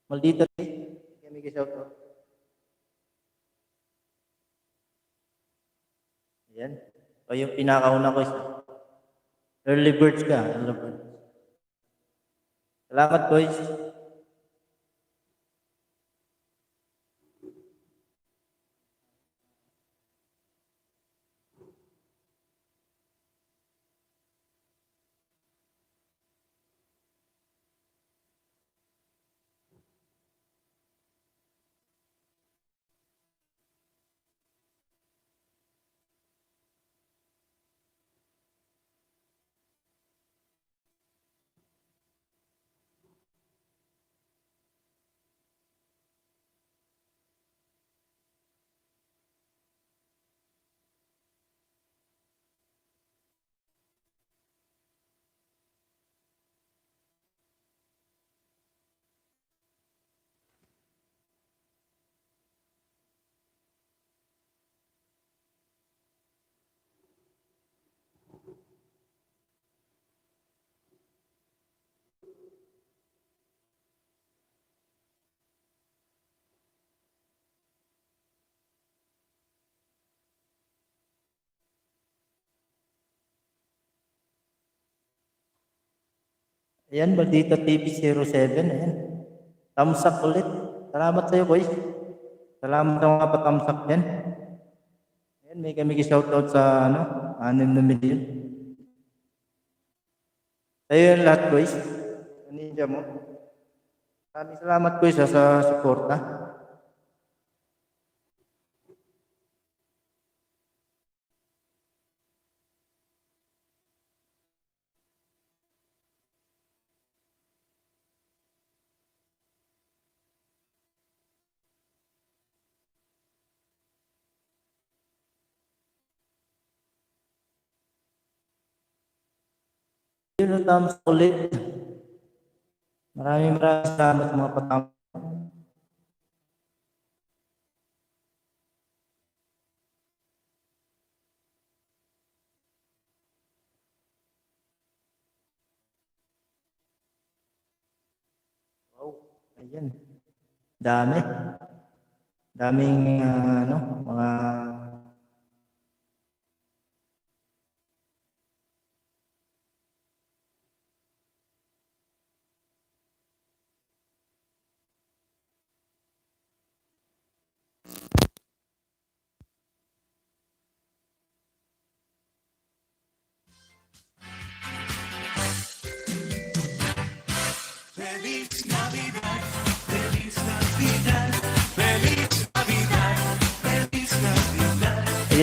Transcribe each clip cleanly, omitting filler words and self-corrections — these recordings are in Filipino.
Maldita kami shout out. Ayan. O yung pinakauna ko isa. Early birds ka. Early birds. Salamat boys. Ayan, Maldita TV07. Ayan. Thumbs up ulit. Salamat sa iyo, boys. Salamat sa mga pa-thumbs up yan. Ayan, may kami shoutout sa 6 na million. Sa iyo yung lahat, boys. Ninja mo. Maraming salamat, boys, sa suporta. Yun ang thumbs up ulit. Maraming salamat mga pa-thumbs up. Wow, ayan. Dami. Daming mga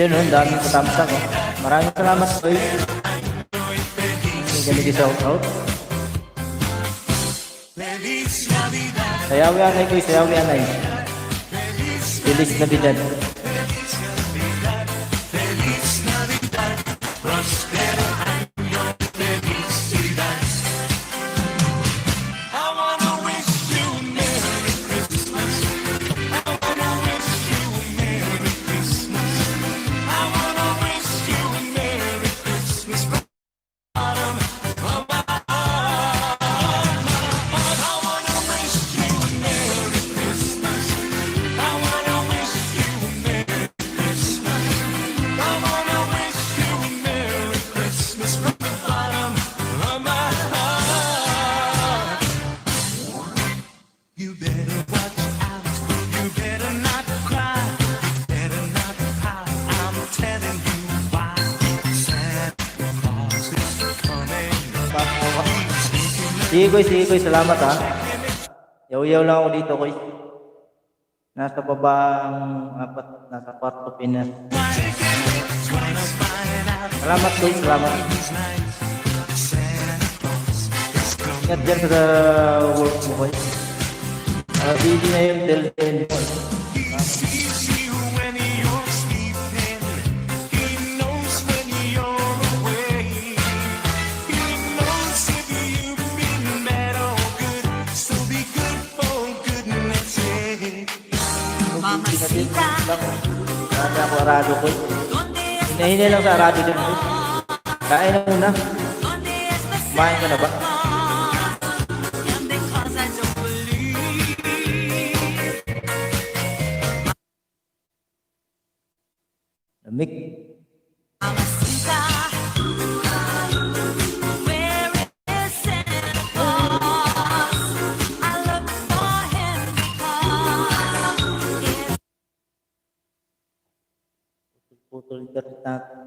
ayun, daming pa-thumbs up. Maraming salamat, boys. Hindi ganito shout out. Sayaw yan ay ko, sayaw yan ay. Feliz Navidad. Sige, salamat ha. Yaw-yaw lang ako dito, koy. Nasa baba ang nasa kwarto Pinas. Salamat, koy, salamat. Ingat dyan sa work mo, koy. Busy na yung telephone mo. Kaya ako arado ko. Hinahinay lang sa arado din. Kain na muna. Kumain ka na ba? Lamig. Putol internet natin.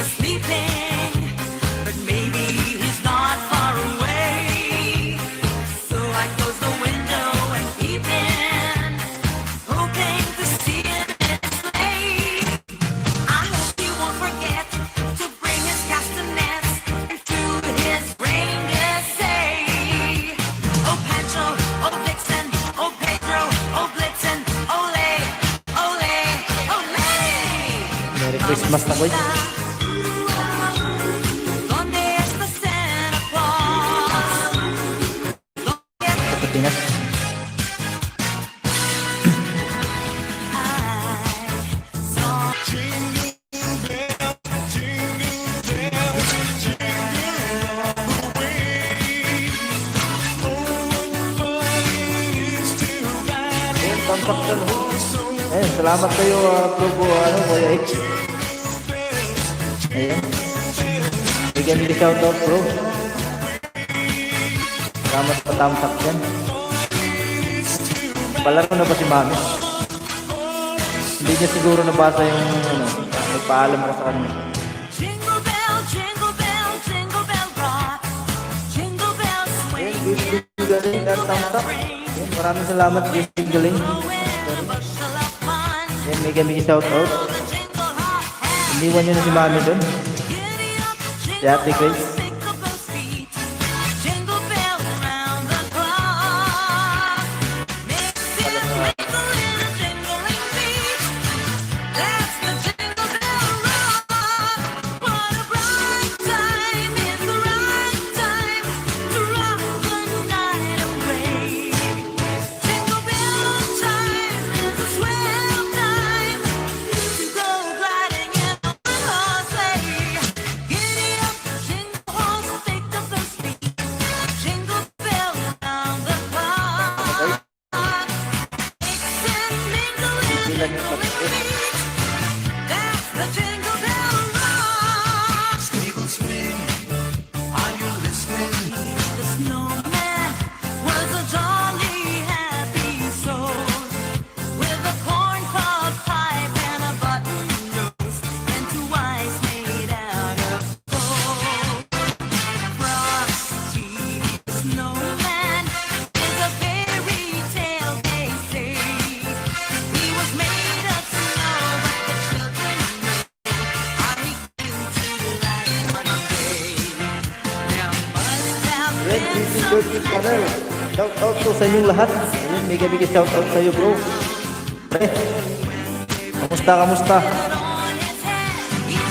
Sleeping, but maybe he's not far away. So I close the window and peep in, hoping to see him in his sleigh. I hope he won't forget to bring his castanets and to his reindeer say, "Oh Pancho, oh Vixen, oh Pedro, oh Blitzen, ole, ole, ole." Merry Christmas na, boy. Pinas. Salamat kayo, Probo, Kuya X. Ayan. Bigyan nyo shoutout, bro. Salamat sa tamsak yan. Palaro na ba si Mami? Hindi niya siguro nabasa yung nagpaalam ko sa kanya. Jingle bell, jingle bell, jingle bell rock. Jingle bell swing. Yung galing at tamsak. Maraming salamat, yung galing. Yan, may kami shoutout. Iniwan nyo na si Mami doon. Si Ate Grace. Shout out to sa inyong lahat. May gabi shout out sa iyo, bro. Pre, kamusta?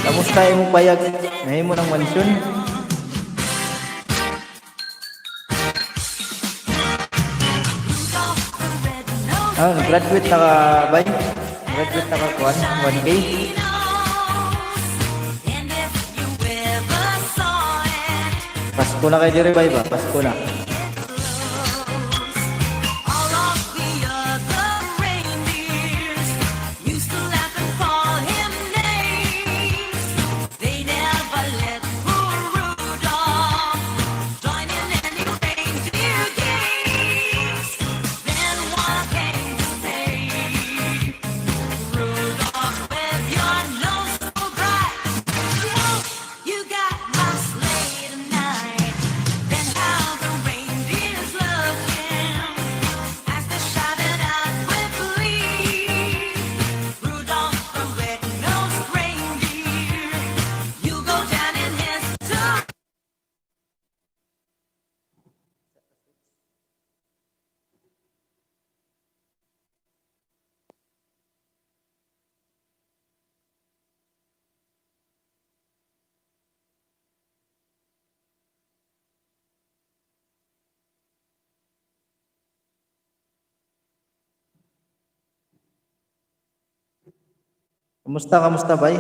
Kamusta yung payag? Ngayon mo ng mansyon? Graduate na ka, bay? Graduate na ka, 1K? Pasko na kayo dire, bay ba? Pasko na. Kamusta, bay?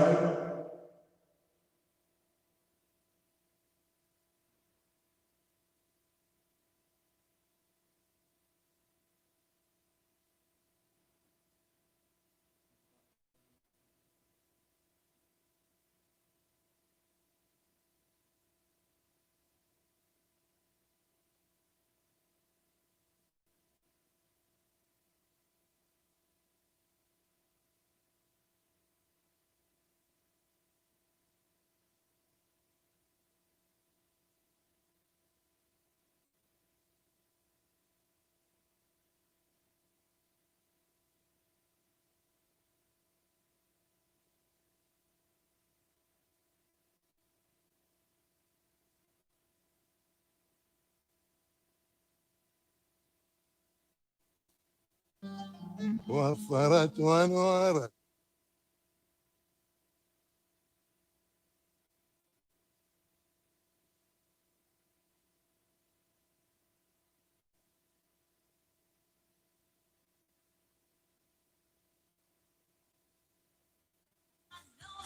وفرت ونورت.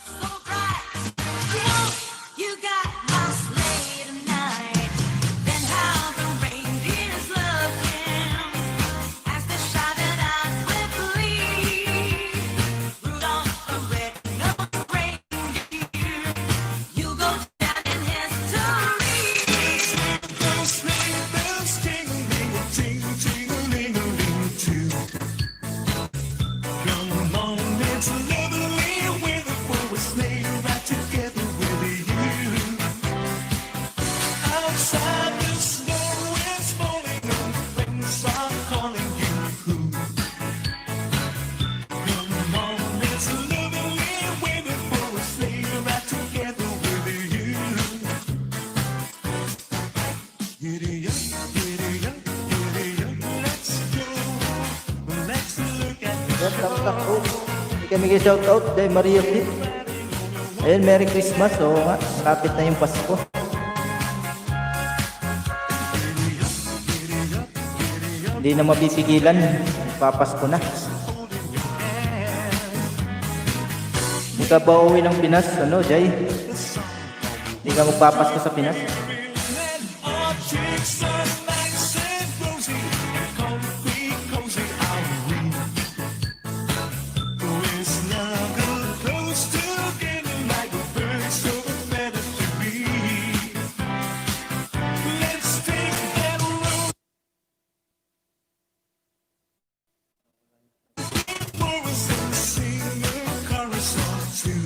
so bright. You got lost late at night. Then how the reindeers loved him as they shouted out with glee. Rudolph the red-nosed reindeer, you go down in history. Those sleigh bells jingle, jingle, too. Come on, it's lovely weather for a sleigh ride together with you. Outside the snow is falling and friends are calling you. Come on, it's lovely weather for a sleigh ride together with you. Giddy up, giddy up, giddy up, let's go. Let's look at Ayan, tamsak po. May kami kay shoutout kay Maria Fit. Ayan, Merry Christmas. Oo nga, malapit na yung Pasko. Hindi na mapipigilan. Papasko na. Hindi ka ba uuwi ng Pinas? Ano, Jay? Hindi ka magpapasko sa Pinas? our cheeks are nice and rosy and comfy, cozy are we. We snuggle close together like a bird so feathered to be. Let's take that road for us and sing a chorus or two.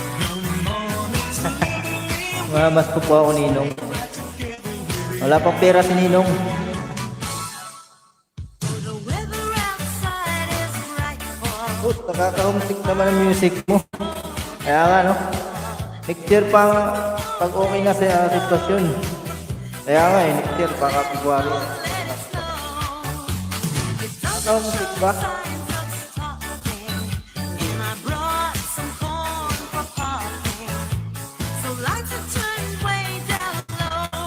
Come on, it's lovely. Mamas ko po ako, Ninong. Wala pang pera si Ninong. The weather outside is right for Oh, nakaka-homesick naman ang music mo. Kaya nga, no? Next year pa, pag okay na sa sitwasyon. Kaya nga, next year, baka February. Nakaka-homesick ba? and I brought some corn for popping. So lights are turned way down low.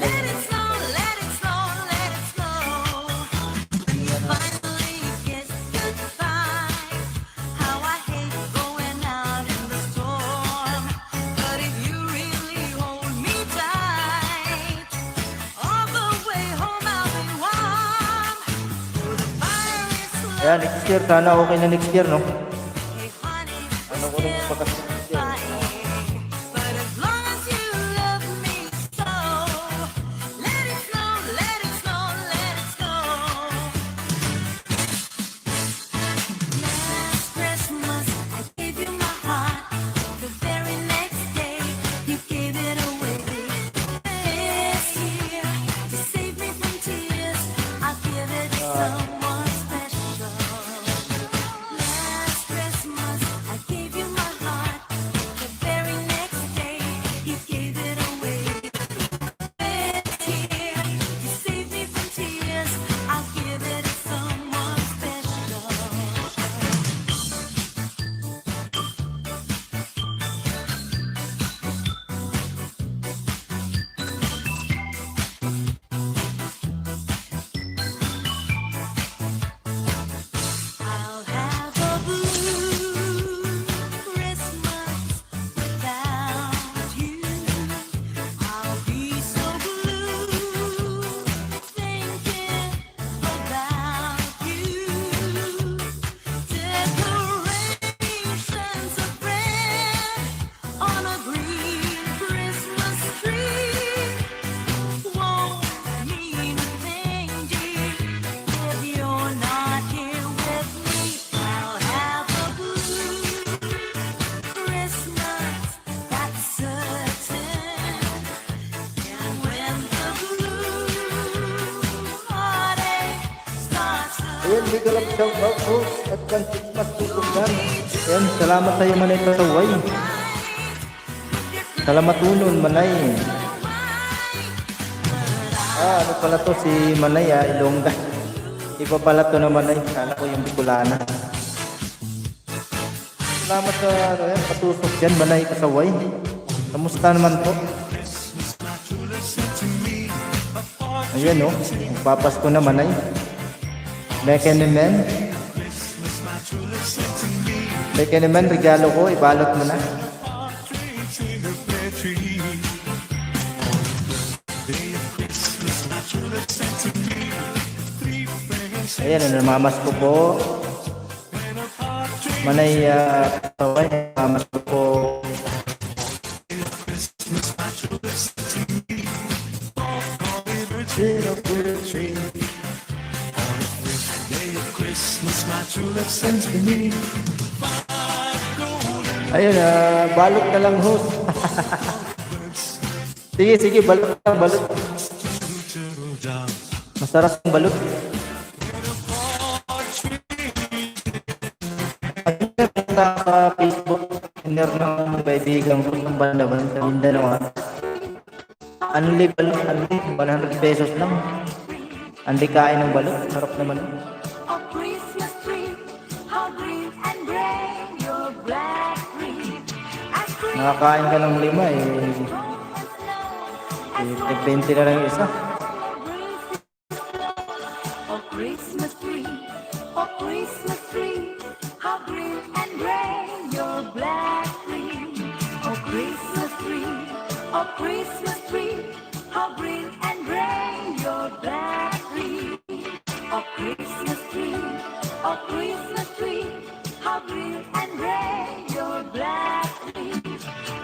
Let it snow, let it snow, let it snow. When you finally kiss goodbye, how I hate going out in the storm. But if you really hold me tight, all the way home I'll be warm. Through the fire it's Kaya next year, sana okay na next year, no? Hey, honey, Ano ko rin pagkas next year? but as long as you love me so, let it snow, let it snow, let it snow. Last Christmas, I gave you my heart. The very next day, you gave it away. This year, to save me from tears, I'll give it to someone special. Last Christmas, I gave you my heart. The very next day, you gave it away. This year, to save me from tears, I'll give it to someone special. I'll have a blue Christmas without you. I'll be so blue thinking about you. Decorations of red on a green Christmas tree won't mean a thing, dear, if you're not here with me. I'll have a blue Christmas, that's certain. And when the blue heartache starts to Ayan, big love shoutout po. At kan Christmas tutugan. Ayan, salamat sa iyo, Manay Tataway. Salamat unon, Manay. Ano pala to si Manay, Ilongga. Iba pala to naman ay, kala ko yung Bicolana. Salamat sa yan, patusok dyan, Manay Kasaway. Kamusta naman po? Ayan o, magpapasko naman ay. Mechaneman. Mechaneman, regalo ko, ibalot mo na. Ayan, namamas ko po. Manay Kasaway, namamas ko po. Ayun, balot na lang host. Sige, sige, balot na, balot. Masarap ang balot. Sa Facebook, iner ng kaibigan ko ng bandaban sa Mindanao. Anli balot, anli, 100 pesos lang. Anli kain ng balot, sarap naman. A Christmas tree, how green and gray your black tree. As green Nakakain ka ng 5 eh. as snow, as 20 na lang yung isa. a Christmas tree, a Christmas tree, how green and gray your black tree. A Christmas tree, a Christmas tree, how green and gray your black tree. A Christmas tree, a Christmas tree, how green and gray your black tree.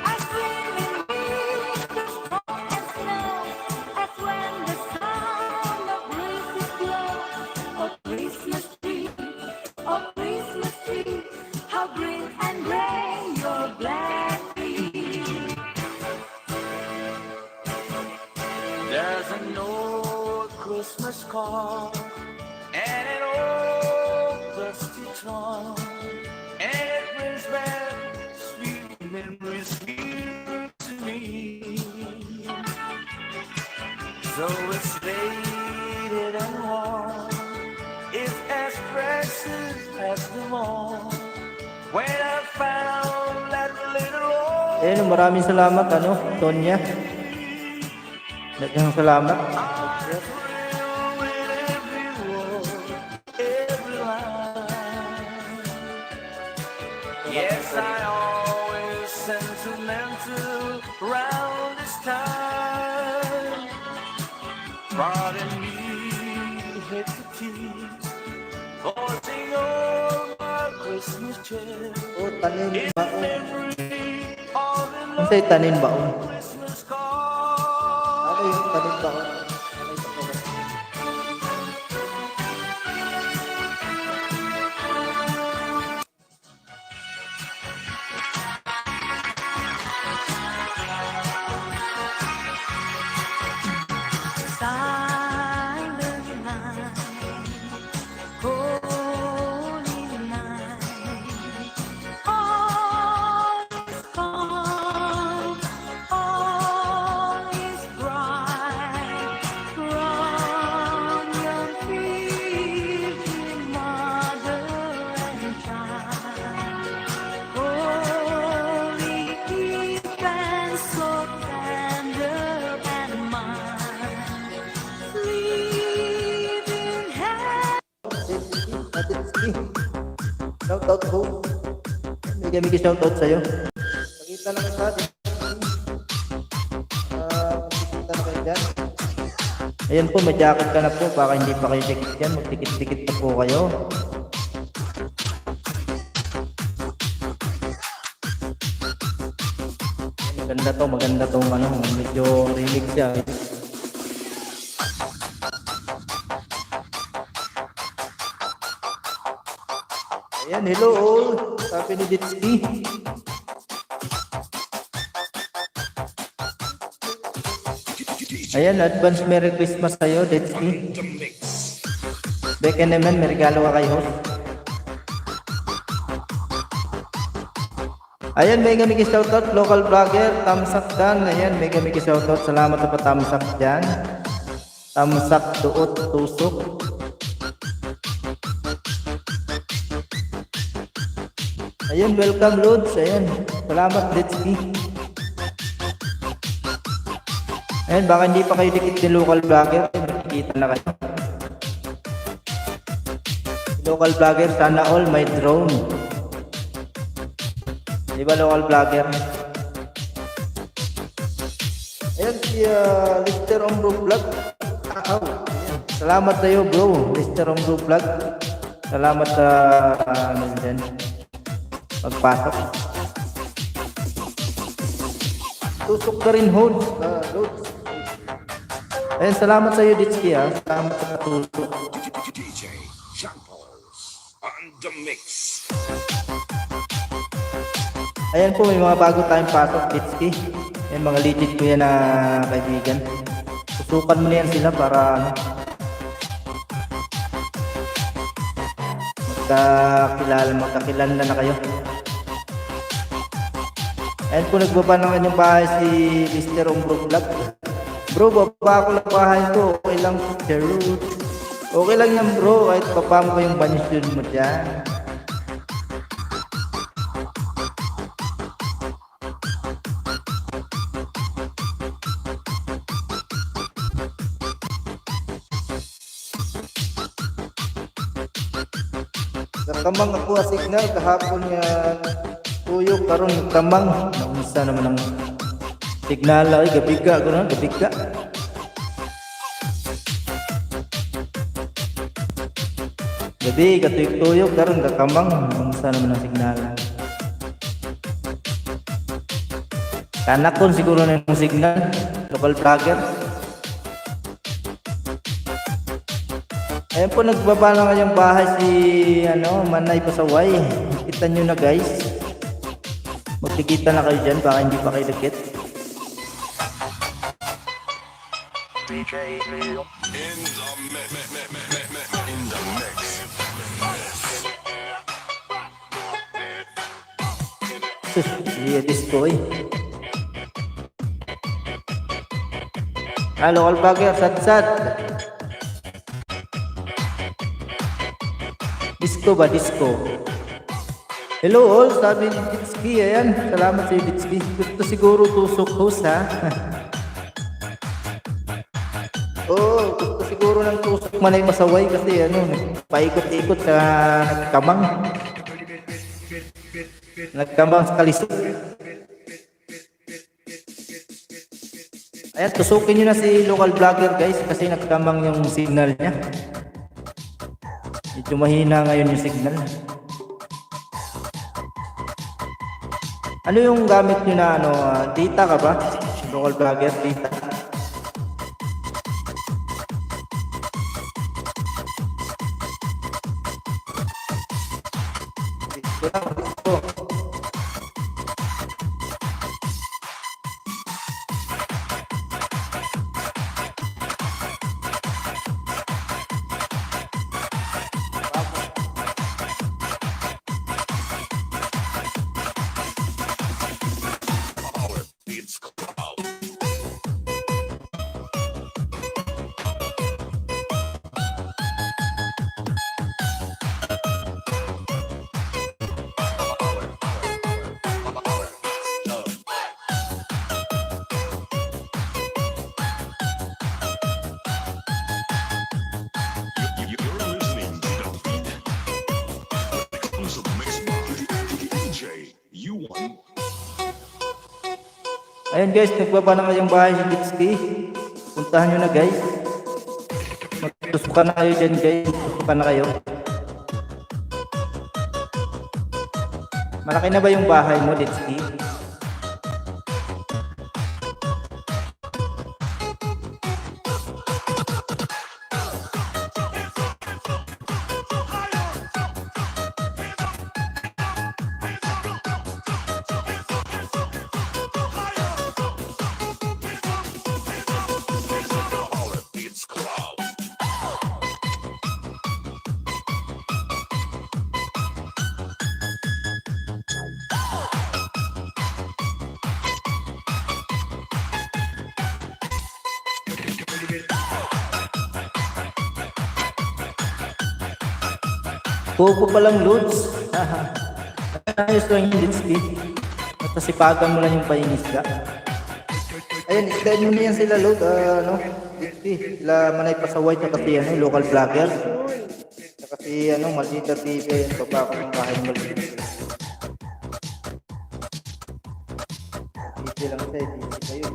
As green in winter, snow and snow, as when the sound of breezes blow. A Christmas tree, a Christmas tree, how green and gray your black tree. There's an old Christmas card and an old dusty toy, and it brings back sweet memories here to me. So it's faded and worn, it's as precious as them all. When I found that little old Ayun, maraming salamat, Tonya. Daghang salamat. yes, I always sentimental round this time. Pardon me, hit the keys, forcing on my Christmas chair. Oh, tanin In baon. memory of the Ano sa'yo tanin baon? Christmas Ako card. yung tanin baon. Silent night, holy night, all is calm, all is bright. From young feeling mother and child, holy Eve and so tender and mild. Sleep in heaven. Shoutout po. May kami shoutout sa'yo. Pakita na ka sa atin. Pakita na kayo dyan. Ayan po, may jacket ka na po. Baka hindi pa kayo dikit yan. Magdikit-dikit na po kayo. Maganda to, medyo remix siya. Ayan, hello all. Sabi ni Ditsky. Ayan, advance Merry Christmas sa'yo, Ditsky. Beke naman, may regalo ka kay host. Ayan, may kami shoutout, local vlogger, Tamsak Dan. Ayan, may kami shoutout. Salamat sa patamsak dyan. Tamsak Duot Tusok. Ayun, welcome Lods. Ayan. Salamat, Ditsky. Ayun, baka hindi pa kayo dikit ni local vlogger. Ayun, nakikita na kayo. Local vlogger, sana all may drone. Di ba local vlogger? Ayan, si Lister Ombro Vlog. Salamat tayo bro, Lister Ombro Vlog. Salamat sa ano dyan, pagpasok. Tusok ka rin, Lods. Ayan, salamat sa iyo, Ditsky, ha. Salamat sa tusok. DJ Champos on the mix. Ayan po, may mga bago tayong pasok, Ditsky. Ayan, mga legit ko yan na kaibigan. Tusukan mo na yan sila para ano, magkakilala na kayo. Ayan po, nagbaba ng kanyang bahay si Mr. Ombro Vlog. Bro, baba ako lang bahay ko. Okay lang, Sir Ruth. Okay lang yan bro, kahit baba mo pa yung banisyon mo dyan. Nakamang ako ang signal kahapon nga tuyok karon nakamang naunsa naman ang signal ay gabiga ko na gabiga. Gabi katuyok-tuyok karon nakamang naunsa naman ang signal. Kanakon siguro na yung signal local vlogger. Ayan po, nagbaba na ngayong bahay si Manay Pasaway. Kita nyo na guys. Magkikita na kayo dyan, baka hindi pa kayo dikit. In the mix. Iya disco eh. Local vlogger, sad. Disco ba? Disco. Hello all, sabi ni Ditsky. Ayan, salamat sa Ditsky. Gusto siguro tusok host ha. Oh, gusto siguro ng tusok Manay Pasaway kasi paikot-ikot sa nagkamang. Nagkamang sa kalisok. Ayan, tusukin nyo na si local vlogger guys kasi nagkamang yung signal niya. Medyo mahina ngayon yung signal. Ano yung gamit nyo na data ka ba? Local vlogger, data. Dito lang, dito. It's cloud. You're listening to the beat. Exclusive mix by DJ U1. Ayun guys, nagbaba na kayong bahay si Ditsky. Puntahan nyo na guys. Magtusukan na kayo dyan guys. Magtusukan na kayo. Malaki na ba yung bahay mo, Ditsky? It's cloud. Popo pa lang, Lods. Ayos lang yung Litski. At sipagan mo lang yung paingisda. Ayan, isdain mo na yan sila, Lord. Litski. Sila Manay Pasaway, at kasi local vloggers. At kasi Maldita TV, yung baba ko ng bahay ng Maldita. Busy lang siya, busy kayo.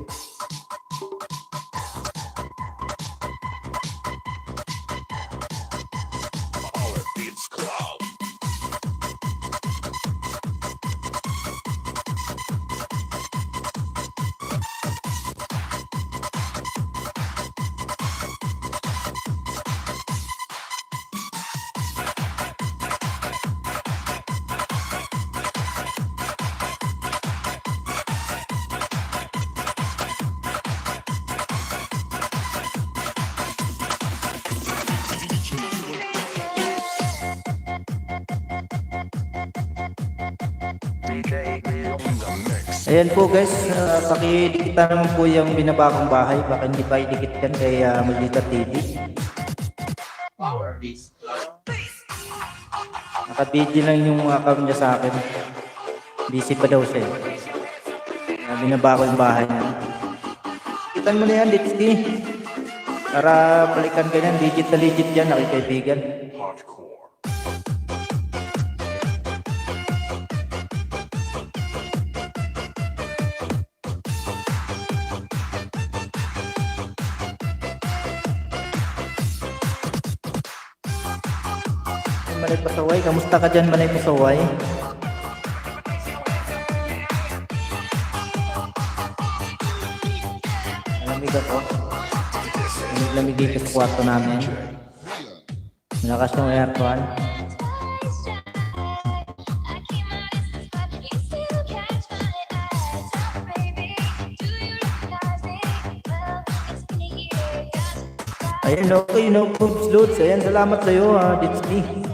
Ayan po guys, pakidikita naman po yung binabakang bahay. Baka hindi pa idikit yan kay Maldita TV. Naka-busy lang yung account niya sa akin. Busy pa daw siya. Binabako yung bahay niya. Kitan mo na yan, Litski. Para balikan ka yan, legit na legit yan, nakikaibigan. Manay Pasaway, kamusta ka dyan Manay Pasaway? Malamig ako. Lamig dito sa kwarto namin. Malakas yung aircon. Ayan, okay, no poops loads. Ayan, salamat sa'yo, Ditski.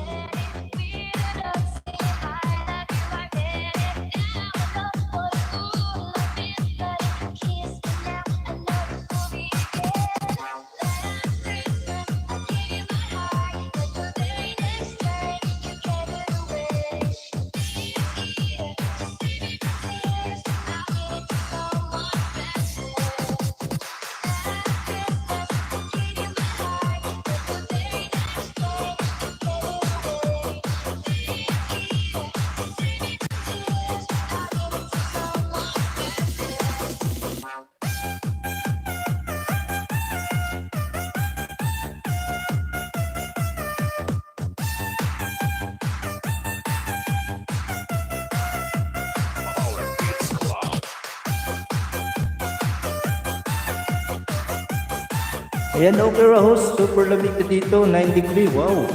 Ayan, okay Rahos, super lamig na dito, 9 degree, wow.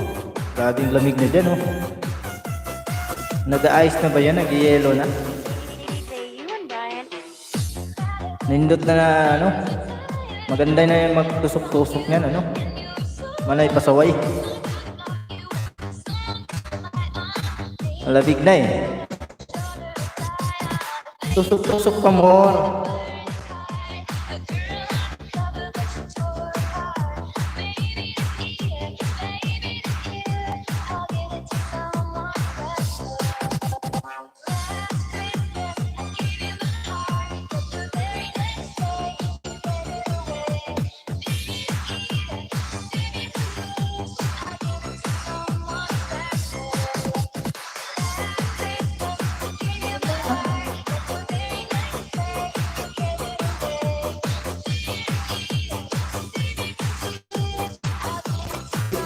Grabing lamig na dyan, oh. Nag-ice na ba yan? Nag-yellow na? Nindot na maganda na yung magtusok-tusok niyan, Manay Pasaway. Malamig na eh. Tusok-tusok pa more.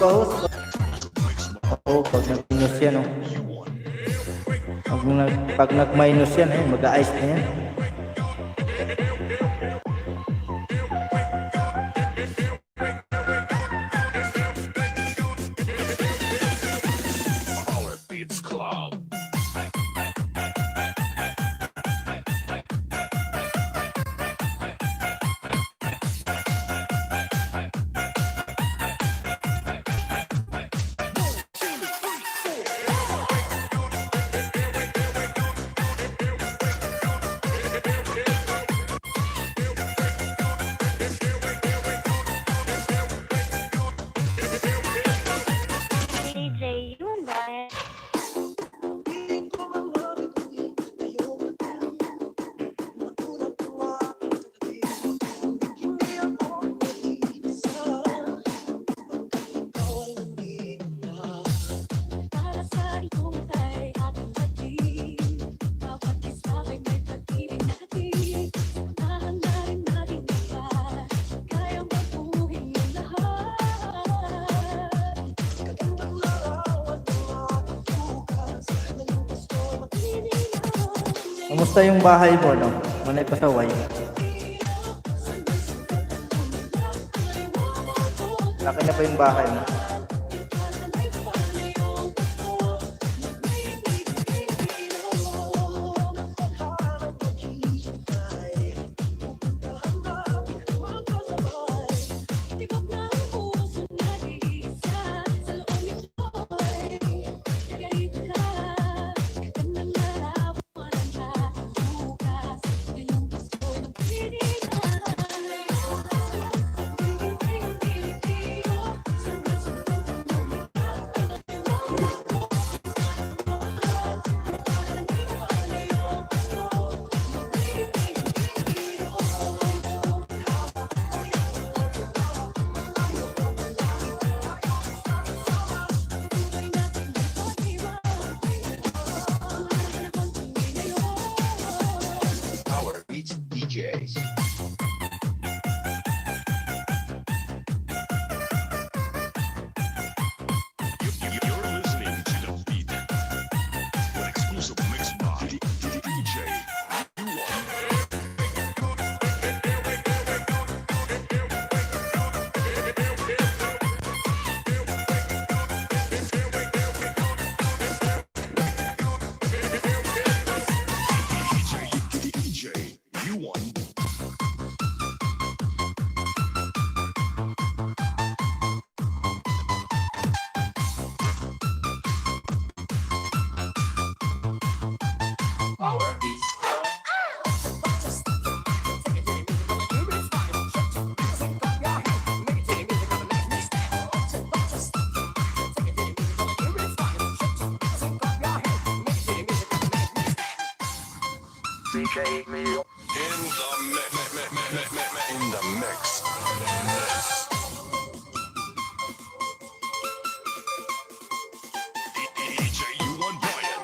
Oo, pag nag-minus yan, Pag nag-minus yan, mag-a-ice na yan. Kumusta yung bahay mo, no? Manay pasaway. Laki na ba yung bahay mo? Power Beats DJs. You're listening to The Beat. An exclusive mix by DJ. DJ, you won. Power Beats. In the mix. DJ, you won, Brian.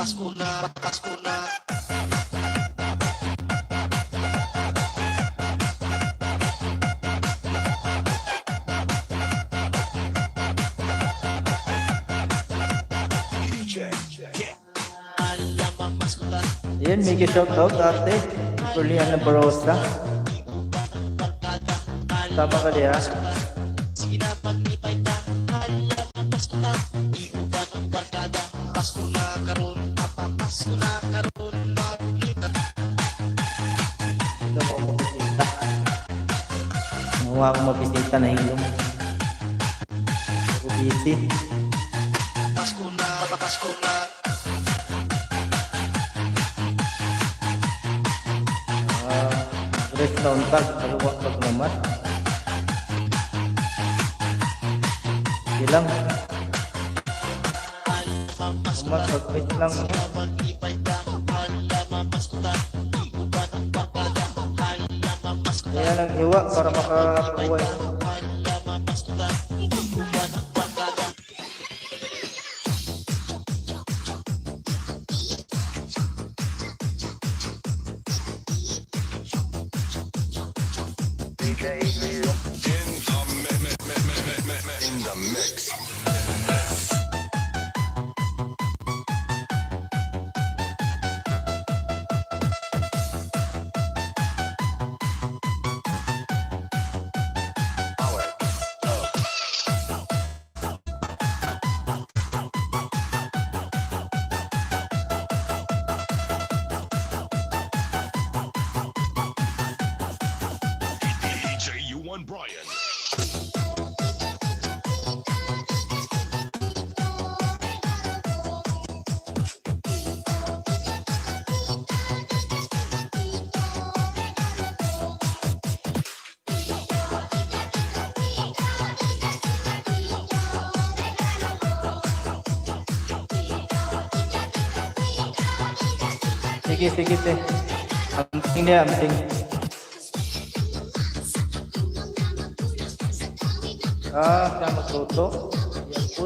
Ayan, mega shoutout ate. Juliana Barosa. Tama ka diya. Ito mo mabisita. Nakuha akong mabisita na hilong. Ako busy. Restaurant tag, maluwag pag naman. Sige lang. Naman, pag-wait lang. Kaya lang iwa para makakuha. In the mix. DJ U1 Brian. Sige, sige, te. Amping niya, amping. Siya magluto. Yan po.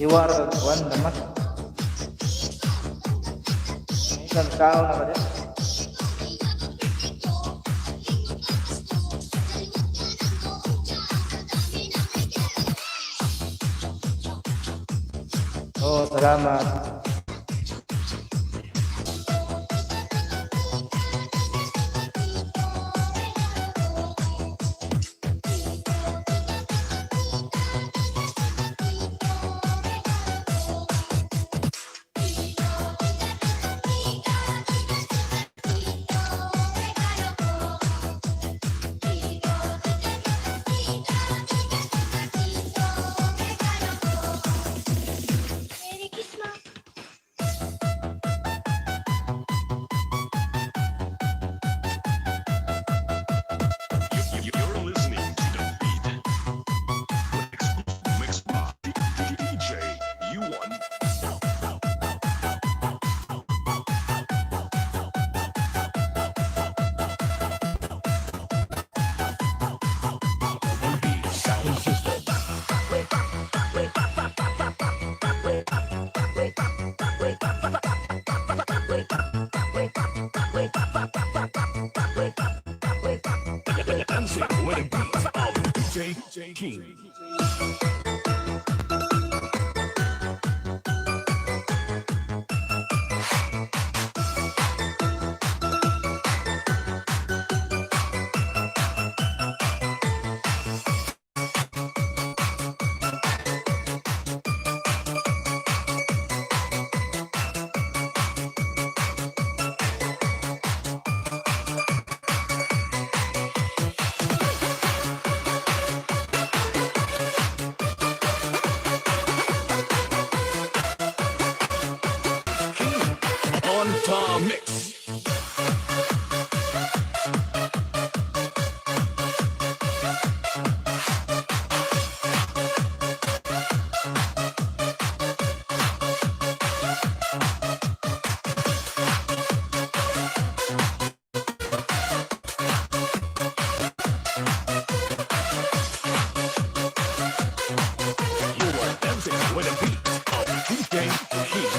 Iwar, one naman. Isang tao na ba din? Oh, salamat. You're listening to the beat. Mixed by DJ U1. Sound system. Dancing with a beat of DJ King. On Tom Mix. You are dancing with a beat of DJ King.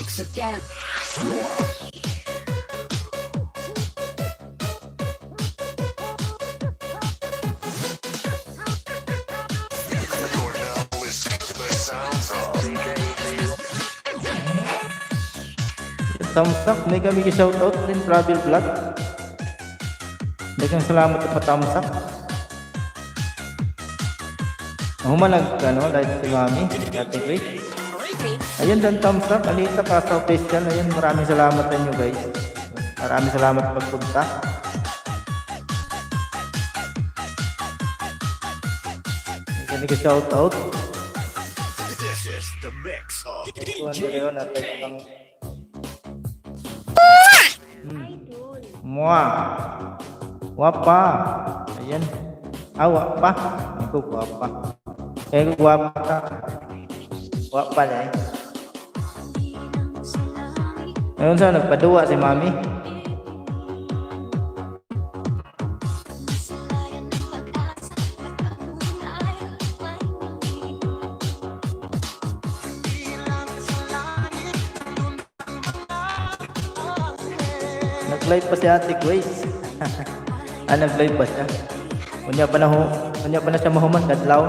mix again. Thumbs up, may kami shoutout rin travel vlog. Daghang salamat sa thumbs up. Humanag like si Mami, Ate Grace. Ayun dan thumbs up, Alita Casa Official. Ayun, maraming salamat sa inyo guys. Maraming salamat sa pagpunta. May kami shoutout. This is the mix of Kuhan ko yun at ang Mua. Wapa. Ayan. Wapa. Ako wapa. Kaya ko wapa ka. Wapa na eh. Ayun sa nagpaduwa si Mami. Nag-live pa si Ate Grace. Nag-live pa siya. Kunya pa na siya mahuman kadlaw.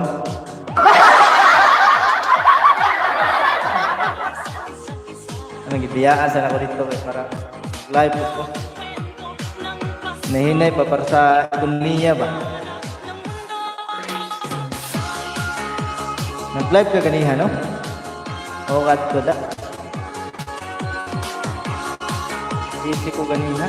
Anong gibiyaan sa ako dito para live ko. Nahinay pa para sa ekonomiya ba. Nag-live ka ganiha, no? O kat ko da. Isip ko ganina.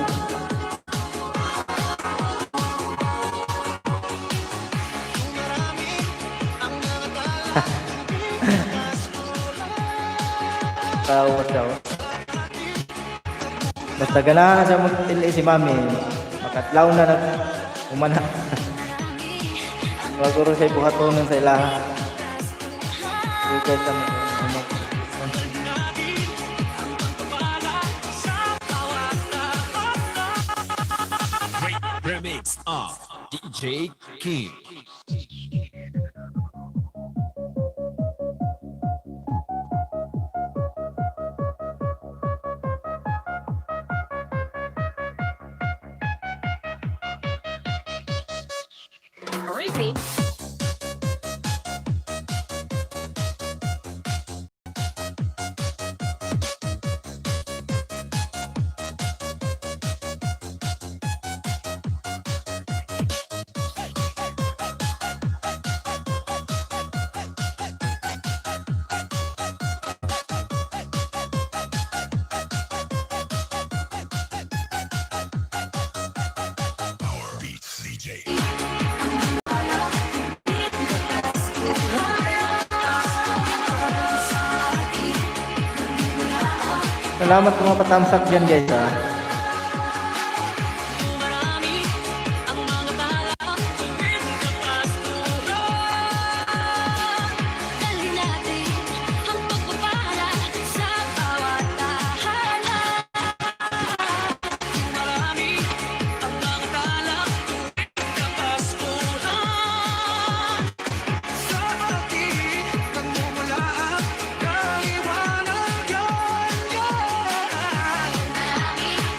Tawa siya. Basta ganahan na siya magtili si Mami. Makatlaw na umana. Maguro siya buhatonon sa ilaha. Bukay sa mga. remix of DJ King. Repeat. Beats DJ. Salamat sa mga patamsak dyan guys ha. Dali natin ang pagpapala sa bawat tahanan. Marami ang mga tala tuwing kapaskuhan. Sa ating nagmumula ang kaiwanan yan. Marami ang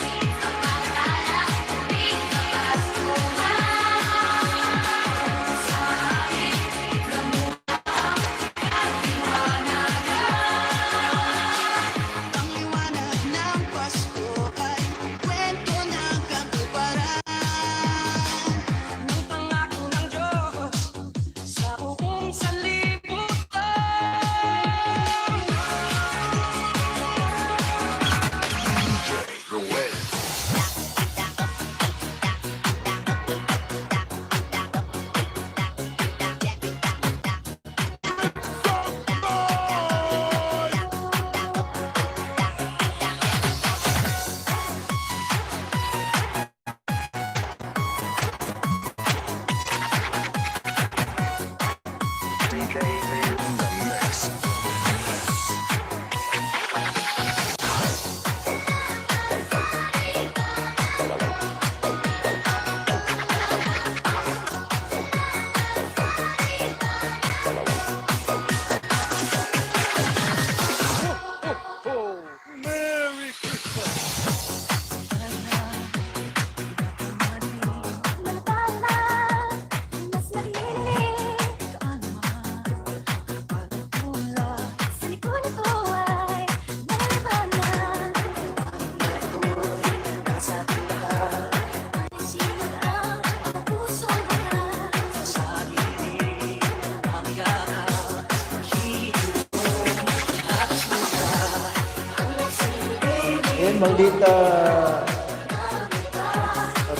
Ayan, maldita.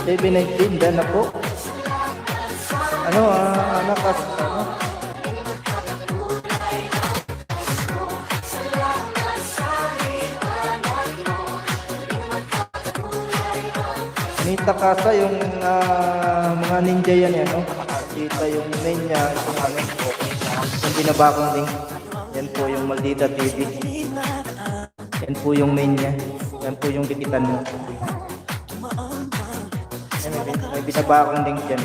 719, dyan na po. Ano, nakas, ano? Anita Casa, yung mga ninja yan, ano? Kita yung main niya, itong ano, yung binabakong link. Yan po yung Maldita TV. Yan po yung main niya. Yan po yung dikitan mo. Yan, may binabakong link dyan.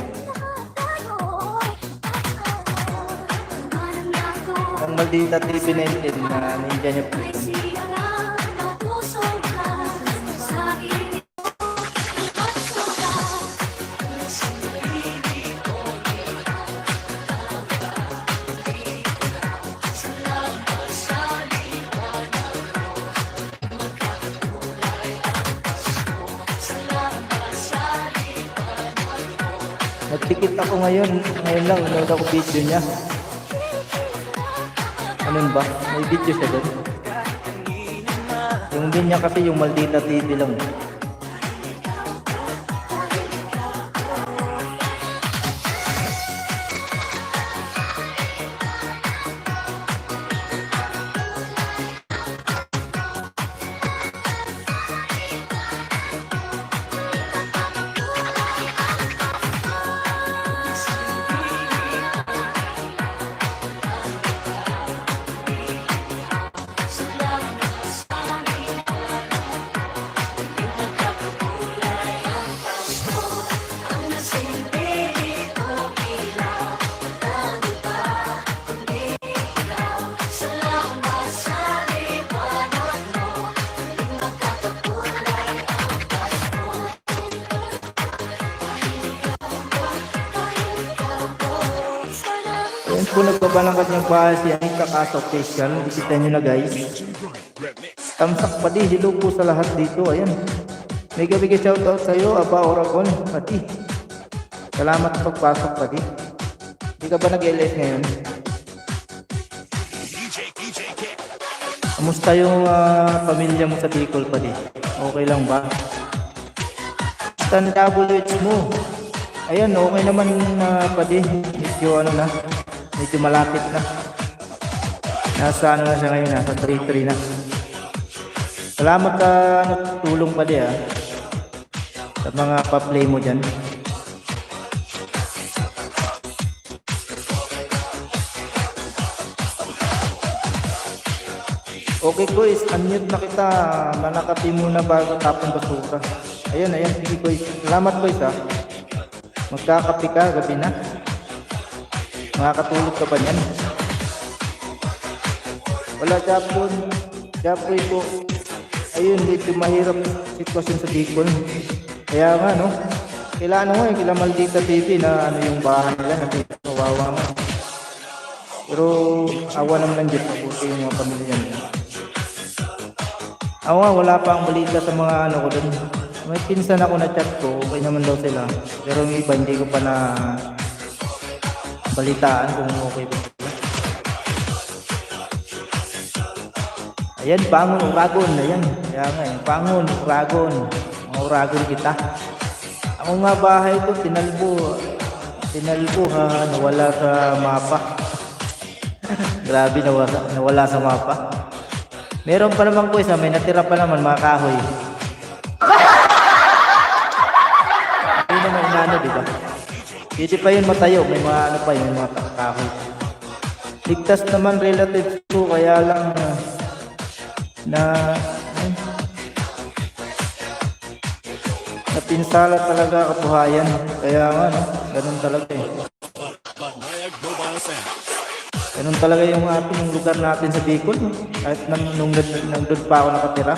Ang Maldita TV 19 na ninja niya po. Nagtikit ako ngayon lang, nanood ako video niya. Anong ba? May video siya doon. Yung din niya kasi yung Maldita TV lang. Ayan po, nagbabalang kanyang bahay si Anita Casa Official. Bisita nyo na guys. Tamsak Padi, hello po sa lahat dito. Ayan. Mega shoutout sa iyo, Aba Oragon, Padi. Salamat sa pagpasok, Padi. Hindi ka ba nag-LS ngayon? Kamusta yung pamilya mo sa Bicol, Padi? Okay lang ba? Stan WH mo. Ayan, okay naman Padi. Medyo ano na. Medyo malapit na. Nasa ano na siya ngayon, nasa 3-3 na. Salamat sa tulong pa di sa mga pa-play mo dyan. Okay guys, unmute na kita. Manakapi muna bago tapon basuka. Ayan, sige guys. Salamat guys Magkakapi ka, gabi na. Makakatulog ka ba niyan? Wala Japon. Japon po. Ayun, dito mahirap sitwasyon sa Bicol. Kaya nga, no? Kailangan mo kila Maldita TV na ano yung bahay nila. Nakita, kawawa nga. Pero awa naman ng Diyos. Mabuti yung mga pamilya nila. Ako nga, wala pa ang balita sa mga ano ko doon. May pinsan ako na chat ko. Okay naman daw sila. Pero yung iba, hindi ko pa na balitaan kung okay ba. Ayan, bangon, uragon. Ayan, kaya nga bangon, uragon. Mga uragon kita. Ako nga bahay ko, tinalbo nawala sa mapa. Grabe, nawala sa mapa. Meron pa naman ko may natira pa naman mga kahoy. Hindi naman inano, di ba? Hindi pa yun matayo, may mga ano pa yun, mga kahoy. Ligtas naman relatives ko, kaya lang napinsala talaga kabuhayan. Kaya nga, no? Ganun talaga Ganun talaga yung ating lugar natin sa Bicol. No? Kahit nung nandun pa ako nakatira,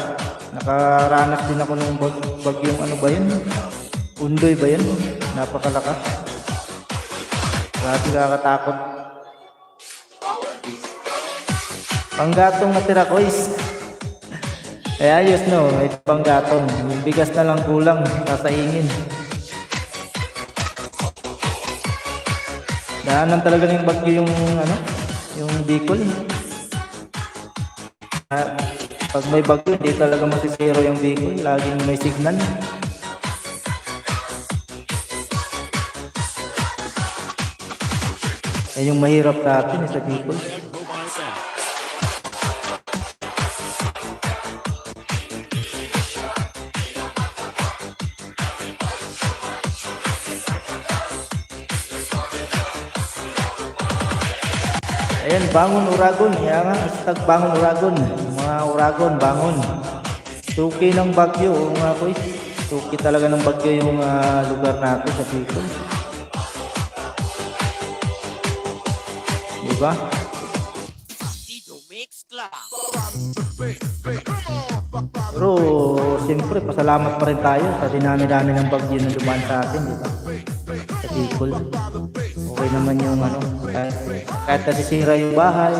nakaranas din ako ng bagyong ano ba yun? Undoy ba yun? Napakalakas. Grabe, kakatakot. Panggatong natira ko Kaya ayos no, may panggatong. Yung bigas na lang kulang, sasaingin. Daanan talaga ng bagyo yung Bicol. Pag may bagyo, hindi talaga masisiro yung Bicol. Laging may signal. Yan yung mahirap sa atin sa Bicol. Ayan, bangon Uragon. Yan nga, hashtag bangon Uragon. Mga Uragon, bangon. Suki ng bagyo, mga boys. Suki talaga ng bagyo yung lugar natin sa Bicol. Diba? Pero siyempre pasalamat pa rin tayo sa dinami-dami ng bagyo na dumaan sa atin, diba? Sa Bicol. Okay naman yung kahit nasisira yung bahay.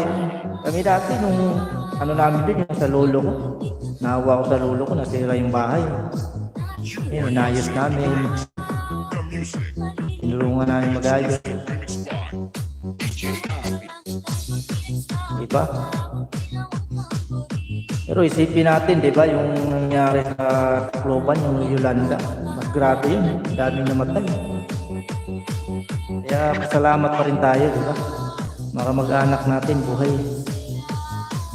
Kami dati nung namin din yung sa lolo ko. Nahawa ko sa lolo ko, nasira yung bahay. Yun, inayos namin. Tinulungan namin mag-ayos. Diba? Pero isipin natin, diba, yung nangyari sa Tacloban, yung Yolanda. Mas grabe yun. Daming namatay. Kaya pasalamat pa rin tayo, diba? Mga mag-anak natin, buhay.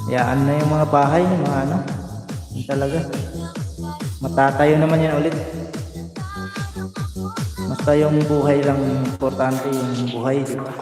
Hayaan na yung mga bahay, mga yun talaga. Matatayo naman yan ulit. Basta yung buhay lang importante, yung buhay, diba?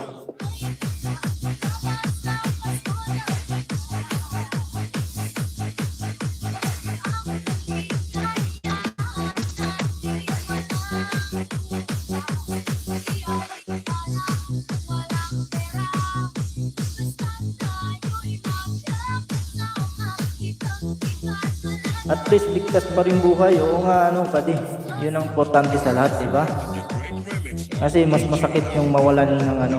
At least ligtas pa rin buhay. Oo nga, pati. Yun ang importante sa lahat, diba? Kasi mas masakit yung mawalan ng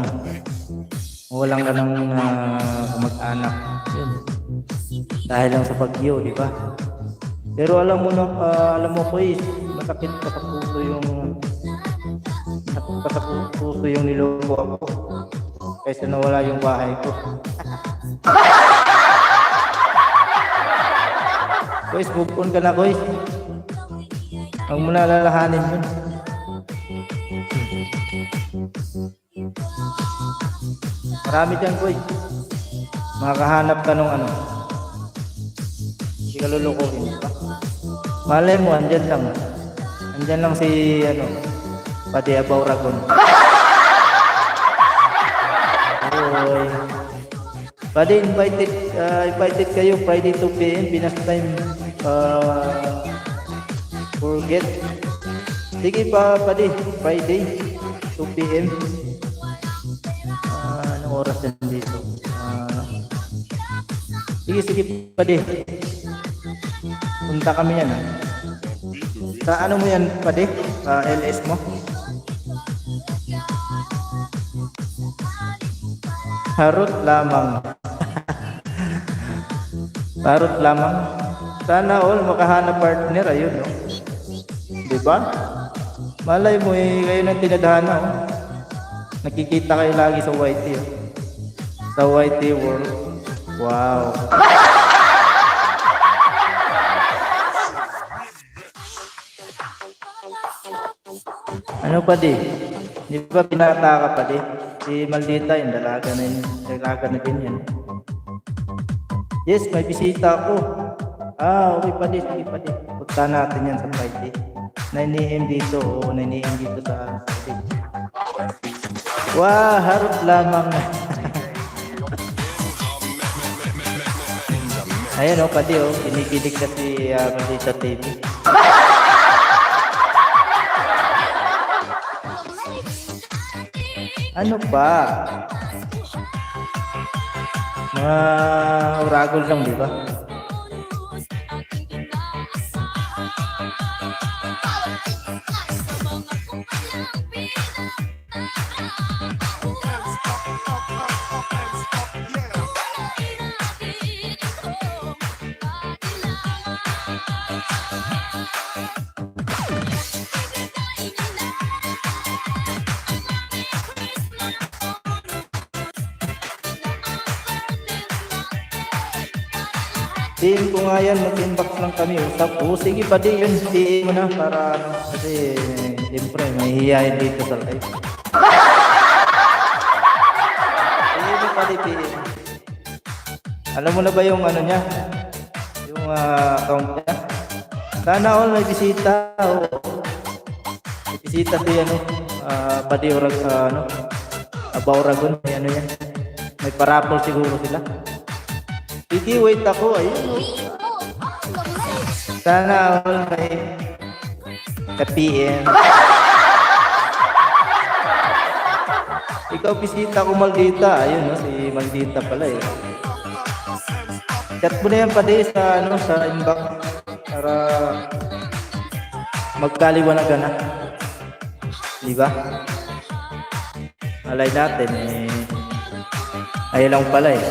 mawalan ka ng mag-anak. Yun. Dahil lang sa bagyo, diba? Pero alam mo boys, masakit pa sa puso yung niloko ako. Kaysa nawala yung bahay ko. Boys, move on ka na, boys. Huwag mo na lalahanin yun. Marami dyan, boys. Makakahanap ka nung hindi ka lulukuhin. Malay mo, andyan lang. Andyan lang si, Pati Abaw Ragon. Oy. Pwede invited kayo Friday 2 PM, Pinas time. Forget. Sige pa, pwede. Friday 2 PM. Anong oras din dito? Sige, pwede. Punta kami yan. Sa mo yan, pwede? LS mo? Harot lamang. Harot lamang. Sana all makahanap partner, ayun, no? Diba? Malay mo, kayo ng tinadhana, oh. Nakikita kayo lagi sa YT, oh. Sa YT world. Wow. Ano pa di? Di ba pinata ka pa di? Si Maldita, yung dalaga na din yan. Yes, may bisita ako. Okay pa di, sige pa di. Punta natin yan sa Friday. 9 AM dito, 9 AM dito sa Friday. Wah, harap lamang. Ayan pati kinikilig kasi Maldita TV. Ano ba? Mga uragol lang, di ba? PM ko nga yan, mag-inbox lang kami. Usap. Oo, sige pa di yun. PM mo na para ano. Kasi, siyempre, mahihiyain dito sa live. PM mo pa di, PM. Alam mo na ba yung ano niya? Yung account niya? Sana all may bisita. Oo. May bisita si ano. Padi Orag, ano. Abauragon. May ano yan. May parapol siguro sila. Sige, wait ako. Ayun. Sana all may ka-PM. Ikaw bisita ko Maldita. Ayun, no? Si Maldita pala eh. Chat mo na yan pa di sa, ano, sa inbox para magkaliwanagan na. Di ba? Alay natin eh. Ayaw lang pala eh.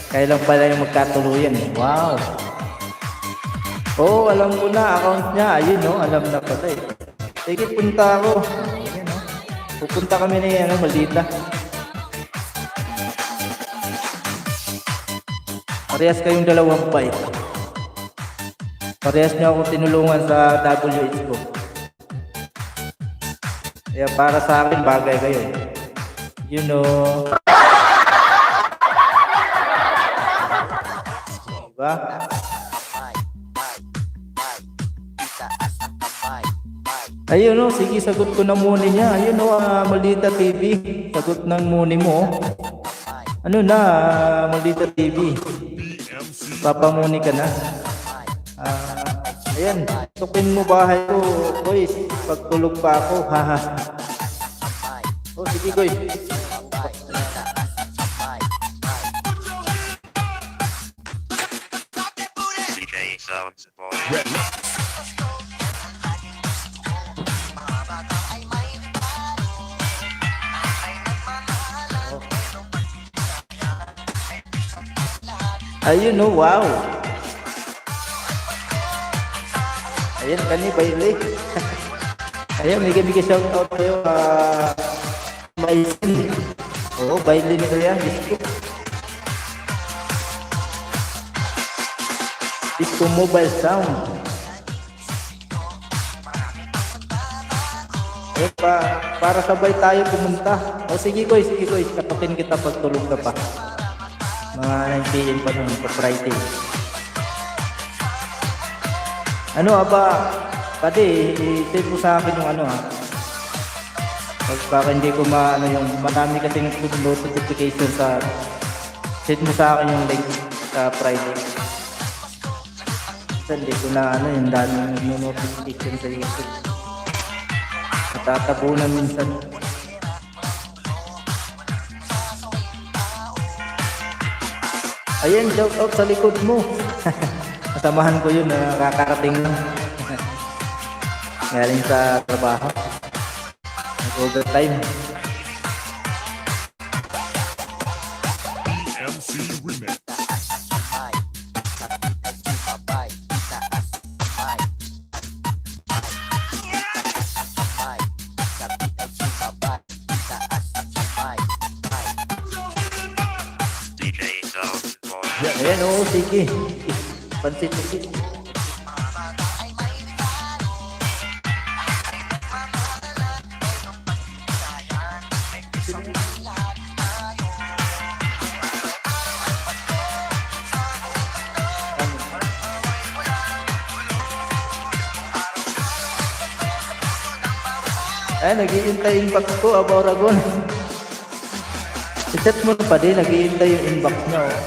Kaya lang pala yung magkatuluyan eh. Wow. Oo, alam ko na. Account niya. Ayun, no? Alam na pala eh. Sige, punta ako. Ayun, no? Pupunta kami na yan, Maldita. Parehas kayong dalawang bike. Parehas niyo ako tinulungan sa WH ko. Kaya para sa akin, bagay kayo. You know. Diba? Ayun no, sige, sagot ko na muni niya. Ayun no, Maldita TV. Sagot ng muni mo. Ano na, Maldita TV. Papamuni ka na. Ayan, tukin mo bahay ko, boys. Pagtulog pa ako, haha. Oh, sige, boy. Ayun no, wow. Ayan, kani Bailey. Ayan, mega shout out sa'yo. Maisin. Oo, Bailey nito yan. Disco Mobile Sound. Eh, para sabay tayo pumunta. O sige koy, katakin kita pag tulog ka pa. Mga 9 PM pa nun, pa Friday. Ano aba, pati i-save mo sa akin yung ano ha. Pag baka hindi ko maano yung marami kasing notification sa save mo sa akin yung link sa Friday. Kasi hindi ko na ano yung dami ng notification sa YouTube. Natatabunan minsan. Ayan, shout out sa likod mo. Kasamahan ko yun, nakakarating lang. Galing sa trabaho. Nag-overtime. MC Remix. Ayan, oo, sige. Pansit. Ay, nag-iintay inbox ko, Abauragon. I-chat mo pa din, nag-iintay yung inbox niya, oh.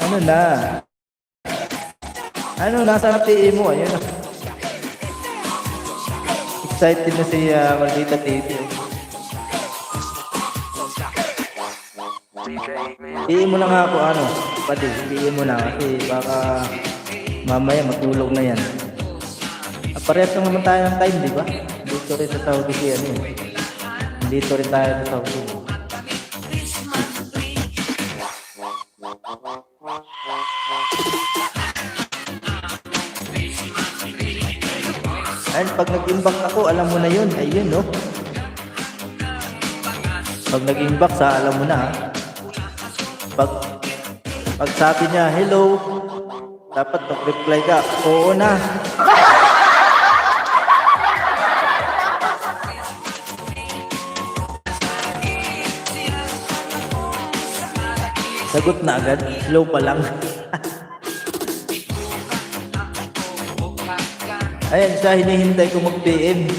Ano na? Ano, nasa PA mo, ayun. Excited na si Maldita TV. PA mo na nga ako, ano, pati, PA mo na kasi baka mamaya matulog na yan. Parehas lang naman tayo ng time, di ba? Dito rin sa Saudi si ano. Dito rin tayo sa Saudi. Ayun, pag nag-inbox ako, alam mo na yun. Ayun, no? Pag nag-inbox, alam mo na, ha? Pag sabi niya, hello, dapat mag-reply ka, oo na. Sagot na agad, hello pa lang. Ayan siya, hinihintay ko mag-PM.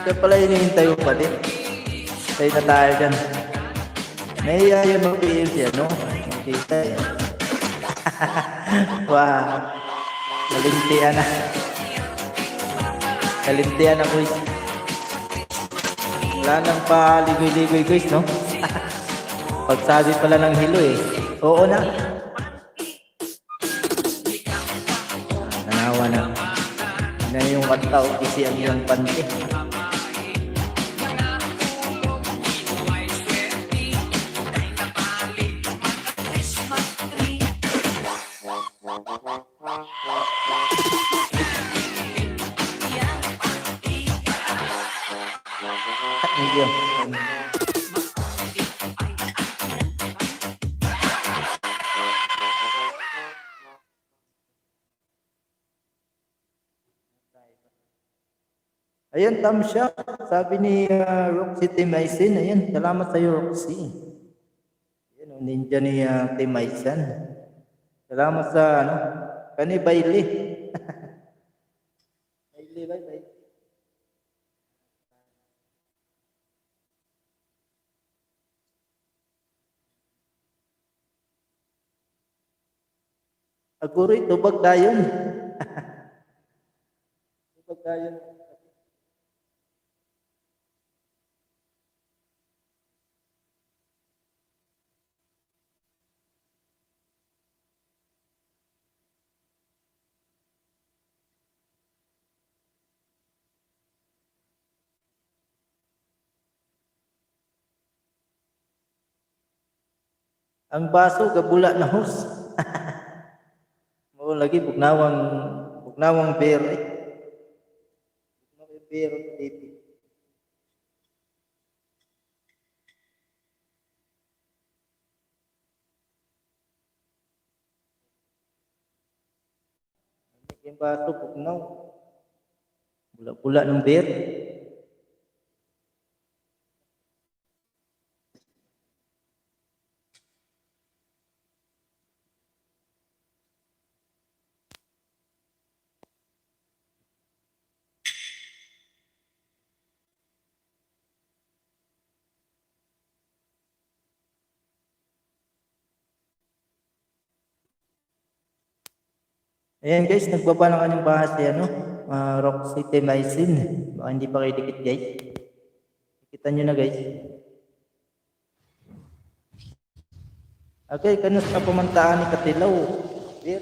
Siya pala hinihintay ko pa din. Tayo na tayo dyan. Nahiya yun mag-PM siya, no? Makita eh. Wow. Nalintian na. Nalintian na, guys. Wala nang paligoy-ligoy, guys, no? Pagsabi pala ng hilo eh. Oo na. Nanawa na. Na yung kanta o kasi ang iyong panty. Medium. Ayan, tam siya. Sabi ni Roxy Timaisin. Ayan, salamat sa iyo, Roxy. Ayan, ninja ni Timaisan. Salamat sa, kani Bailey. Bailey, bye. Aguroy, tubag dayon. Tubag dayon. Ang baso gabula na hos. Mao lagi bugnawang beer eh. Bugnawang beer dito. Yung baso bugnaw. Bula-bula ng beer. Ayan guys, nagbaba ng kanyang bahas si Roxy Timaisin. Baka hindi pa kayo dikit guys. Kita nyo na guys. Okay, kanus na pumantaan ni Katilaw. Beer.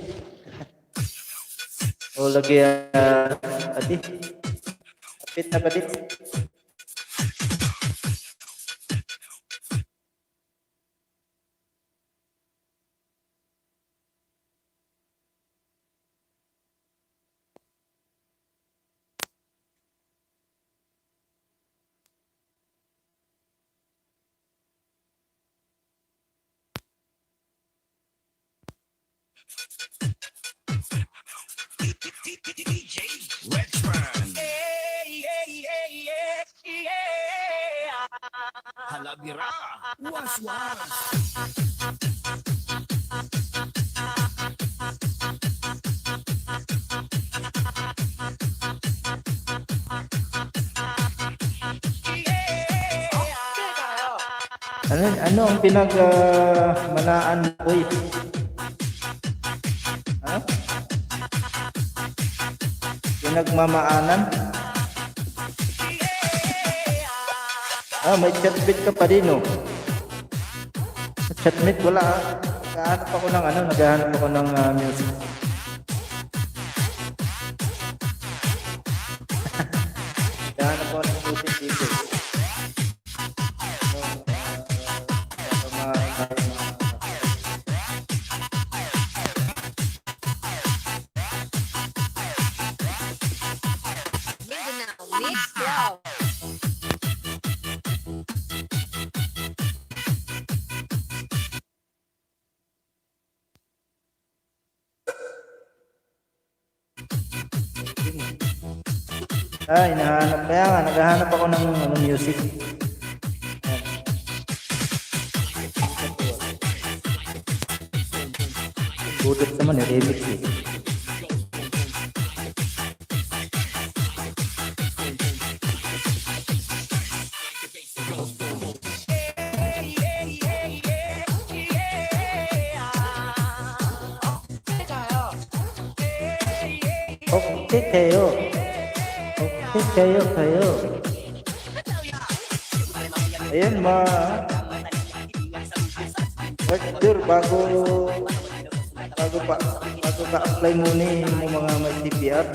O lagi adi. Kapit na ba dit? Halabira, was-was. Ano ang manaan ko eh? Ano? Pinagmamaanan? May chatmate ka pa din, no? Chatmate, wala. Naghahanap ako ng music. Naghahanap ako ng music dito. Ay, hinahanap. Kaya nga, naghahanap ako ng ano, music. Ayan. Budot naman eh, remix eh. Okay kayo. Okay kayo. Ayan, Arthur, bago ka-apply muna yung mga may CPR.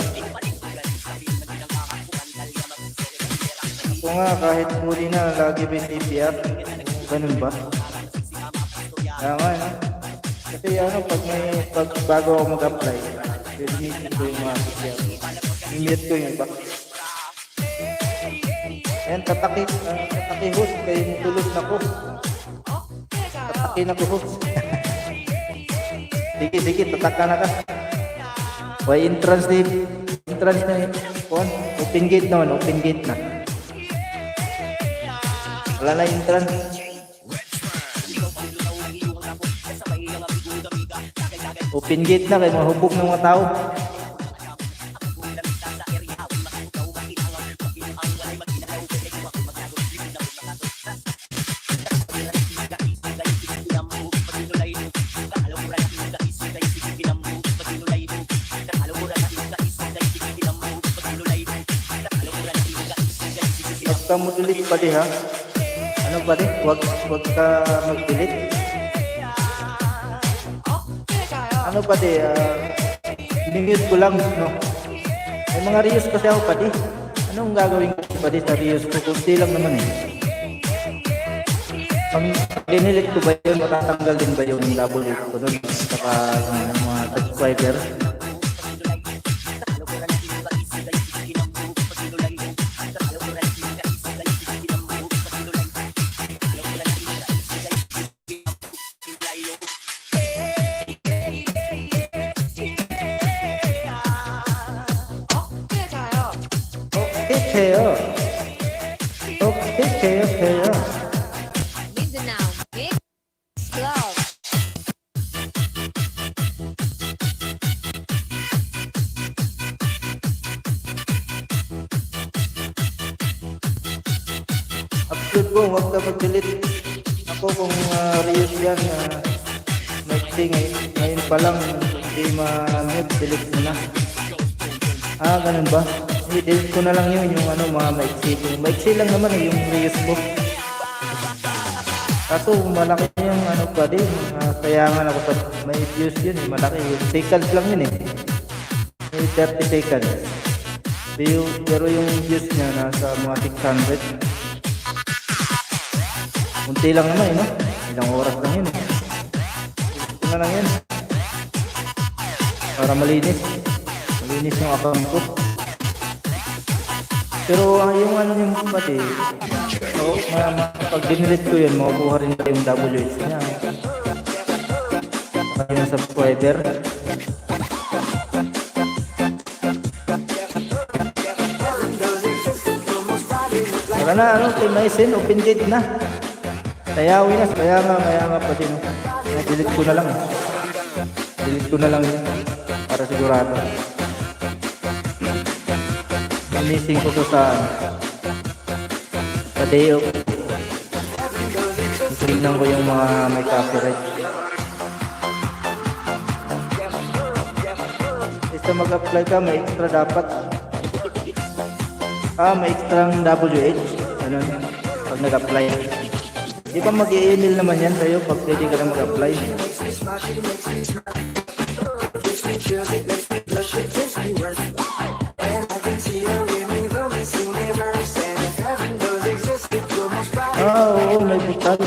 Ako nga, kahit huli na, lagi may CPR. Ganun ba? Kaya nga, no? Kasi ano, pag bago ako mag-apply, pinitin ko yung mga CPR. Imit ko yung iba. Ayan, tataki host, kayo tulog na ko. Tataki na ko host. Sige, tataka na ka. Why entrance na yun? Open gate naman, open gate na. Wala na entrance. Open gate na, kayo mahubog ng mga tao. Huwag ka mo-delete pa di ha? Ano pa di? Huwag ka mag-delete. Ano pa di? Minute ko lang, no? May mga reuse kasi ako pa di. Anong gagawin ko pa di sa reuse ko? Kunti lang naman eh. Pag dinilit ko ba yun, matatanggal din ba yung double hit ko doon? Saka yung mga subscriber. Okay. Mindanao Mix Club. Upload ko, huwag ka mag-delete. Ako kung reuse yan, maiksi ngayon pa lang, hindi ma-mute, delete mo na. Ganun ba? I-delete ko na lang yun, yung ano, mga maiksi. Maiksi lang naman eh, yung reuse ko. Kaso malaki yung ano pa din, sayangan ako pa, may views yun eh, malaki. Seconds lang yun eh. May 30 seconds. Pero yung views niya nasa mga 600. Kunti lang naman eh, no? Ilang oras lang yun eh. Ito na lang yan. Para malinis. Malinis yung account ko. Pero yung ano yung pati, pag dinilit ko yun, makukuha rin yung WH niya. Yung subscriber. Wala na, ano, Timaisin, open gate na. Tayawi na, kaya nga pati, no. Delete ko na lang. Delete ko na lang yun. Para sigurado. Missing ko sa day of. Tignan ko yung mga may copyright. Basta mag-apply ka, may extra dapat. May extra WH. Ano, pag nag-apply. Di ba mag-i-email naman yan sa'yo pag pwede ka na mag-apply? Oo, may butal.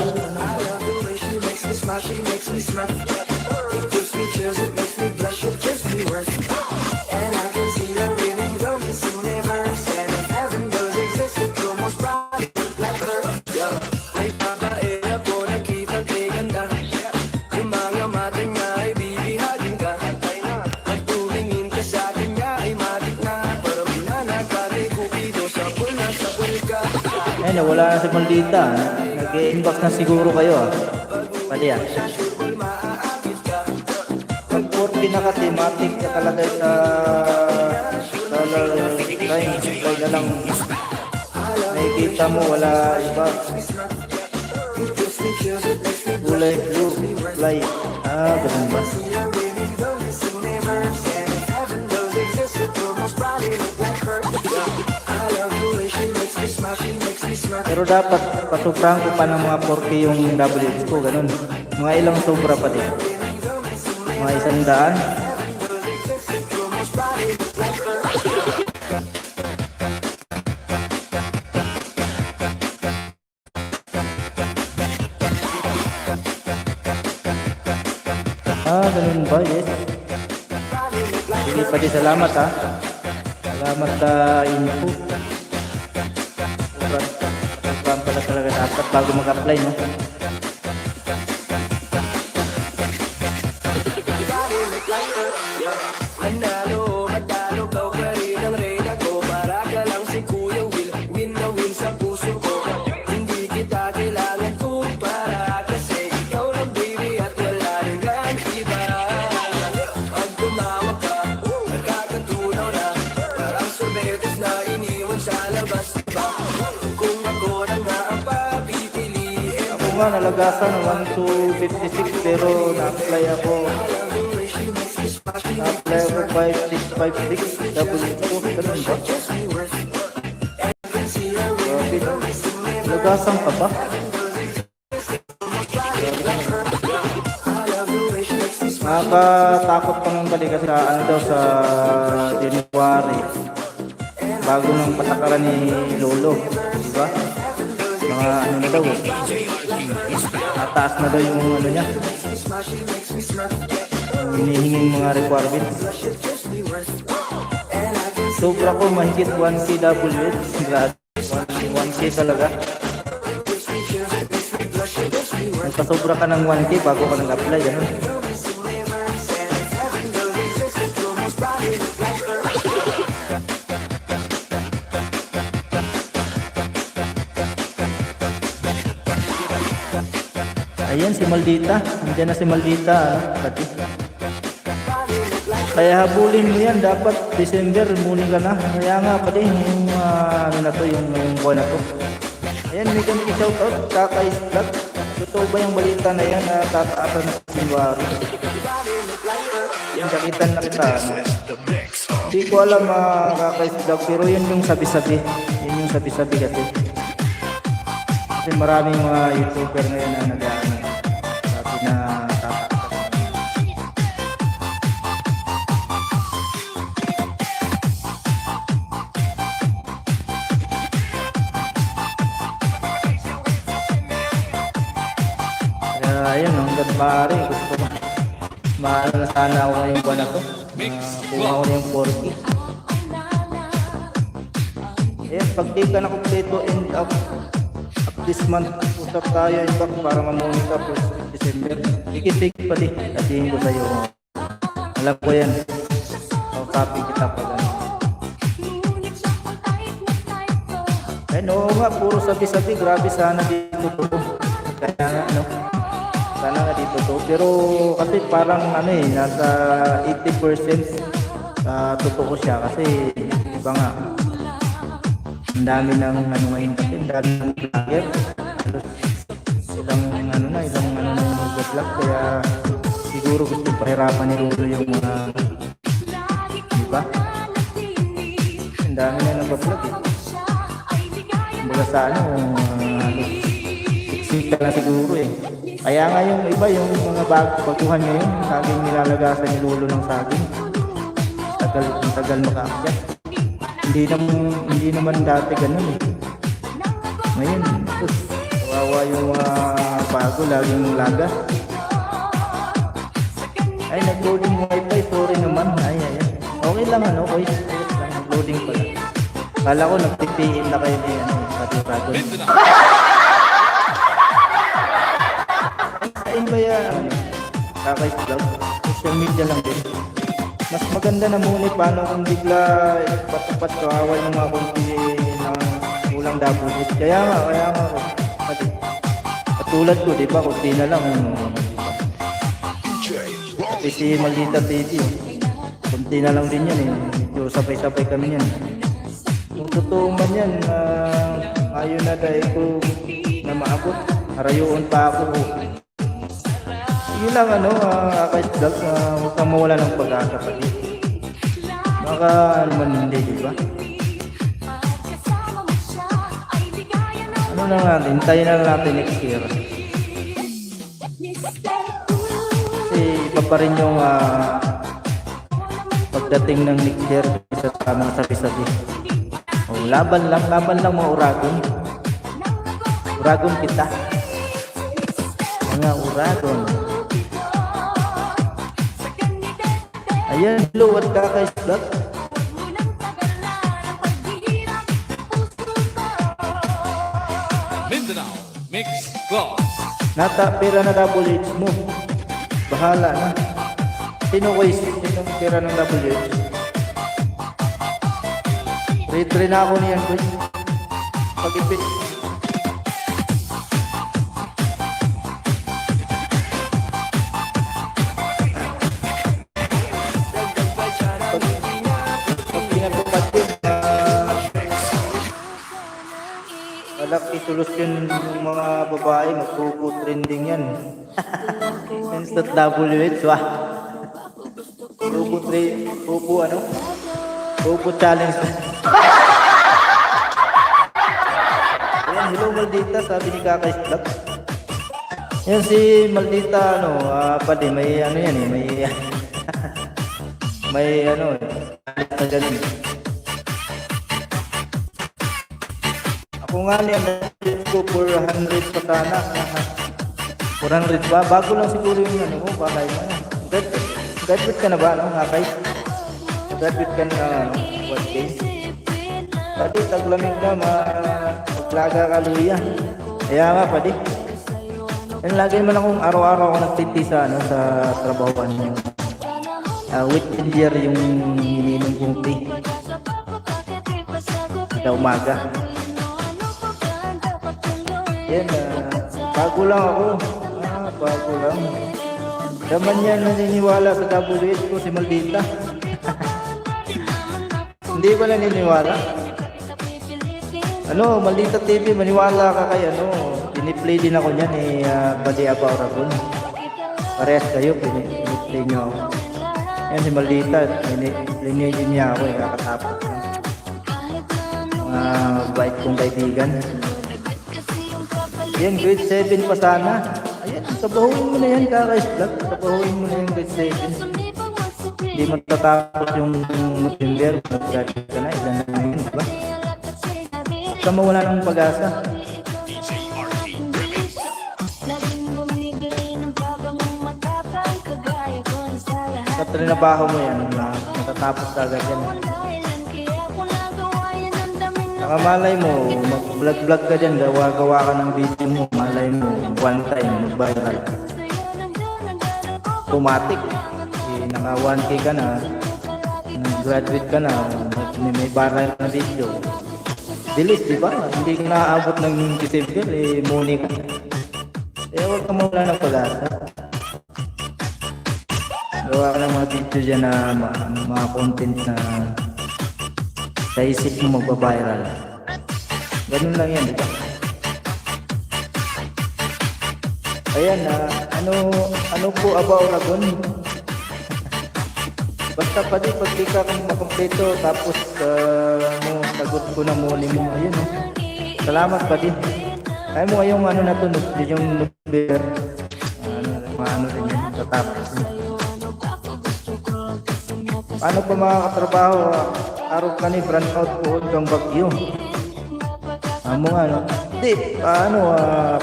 Ayan, wala na si Maldita. Nag-inbox na siguro kayo ah. Pali ah. Pag 40 na ka, thematic ka talaga sa line. Supply na lang. Nakikita mo, wala iba. Kulay blue, fly. Ah, ganun ba? Pero dapat pasuprahan ko pa ng mga 4K yung WH ko, ganun. Mga ilang sobra pa din. Mga 100. Ah, ganun ba? Yes. Sige pa din, salamat ha. Salamat sa info. Sobrang pala talaga dapat bago mag-apply, no? Manalo, madalo, kau pa rin ang reyna ko. Para ka lang si Kuya Will, win na win sa puso ko. Hindi kita kailangan kumpara, kasi ikaw lang baby at wala nang iba. Pag tumawag ka, nakakatunaw na. Parang sorbetes na iniwan sa labas ba? Kung ako na nga ang papipiliin. Ako nga nalagasan ng 1 to 56 pero na-apply ako. Na-apply ako 5656 W2. Ganun ba? Grabe. Nalagasan ka ba? Nakakatakot pa ng balik kasi ano daw sa January. Bago ng patakaran ni Lolo. Diba? Mga ano na daw. Nataas na daw yung ano niya. Hinihinging mga requirements. Sobra ko mahigit 1K WH. Grabe. 1K talaga. Nagpasobra ka ng 1K bago ka nag-apply. Ganun. Ayan si Maldita. Nandiyan na si Maldita. Pati. Kaya habulin mo yan. Dapat December, muli ka na. Kaya nga pati yung ano na to, yung buwan na to. Ayan, may kami shoutout. Kakay Vlog. Totoo ba yung balita na yan na tataasan na sa January? Yung sakitan na kita. Hindi ko alam Kakay Vlog. Pero yun yung sabi-sabi. Yun yung sabi-sabi kasi. Kasi maraming mga YouTuber ngayon na nag-ano. Sabi na tataasan. Ayun, hanggang maaari gusto ko mahal na sana ako ngayong buwan na to. Kuha ko na yung 40. Ayan, pag di ka na kompleto end up this month, usap tayo yung back para mamunita po December. Ikitik pa din, sabihin ko sa'yo. Alam ko yan. Kausapin kita pa lang. Ayun, oo nga, puro sabi-sabi. Grabe sana dito to. Kaya nga, ano. Sana nga dito to. Pero kasi parang ano nasa 80% totoo siya kasi iba nga. Ang dami ng ano ngayon kasi, ang dami ng vlogger. Ilang ano na mag-vlog kaya siguro gusto pahirapan ni Lolo yung mga diba? Ang dami na nag-vlog eh. Kumbaga sa sika na siguro eh. Kaya nga yung iba, yung mga baguhan ngayon, saging nilalagasan ni Lolo ng saging. Tagal makaakyat. Hindi naman dati ganun eh. Ngayon, kawawa yung mga bago, laging laga. Ay, nag-loading wifi, sorry naman. Ay. Okay lang voice. Nag-loading pala. Kala ko nag-PPM na kayo ni Dragon. Kain ba yan? Kakay Vlog. Social media lang din. Mas maganda na muna paano kung bigla patapat kawawa yung mga kunti ng kulang double hit. Kaya nga. Pati, katulad ko, di ba, kunti na lang. Pati si Maldita TV, kunti na lang din yan eh. Medyo sabay-sabay kami yan. Kung totoo man yan, ayaw na dahil ko na maabot. Harayuon pa ako. Yun lang kahit vlog, huwag kang mawala ng pag-asa pa din. Baka ano man hindi, di ba? Ano na natin, hintayin na natin next year. Kasi iba pa rin yung pagdating ng next year sa mga sabi-sabi. Laban lang mga uragon. Uragon kita. Mga uragon. Ayan, hello, at kakais vlog. Mindanao Mix Vlog. Pera na double H mo. Bahala na. Sino pera ng double H? Retry na ako niyan, boy. Pag-ipit. Malaki solusyon ng mga babae, magpupo trending yan. Instant WH, wah. Pupo challenge. Ayan, hello Maldita, sabi ni Kakay Vlog. Yan si Maldita, pwede, may yan eh, may na ganun. Ako nga niya, ko 400 pa sana. 400 ba? Bago lang siguro yung baka yun. Graduate ka na ba, Kakay? Graduate ka na, what day? Pati, taglamig na, maglaga ka luya. Kaya nga, pati. Yan, lagi naman akong araw-araw ako nagtiti sa trabahoan niyo. With Indier yung ininom kong tea. Sa umaga. Yan, bago lang ako. Bago lang. Daman yan naniniwala sa WH ko si Maldita. Hindi ba naniniwala? Maldita TV, maniwala ka kay piniplay din ako niyan Badi Abauragon. Parehas kayo, piniplay niyo ako. Yan si Maldita, piniplay din niya ako, kakatapos. Mga bait kong kaibigan. Yan, grade 7 pa sana. Ayan, sabahuin mo na yan, Kakay Vlog. Sabahuin mo na yung grade 7. Hindi matatapos yung November. Mag-graduate ka na, ilan na yun, diba? Basta mawala ng pag-asa. Sa trinabaho mo yan, matatapos ka agad yan. Malay mo, mag-vlog ka dyan, gawa ka ng video mo, malay mo, one time, mag-viral. Automatic. Naka 1K ka na, nag-graduate ka na, may viral na video. Bilis, di ba? Hindi ka naaabot ng December, muni ka. Huwag ka mawala ng pag-asa. Gawa ka ng mga video dyan na mga content na sa isip mo magbabiral. Ganun lang yan, di ba? Ayan, ano po Abauragon? Basta pa di, pag di ka makompleto, tapos sagot ko na muli mo. Ayun, salamat pa din. Kaya mo ngayong na to, yung November. Rin yun, tatapos. Paano pa makakatrabaho? Araw ka ni brand out po hanggang Bagyo. Amo nga, Hindi,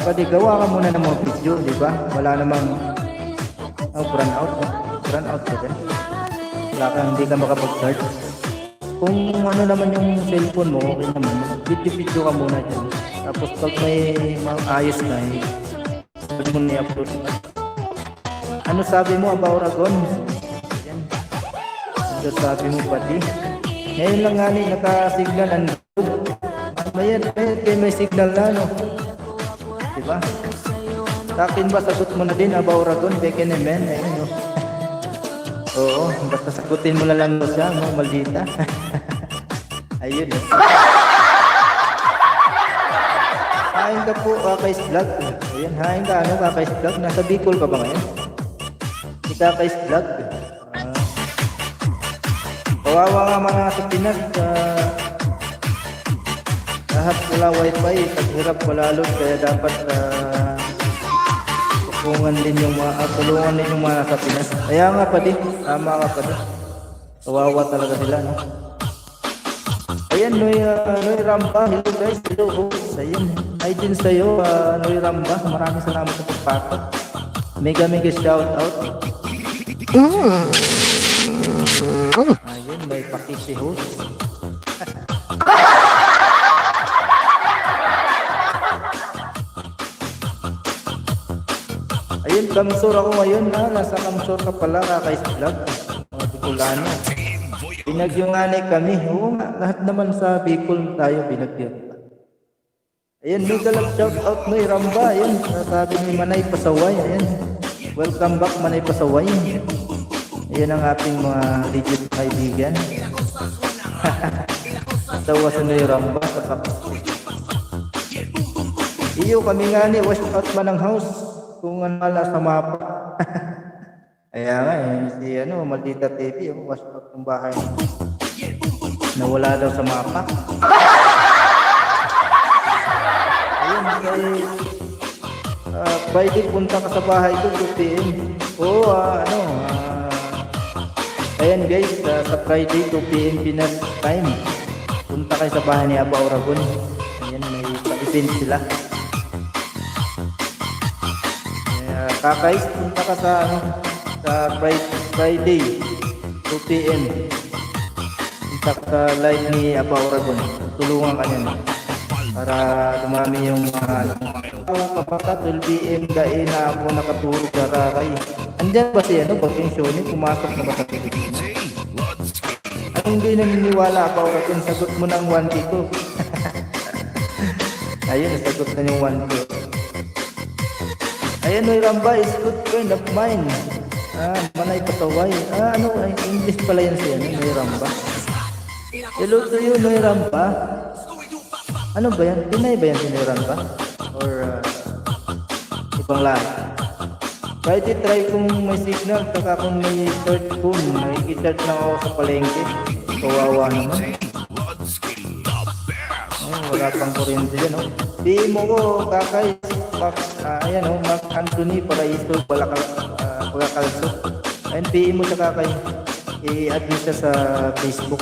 pwede gawa ka muna ng mga video, di ba? Wala namang brand out. Brand out ka din. Wala ka, hindi ka makapag-start. Kung naman yung cellphone mo, okay naman. Video ka muna dyan. Tapos pag may ayos na, pwede mo na-upload. Ano sabi mo, Abauragon? Yan. Ano sabi mo, pati? Ngayon lang nga nakasignal ang may signal na, no? Diba? Sa akin ba, sagot mo na din, Aba Oragon, Beken Amen, ayun, no? Oo, basta sagutin mo na lang mo siya, no? Maldita. Ayun, no? Hain ka po, Kakais Vlog. Ayan, hain ka, ano, Kakais Vlog? Nasa Bicol ka ba ngayon? Si Kakais Vlog. Kawawa nga mga sa Pinas, lahat wala wifi, paghirap walalot, kaya dapat tulungan din yung mga nasa Pinas. Kaya nga pa din, tama ka pa din. Kawawa talaga sila, no? Ayan, Noy Ramba, hello guys, hello host. Ayan, hi din sa'yo, Noy Ramba, maraming salamat sa pagpapot. Mega shout out. Ayun, may pakisi host. Ayun, Kamsur ako ngayon, nasa Kamsur ka pala, Kakais Vlog. Mga Bicolano. Binagyunganay kami. Oo nga, lahat naman sa Bicol tayo binagyo. Ayun, mega love shout out Noy Ramba. Ayun, sabi ni Manay Pasaway. Ayun, welcome back Manay Pasaway. Ayun ang ating mga legit kaibigan. Tawa sa Noy Ramba sa Pakistan. Iyo kami nga ni wash out man ang house kung ano wala sa mapa. Kaya nga si Maldita TV, wash out ng bahay. Nawala daw sa mapa. Ayun, kay Friday punta ka sa bahay ko, 2 PM. Oo, ayan guys, sa Friday, 2 PM Pinas time. Punta kayo sa bahay ni Aba Oragon. Ayan, may pa-event sila. Kakais, punta ka sa Friday 2 PM. Punta ka sa live ni Aba Oragon. Tulungan ka niyan para dumami yung mga kapatid. 12 PM dahil na ako nakatulog sa Raray. Andiyan ba si Pagpensyon, pumasok na ba sa Pilipinas? Ang hindi naniniwala Aba Oragon, sagot mo ng 1K ko. Ayun, sagot na yung 1K. Ayan, Noy Ramba is good friend of mine. Manay Pasaway. English pala yan siya, Noy Ramba. Hello to you, Noy Ramba. Ano ba yan? Pinay ba yan si Noy Ramba? Or ibang lahat? Try kung may signal, saka kung may search phone, makikisert lang ako sa palengke. Kawawa naman. Wala pang kuryente yan, no? Di mo ko, Kakay. Ayan, Mark Anthony Paraiso Pagkakalso. Ayan, PM mo sa Kakay. I-add mo siya sa Facebook.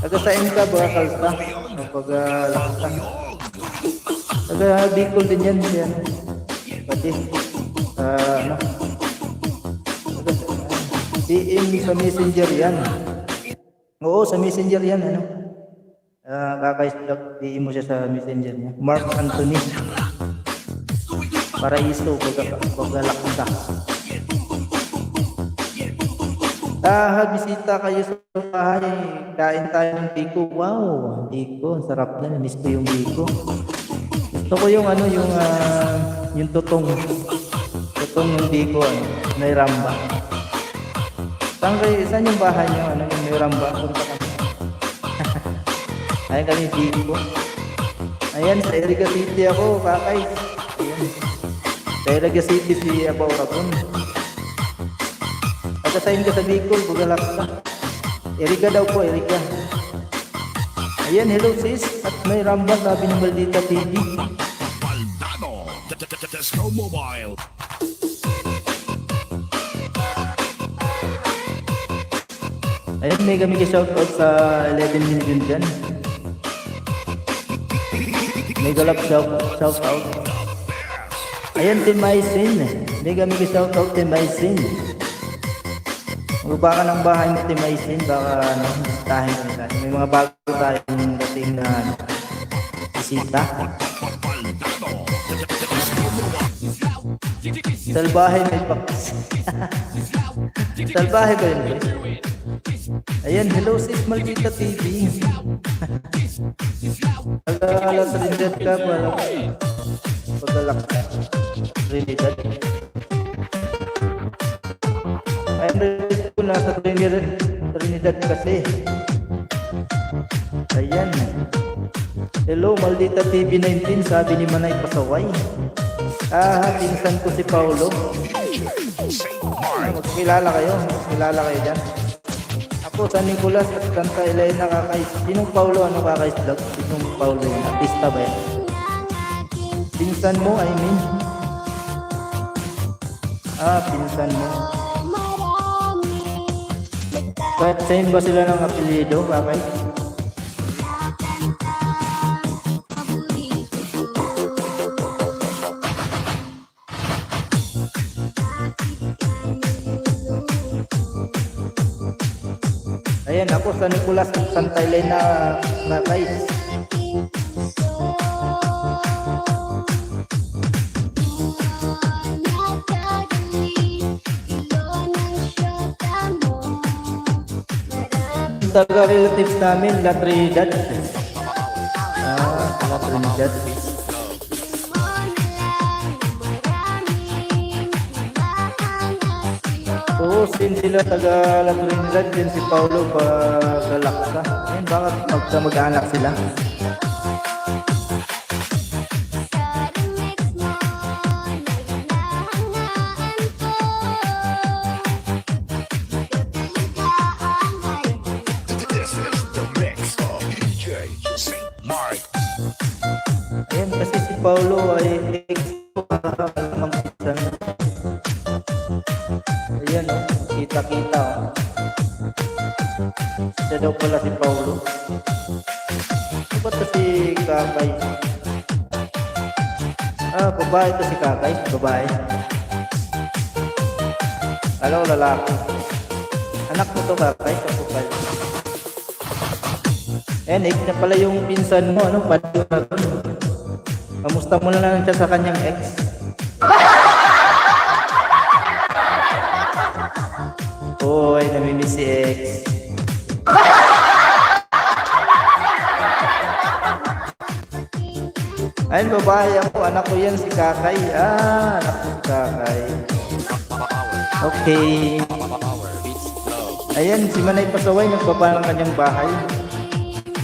Taga-sign ka, Pagkakalsa. Pagkakalsa. Taga-Bicol din yan. Pati. PM sa Messenger yan. Oo, sa Messenger yan. Kakay, PM mo siya sa Messenger niya. Mark Anthony Paraiso Pagkalaksa. Bisita kayo sa bahay. Kain tayo ng biko. Wow, biko. Sarap na. Miss ko yung biko. Gusto ko yung yung tutong yung biko. Noy Ramba. Saan yung bahay niyo? Yung Noy Ramba? Punta kami. Ayan kami biko. Ayan, sa Iriga City ako, Kakay. Ayan. Sa Iriga City si Aba Oragon. Pagkasayin ka sa Bicol, Bugalaksa. Iriga daw po, Iriga. Ayan, hello sis. At Noy Ramba, sabi ng Maldita TV. Baldano, Disco Mobile. Ayan, mega shoutout sa 11 million dyan. Mega love shout out. Ayan, Team Aisin. Mega shoutout Team Aisin. Baka ng bahay mo, Team Aisin, baka bisitahin ko nila. May mga bago tayong dating na bisita. Salbahe may pakis. Salbahe ba yun, guys? Ayan, hello sis Maldita TV. Ala Trinidad ka pala. Paglalak ka. Trinidad. Ay, narinig ko nasa Trinidad kasi. Ayan. Hello, Maldita TV19, sabi ni Manay Pasaway. Pinsan ko si Paulo. Magkilala kayo dyan. Ako, San Nicolas at Santa Elena Kakais. Sinong Paulo? Ano Kakais vlog? Sinong Paulo yun? Artista ba yan? Pinsan mo, I mean. Pinsan mo. Same ba sila ng apelyido, Kakais? Ayan, ako sa Nicolas at Santa Elena Kakais. Taga-relatives namin, La Trinidad. La Trinidad. Oo, sila taga La Trinidad, din si Paulo Pagalaksa. Ayan, bakit mag-anak sila? This is the mix of DJ St. Mark. Ayan, kasi si Paulo ay ex-kalamang pinsan. Ayan, kita-kita. Siya daw pala si Paulo. Ano ba ito si Kakay? Babae ito si Kakay. Babae. Alam ko lalaki. Anak mo to Kakay sa Kakay. Ayan, ex na pala yung pinsan mo. Ano? Kamusta mo na lang siya sa kanyang ex? Hoy, namimiss si ex. Ayun, babae ako. Anak ko yan, si Kakay. Anak ko si Kakay. Okay. Ayan, si Manay Pasaway nagpapa ng kanyang bahay.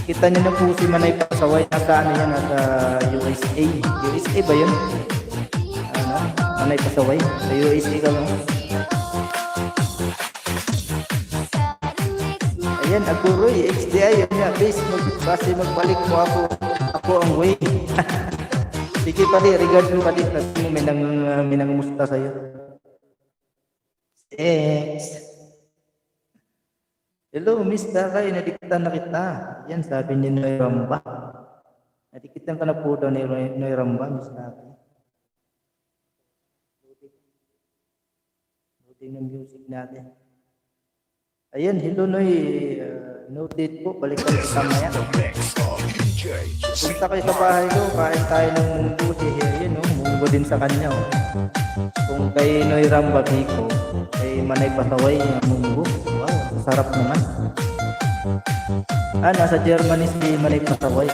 Kita niyo na po si Manay Pasaway. Nasa ano yan? Nasa USA. USA ba yun? Ano? Manay Pasaway. Sa USA ka lang. Ayan, Aguroy, XDI, yun nga, please, base magbalik mo ako ang way. Sige pali, regard mo pali, kasi may nangumusta sa'yo. X. Hello, Miss Dakay, nadikitan na kita. Yan, sabi ni Noy Ramba. Nadikitan ka na po daw ni Noy Ramba, Miss Dakay. Buti ng music natin. Ayan, hello Noy. Noted po, balikan kita maya. Punta kayo sa bahay ko, kain tayo ng munggo. Ayan, munggo din sa kanya. Kung kay Noy Ramba Biko, kay Manay Pasaway ang munggo. Wow, sarap naman. Nasa Germany si Manay Pasaway.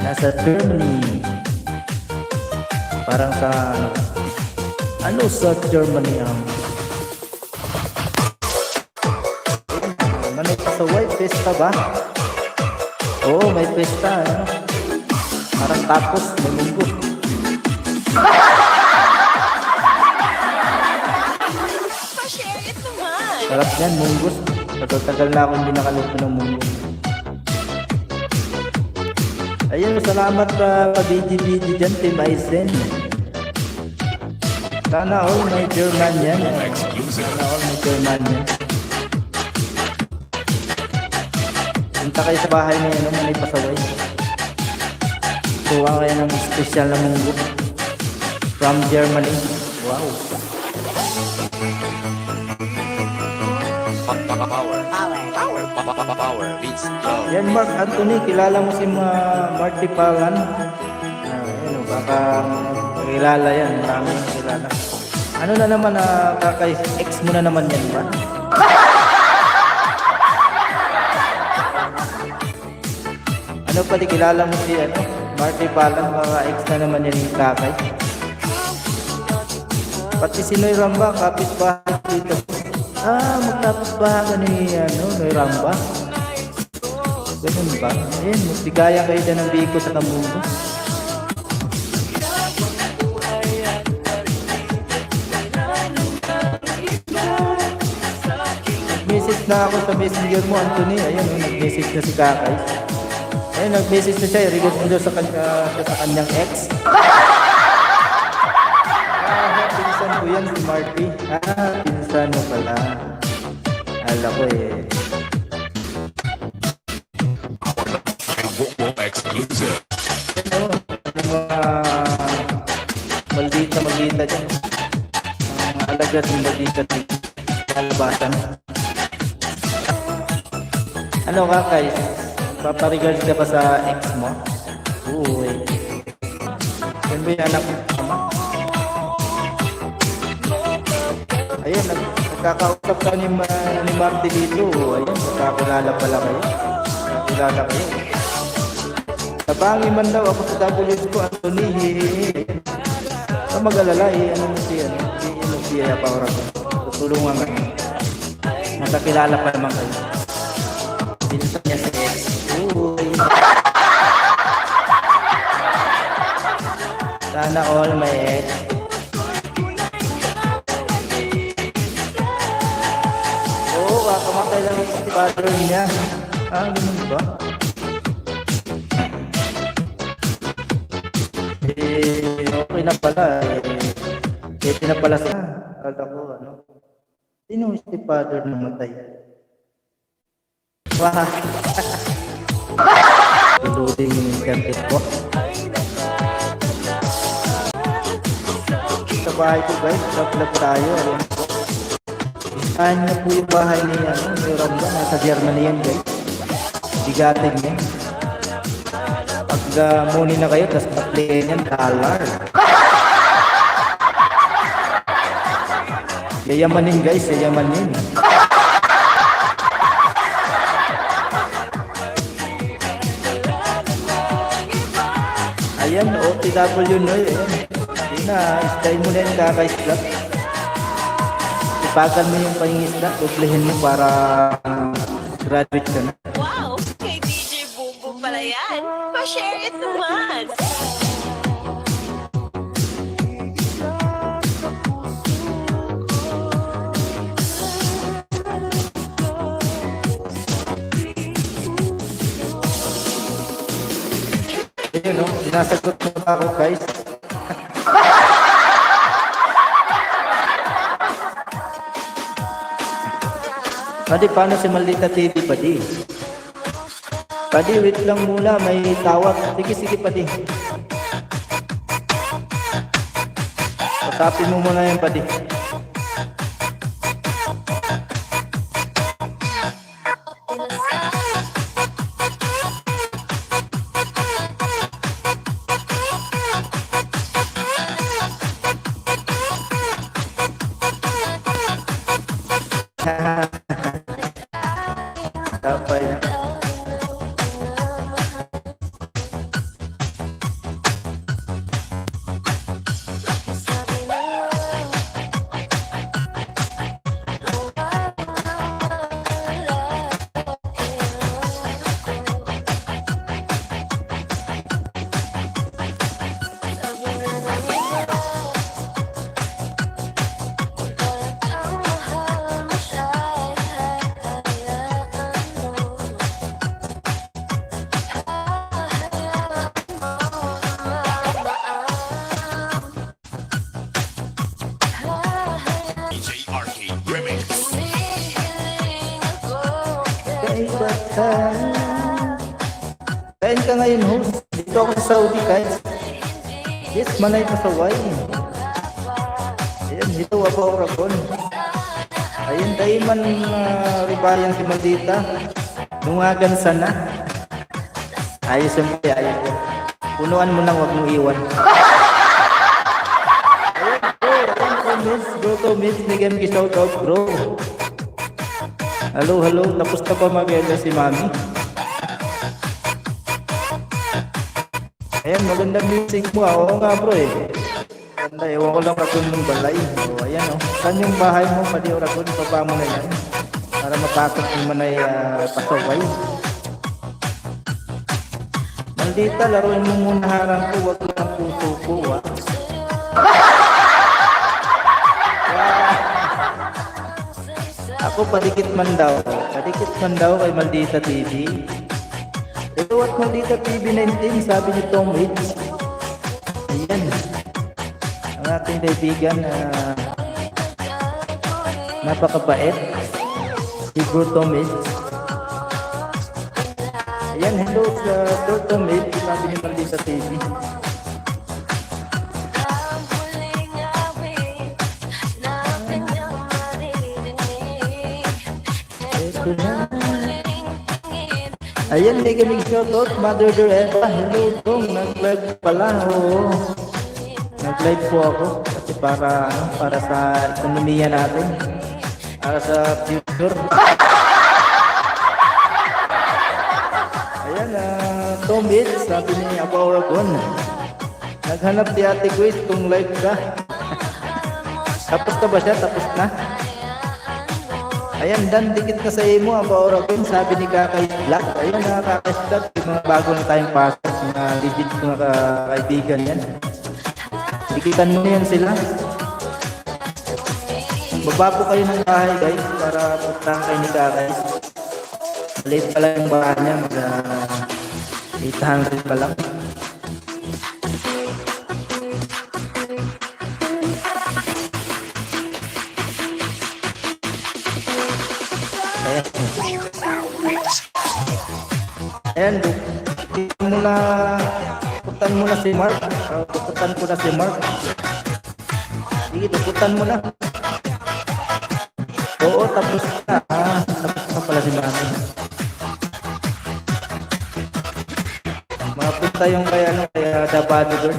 Nasa Germany. Parang sa ano sa Germany Manay Pasaway, pesta ba? Oo, may pesta. Ano? Parang tacos, may munggo. Pa-share it naman. Sarap yan, munggo. Tagal na ako hindi nakaluto ng munggo. Ayun, salamat pa BG dyan, Team Aizen. Sana all may German yan. Sana all may German yan. Punta kayo sa bahay na yan, Manay Pasaway. Kuha kayo ng special na munggo. From Germany. Wow. Power beats. Yan, Mark Anthony, kilala mo si Marty Palan? Baka kilala yan, maraming kilala. Ano na naman, kakay, ex mo na naman yan ba? Ano pala, kilala mo si ano? Marty Palang, mga ex na naman yan yung kakay. Pati si Noy Ramba, kapit-bahay dito. Magkapit-bahay ni ano, Noy Ramba. Ganun ba? Ayun, magbigayan kayo dyan ng biko sa Tamugo. Nag-message na ako sa messenger mo, Anthony. Ayun, nag-message na si Kakay. Ayun, nag-message na siya. I-record mo daw sa kanyang ex. Pinsan ko yan, si Marty. Pinsan mo pala. Alam ko eh. Exclusive. Ano, yung mga maldita dyan. Mga alagad ng maldita dito. Kalabasan. Ano Kakay? Paparegards ka pa sa ex mo? Oo eh. Yan ba yung anak mo? Ayun, nagkakausap ka ni Marty dito. Ayun, magkakilala pala kayo. Magkakilala kayo. Tabangi man daw ako sa WS ko, Anthony. Mag-alala eh. Ano mo siya? Ano siya pa oras? Tutulungan ka. Magkakilala pa naman kayo. Pinsan niya sa ex. Uy. Sana all may ex. Oo, kakamatay lang yung father niya. Ganun ba? Okay na pala. Pwede na pala sa kala ko, ano. Sino si father na matay? Wah! Loading yung internet ko. Sa bahay ko guys, vlog tayo. Alam ko. Saan niyo po yung bahay ni Ramba? Nasa Germany yan guys. Bigatin yan. Pag muni na kayo, tapos pa-play yan, dollar. Yayamanin guys, yayamanin. Ayan, OTW Noy. Ayan. Yun na, style mo na yung kaka-slap. Ipagal mo yung pangingisda, doblehin mo para graduate ka na. Wow! Kay DJ Boom Boom pala yan. Pa-share it naman. Ayun no, sinasagot mo pa ako guys. Padi, paano si Maldita TV, Padi? Padi, wait lang muna, may tawag. Sige, Padi. Pasapin mo muna yan, Padi. Tapay na. DJ Arcade Remix. Kain ka ngayon, host. Dito ako sa Saudi, guys. Yes, manay pa sa wine. Ayan, dito ako Oragon. Ayun, tayo man ribayan si Maldita. Nungagan sana. Ayos yung pati, ayos yun. Punuan mo nang huwag mong iwan. Ayun, bro, comments, nigam ki shout out, bro. Hello, tapos na pa mag-ega si Mami. Ayan, magandang music mo. Oo nga bro eh. Ganda, ewan ko lang kung yung balay. O, ayan o. Saan yung bahay mo? Pali Oragon, baba mo na yan. Para mapasok naman ay pasaway. Maldita, laruin mo muna harang ko. Huwag lang puso ko, ah. Ako padikit man daw. Padikit man daw kay Maldita TV. Ito at Maldita TV 19, sabi ni Tom Hicks. Ayan. Ang ating kaibigan na napakabait. Si Bro Tom Hicks. Ayan, hello sa Bro Tom Hicks, sabi ni Maldita TV. Ayan, may kaming shoutout, Mother Eva. Hello, Tong. Nag-live pala, oo. Nag-live po ako. Kasi para sa ekonomiya natin. Para sa future. Ayan, Tom Hits, sabi ni Apo Oragon. Naghanap si Ate Grace kung live ka. Tapos na ba siya? Tapos na? Ayan, Dan, dikit ka sa imo, Apo Oragon, sabi ni Kakay Black. Ayan, Kakay Black, yung mga bago na tayong pasok, mga legit mga kaibigan yan. Dikitan mo yan sila. Baba po kayo ng bahay, guys, para puntahan kayo ni Kakay. Late pala yung bahay niya, mag 800 pa lang. Ayan, putan mo na si Mark. Putan ko na si Mark. Sige, putan mo na. Oo, tapos na. Tapos na pala si Mark. Mga punta yung kaya Dabado doon.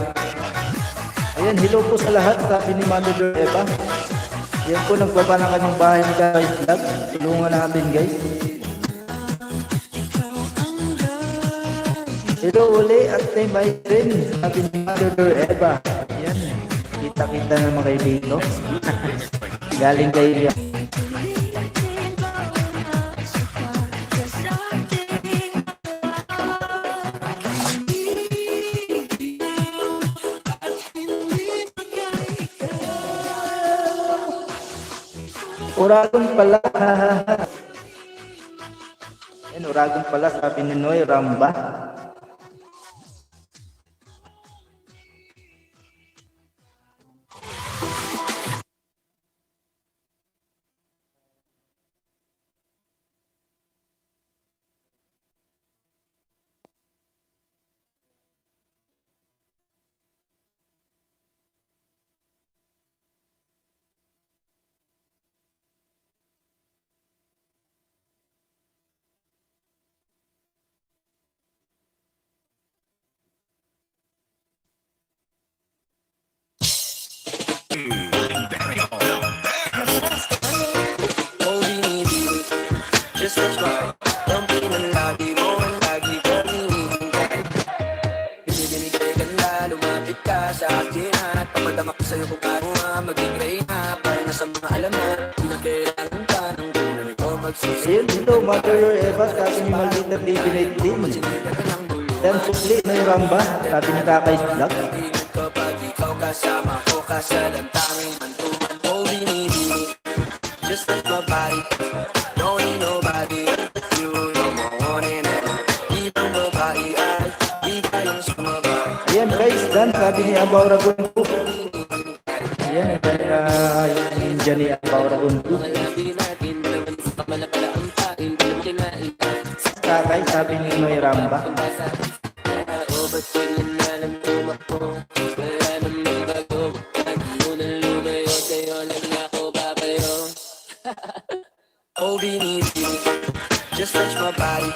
Ayan, hello po sa lahat. Sabi ni Mother Eva. Yan po, nagbaba na kanyang bahay ni Guys Vlog. Tulungan natin, guys. Hello uli at my friend. Sabi ni Mother Eva. Ayan. Kita-kita naman kayo dito. Galing kayo yan. Oragon pala. Ayan, Oragon pala. Sabi ni Noy Ramba. Just touch my dumping ng lagi mo ang lagi ko hinihintay. Binibigay ka na, lumapit ka sa akin at papadama ko sa'yo kung paano nga maging reyna. Para na sa mga alaman, kung na kailangan ka ng tunay ko magsisip. Ayun, dito, Mother Eva, sabi ni Maldita TV 19. Dan Sukli, Noy Ramba, sabi ni Kakay Vlog. Ingat kapag ikaw kasama ko kasalantangin mantuman mo binibini. Just touch my body, don't need nobody but you. You're my one and only. Ibang babae ay di kayang sumabay. Ayan guys, Dan, sabi ni Abaw Ragun po. Ayan, yung ninja ni Abaw Ragun po. Malaki natin naman sa malapala ang kain. Di mo kinain. Kakay, sabi ni Noy Ramba. O ba't pinanalam tumakbo? Wala namang bago. Lagi mo na lumayo, sa'yo lang ako babayo. Oh, binibini, just touch my body.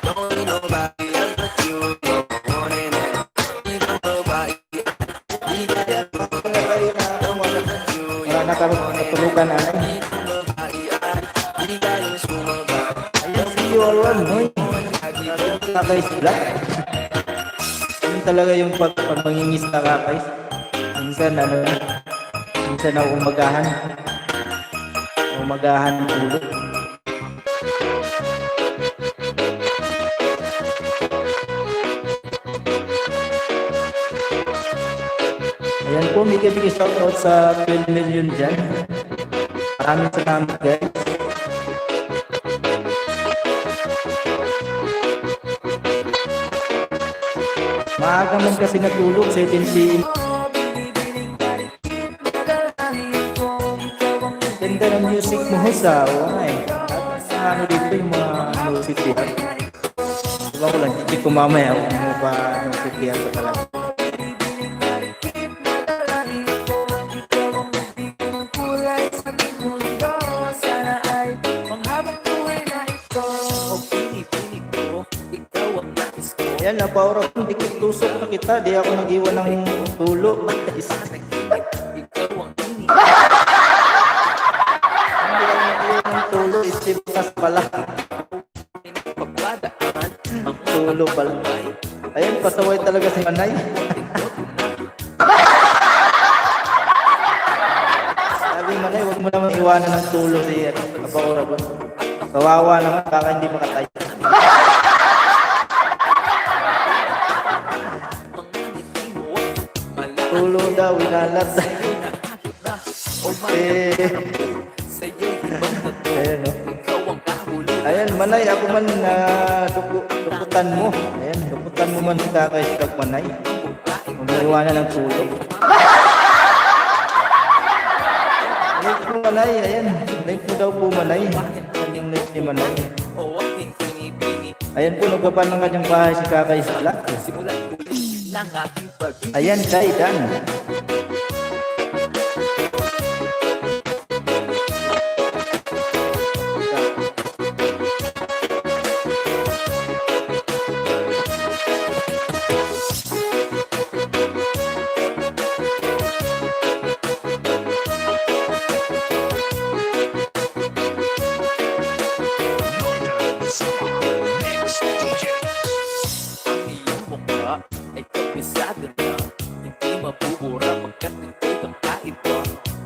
Don't need nobody else but you. You're my one and only. Ibang babae, di kaya Wala na katulugan na. ibang babae ay di kayang sumabay. Ayan, see you around, Noy. Kakay Vlog. talaga yung pag mangingista ka guys. Minsan ano, minsan na umagahan ng ulo. Ayan po, may bigay shoutout sa 12 million dyan. Maraming salamat guys. Maaga man kasi natulog, 7 p.m. Ganda ng music mo, Husa. Why? Ano dito yung mga music dito? Diba ko lang, hindi ko mamaya kung ano ba music dito talaga. Yan, napaura kong dikit tusok na kita. Di ako nag-iwan ng tulo. Hindi ako nag-iwan ng tulo. Isipas pala. Tulo pala. Ayun, pasaway talaga si Manay. Sabi Manay, huwag mo naman iwanan ng tulo si napaura ko. Kawawa naman, baka hindi makatay. Tulo daw, winalat. Ayan, no? Ayan, Manay, ako man na dukutan mo. Ayan, dukutan mo man si Kakay Skag, Manay. Umiiwanan ng tulo. Like po, Manay, ayan. Like po daw po, Manay. Yung like ni Manay. Ayan po, nagpapan ng kanyang bahay si Kakay Skag. Ayan, Daidan. Mix DJ. Ay kabisado na, hindi mabubura pagkat ito'y kakaiba.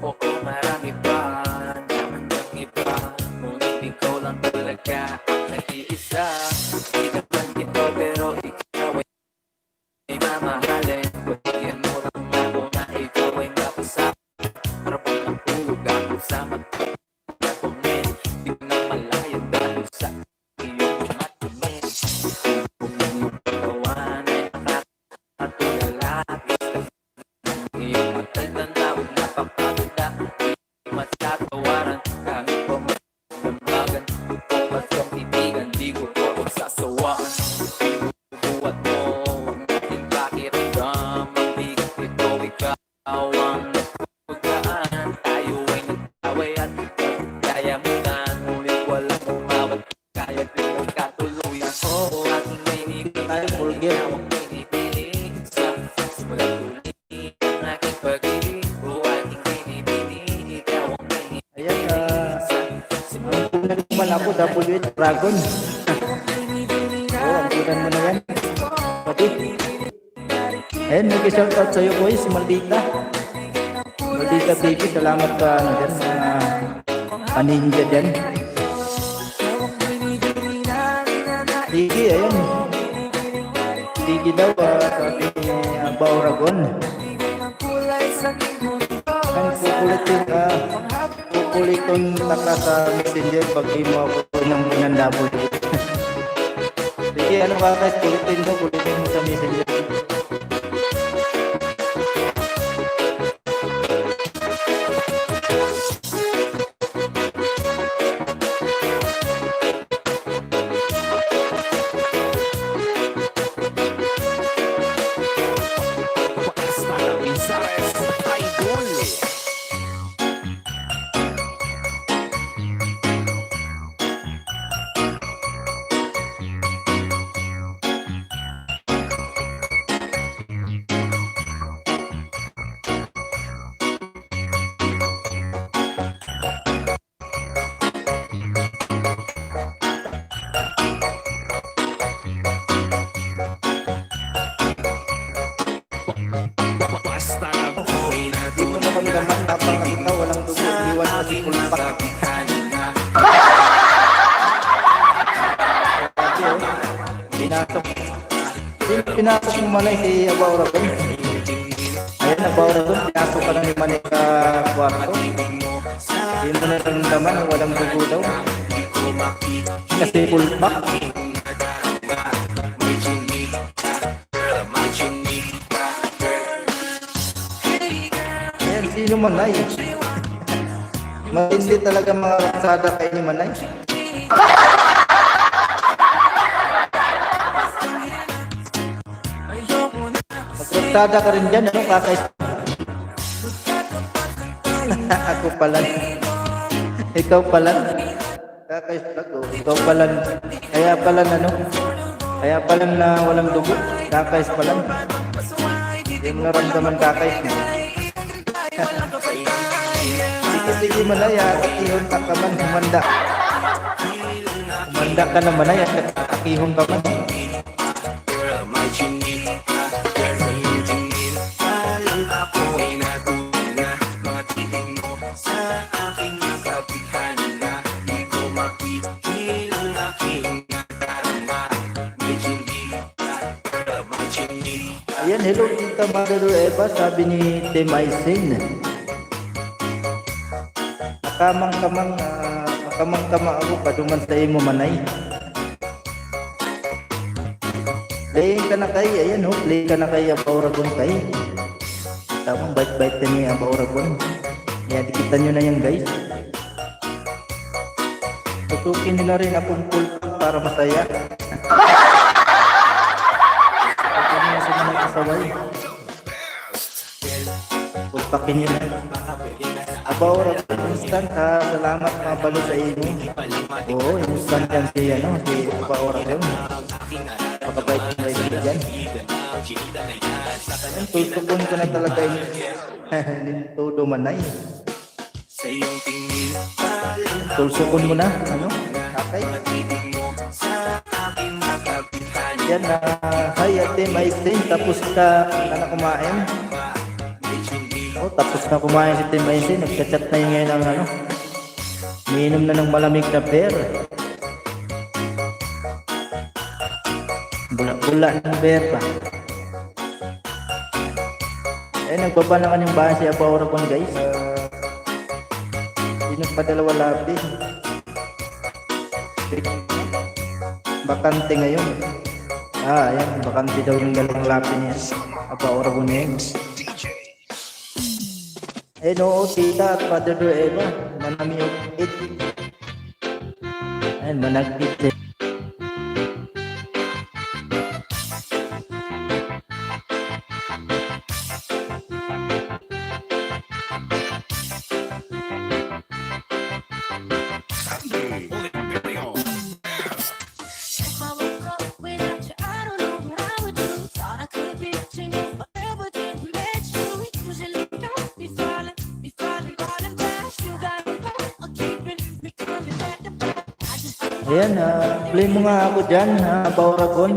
Oo, marami pa naman ng iba, ngunit ikaw lang talaga ang nag-iisa. Di naman ito pero ikaw ay mamahalin. Pagkien mo lang ako na ikaw ay napasap. Para bang ang tulog ako sa magpapangin. Di ko na malayo dahil sa iyong mga tumit. Kung iyong pagkawan ay nakakatulala, iyong mataganda o napapaganda, di matatawaran kahit pa magdambagan. Kung bastang ibigan, di ko po pagsasawaan. Pinubuhat mo ang aking pakiramdam. Ang bigat ito, ikaw ang nagpagkaan. Tayo ay nagtaway at nagkayamutan, ngunit walang umawat. Kaya din ang katuluyan. Oo, aking mainigan Tayo, Fulgir. ang pinipili sa simulat uli ang aking pag-ibig. O aking pinipili, ikaw ang pinipili Ayan, sa ang punan naman ako, WH Dragon. Oo, ang punan mo na yan. Pati. Ayan, nag-shoutout sa'yo boy, si Maldita. Maldita TV, salamat ka ano dyan, mga paninja dyan. Digi, ayan. Digi daw, sabi ni Bauragon. Ang kukulit yung taka sa messenger pag di mo ako ng bunandabo. Sige, ano ba guys, kulitin mo sa messenger. palpak. Grabe, oh. Pinasok. Sino pinasok ng Manay si Abaura ko? Ayan, Abaura ko. Pinasok ka na ni Manay sa kwarto. Hindi mo naramdaman ang walang dugo daw. Kasi pulpak. Ayan, sino Manay? Matindi talaga mga kasada kayo ni Manay. Magkasada ka rin dyan, ano? Kakais. Ako pala. Ikaw pala. Kakais ako. Ikaw pala. Kaya pala ano? Kaya pala na walang dugo. Kakais pala. Yung naramdaman kakais mo. Sige Manay, kakihon ka man, humanda. Humanda ka na Manay, kakihon ka man. Ayan, hello Tita Mother Eva, sabi ni Tim Aisin. Makamang-kama ako paduman sa imo Manay. Play ka na kay, ayan ho, play ka na kay Abauragon kay. Tamang bite-bite ka niya Abauragon. Yan, dikita nyo na yan guys. Tutukin nila rin akong full para masaya. Pagkano na sa mga kasaway. Pagpakin nyo na. Abauragon, instant ha. Salamat mga balo sa inyo. Oo, instant yan si Abauragon. Makabait ng rider dyan. Yan, tutukon ko na talaga yun. Todo Manay. Tulsukon mo na, ano? Okay. Yan, hi ate Maisin, tapos ka na kumain. Oh, tapos na kumain si Tim Maisin, nagchat-chat na yun ngayon ng ano. Miinom na ng malamig na beer. Bula ng beer pa. Eh, nagpapalangan yung bahay si Abauragon guys. Pinagpadalawa labi. Bakante ngayon. Ayan, bakante daw yung dalawang labi niya. Abauragon ngayon. Eh, no, Tita at Father Eva, manami yung it. Ayan, managpit eh. If I woke up without you, I don't know what I would do. Thought I could be singing forever, didn't let you. Usually don't be falling fast. You got me back, or keeping me coming back to back. I just Ayan, play mo nga ako dyan, Abauragon.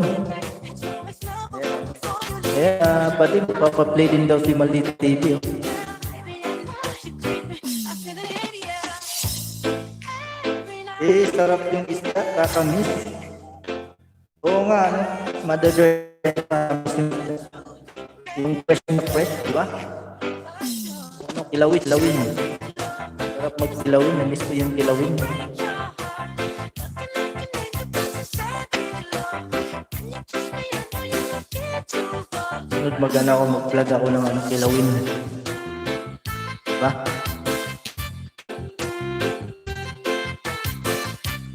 Ayan, pati papaplay din daw si Maldita TV. Oh. Eh, sarap yung isda, kakamis. Oo nga, ano, madadre, yung fresh na fresh, di ba? Ano, kilawin. Sarap magkilawin, na-miss ko yung kilawin. Sunod magana ako, mag-vlog ako ng ano, kilawin. Diba?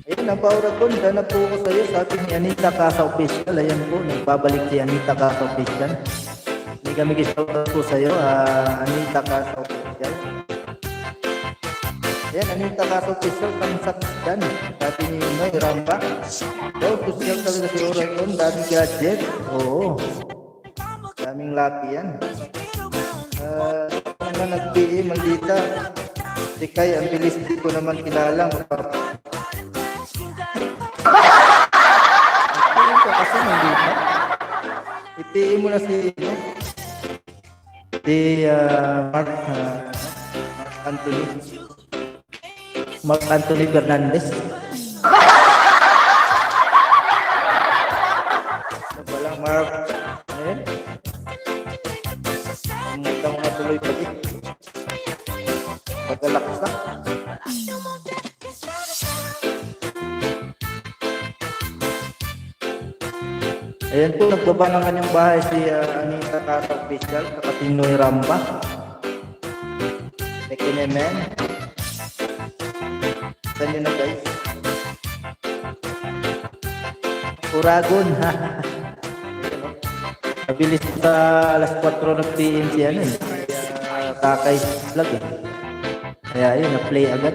Ayun, Abauragon, dana po ko sa'yo. Sabi ni Anita Casa Official. Ayan po, nagbabalik si Anita Casa Official. Hindi kami gisautan po sa'yo, Anita Casa Official. Ayan, Anita Casa Official, kamsak dyan. Sabi ni May Ramba. Daw, social talaga si Abauragon, daming gadget. Oo. Daming lapi yan. Naman nag-PE, Maldita. Si Kai, ang bilis di ko naman kilala. Nag-PE ka kasi, Maldita. I-PE mo na si Mark Anthony. Mark Anthony Fernandez. Walang Mark. Ano yun? Ang matuloy pa din. Pagkalaksak. Ayan po, nagbaba ng kanyang bahay si Anita Kata Official, saka si Noy Ramba. Tekinemen. Saan yun na guys? Uragon, ha? Nabilis sa alas 4 ng PM si ano eh. Takay vlog eh. Kaya yun, na-play agad.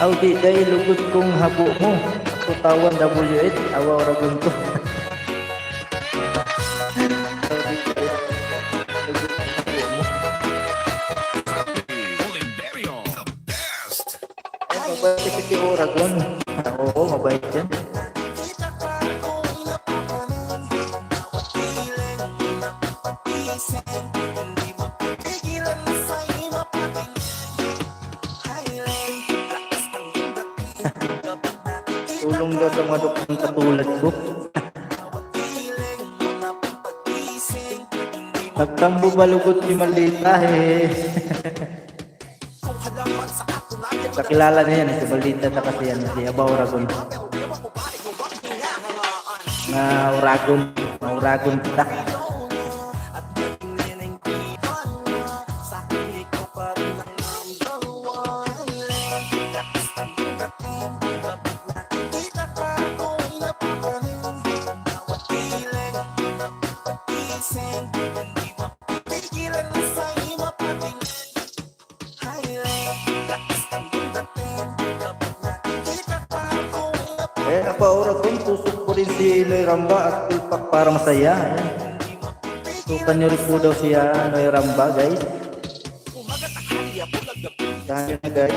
Audi day lugod kong habo mo. Tutawan W8, awa oragon ko. Mabait si Oragon. Oo, mabait yan. Tulong daw sa mga doktor katulad ko. Nagtambo balugot si Maldita eh. Kakilala niya yan, si Maldita na kasi yan, si Aba Oragon. Na Oragon kita. Eh, napaura ko, tusok ko rin si Noy Ramba at Tulpak para masaya. Ayan. Tukan nyo rin po daw siya, Noy Ramba, guys. Saan nyo na, guys.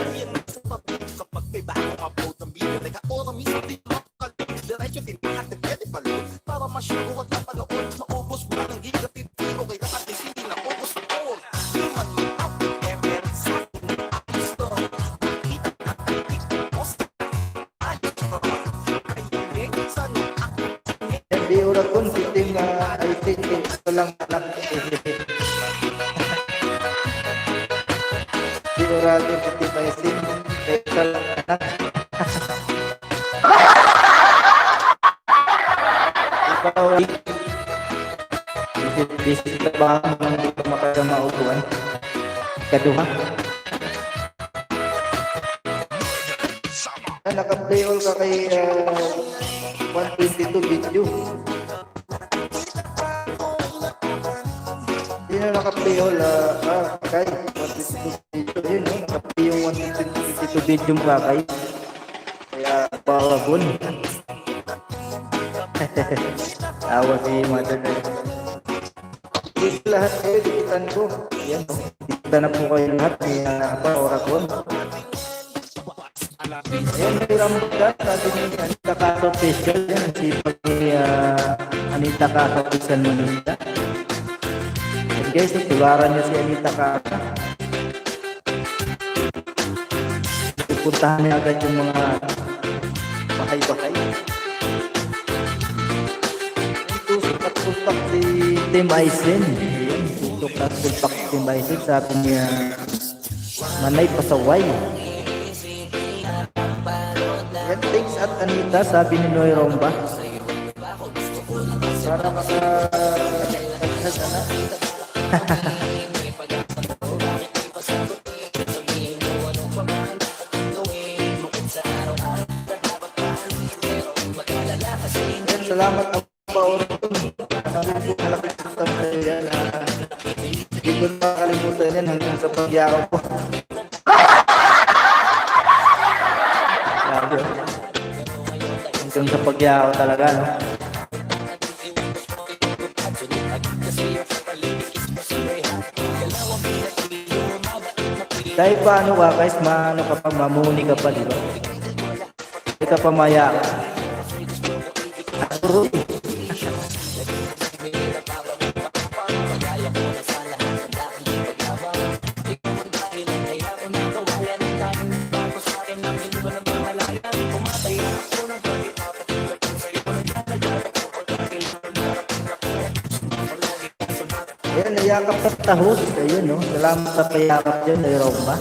Di Oragon, siting ay siting ito lang anak. Di Oragon, siting ay siting ito lang anak. Ikaw, visit ka ba nang hindi ka makagamautuan? Kaduha? Naka-play all ka kay 122 video. Hindi na naka-play all kay 122 video. Yun, no? Naka-play yung 122 video mo kay. Kaya Oragon. Tawa si mother na yun. Dito lahat kayo, dikitan ko. Ayan, no? Dikita na po kayo lahat ni Oragon. Ayan, may rambutan. Sabi ni Anita Kata Official. Yan, si Anita Kata Official Manila. And guys, tularan niyo si Anita Kata. Pupuntahan niya agad yung mga bahay-bahay. Tusok at tulpak si Tim Aisen. Ayan, tusok at tulpak si Tim Aisen. Sabi niya, manay pasaway. Yan, thanks at Anita, sabi ni Noy Ramba. Sana sana. Yan, salamat ang Oragon. Malaki sa tayo yan. Hindi ko nakakalimutan yan hanggang sa pagyakaw ko. Hanggang sa pagyaw talaga, no? Dahil paano ka, guys, maano ka pa, mamuni ka pa, di ba? Hindi ka pa maya. At Ayan, nayakap sa tahos. Ayun, no? Salamat sa payakap dyan, Noy Romba.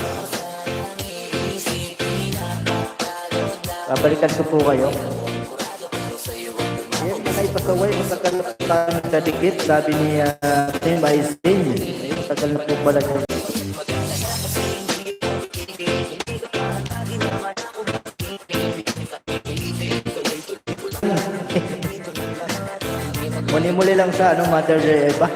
Babalikan ko po kayo. Ayan, Manay Pasaway, matagal na po tayo nagkadikit. Sabi ni Tim Aistin. Ayun, matagal na po pala siya. Muli-muli lang sa Mother Eva.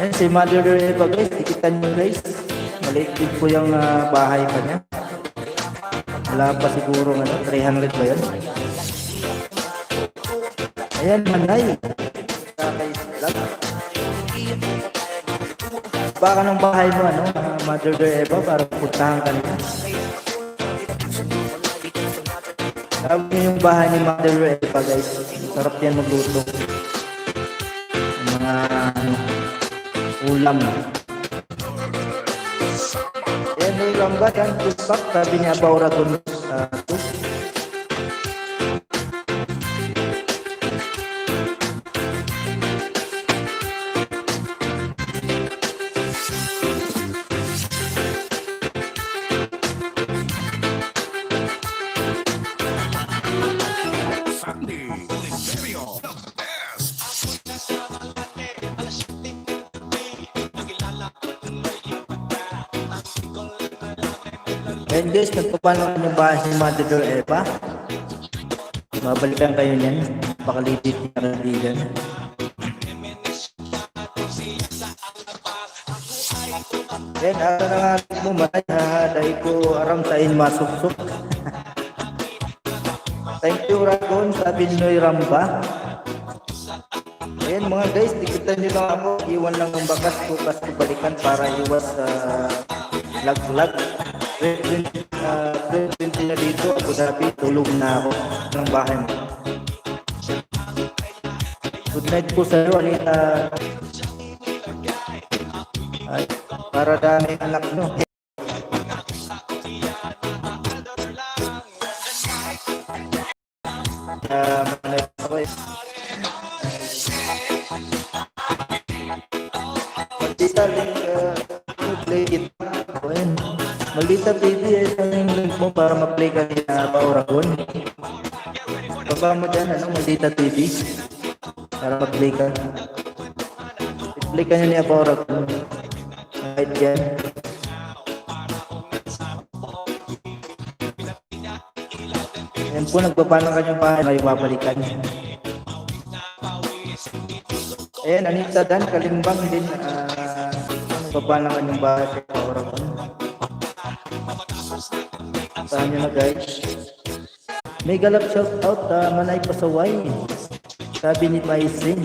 Ayan, si Mother Eva guys, tikitan nyo guys. Maliit din po yung bahay pa niya. Wala pa siguro 300 ba yan? Ayan, Manay. Baka ng bahay mo, Mother Eva, para puntahan ka nila. Sabi niyo yung bahay ni Mother Eva guys. Sarap yan magluto. Yung mga ulam. Yan yung lambat. Yan, tuspak. Sabi niya Baura dun. And guys, nagpapano yung bahay ni Mother Eva. Mabalikan kayo niyan. Pakalipit niya kaibigan. Then, ara na nga mo, Manay, dahil ko aram sa masuk-suk. Thank you, Ragon, sabi ni Noy Ramba. Ayan mga guys, tikitan nyo lang ako. Iwan lang ng bakas, bukas ko balikan para iwas lag-lag. 20 na dito, Abu Dhabi, tulog na ako ng bahay mo. Good night po sa iyo, Anita. Ay, para daming anak nyo. Manay ako eh. Maldita link, play it. Ayan. Maldita TV, yung link mo para ma-play ka ni Pauragon. Baba mo dyan, Maldita TV. Para ma-play ka. I-play ka niya ni Pauragon. Kahit yan. Ayan po, nagbaba ng kanyang bahay, kayo babalikan. Ayan, Anita Dan, Kalimbang din. Nagbaba ng kanyang bahay, kayo Pauragon. Saan nyo na guys. May galap shout out, Manay Pasaway. Sabi ni Maisin.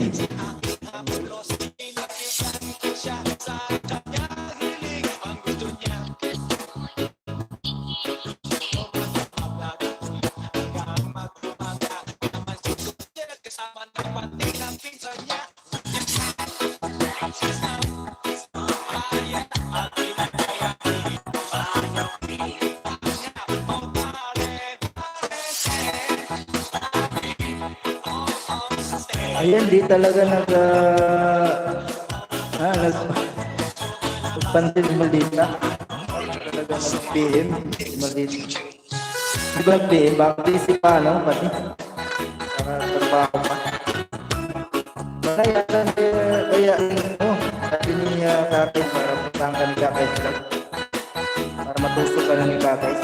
Ayan, di talaga nagpantil Maldita. Talaga nag-PM, Maldita. Di ba nag-PM? Baka busy pa, pati. Trabaho pa. Kaya, sabi niya kakay para puntahan ka ni kakay. Para matusok ka na ni kakay.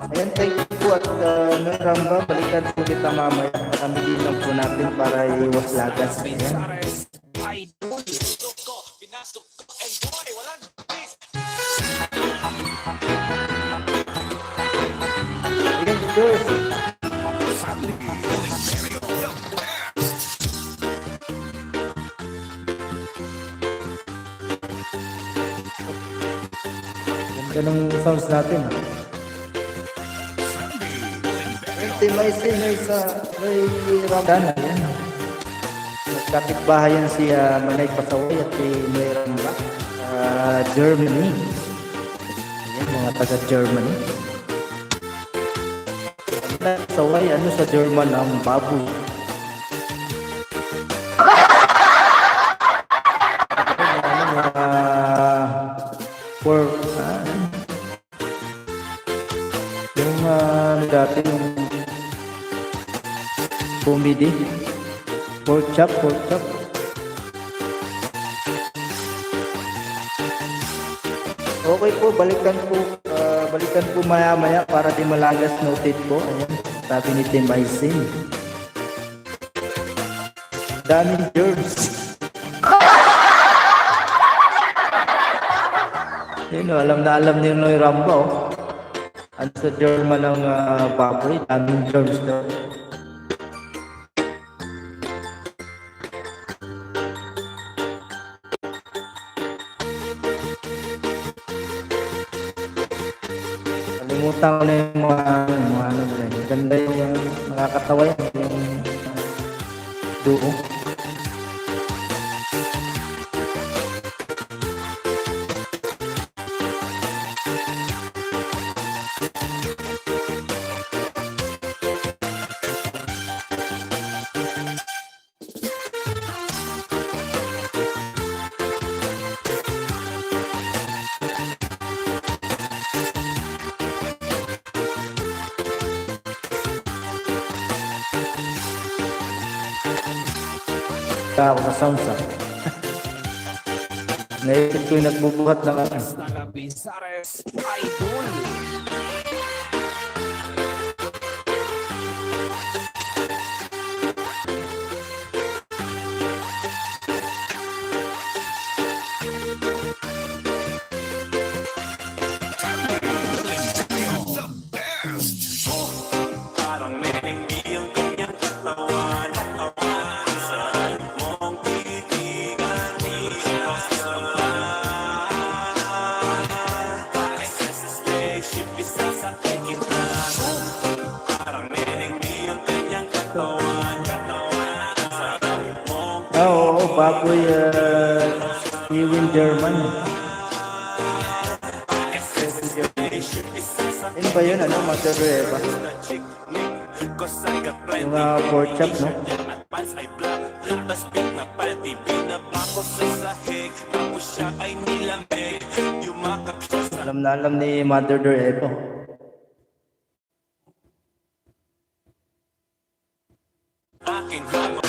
Ayan, thank you po at Noy Ramba, balikan po kita mamaya. Kami din lang po natin para iwas lagas. Ayan. Ayan, guys. Ganda ng sounds natin. May Ramadan. Ayan. Magkapit bahay yan si Manay Pasaway at si Noy Ramba. Germany. Ayan, mga taga Germany. Manay Pasaway, sa German ang baboy. Yung dati yung comedy. Pork chop, pork chop. Okay po, balikan po maya-maya para di malagas noted po. Ayan, sabi ni Tim Icing. Daming germs. Yun, alam na alam ni Noy Rambo. Ano sa German ng baboy, daming germs daw. Kalimutan ko na yung mga ano dyan. Ganda yung nakakatawa yung duo. Ako sa Samsa. Naisip ko yung nagbubuhat ng ano. Bizares Idol. Oo, baboy Ewin German. Ano ba yun? Ano? Masereba? Yung pork chop, no? Alam na alam ni Mother Dorebo.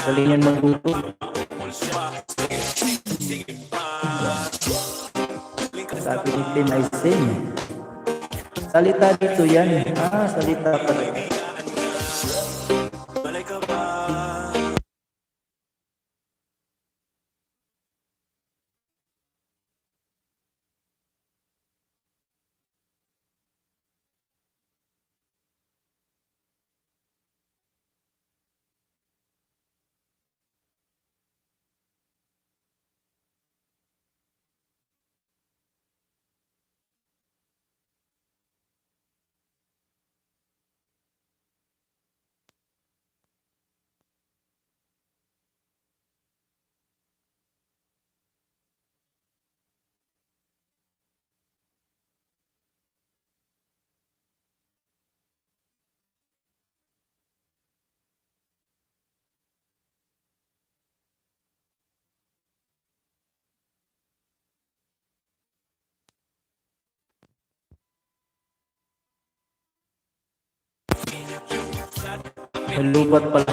Galing yan magluto. Sabi ni Tim Icing. Salita dito yan. Salita pala. Lubat pala.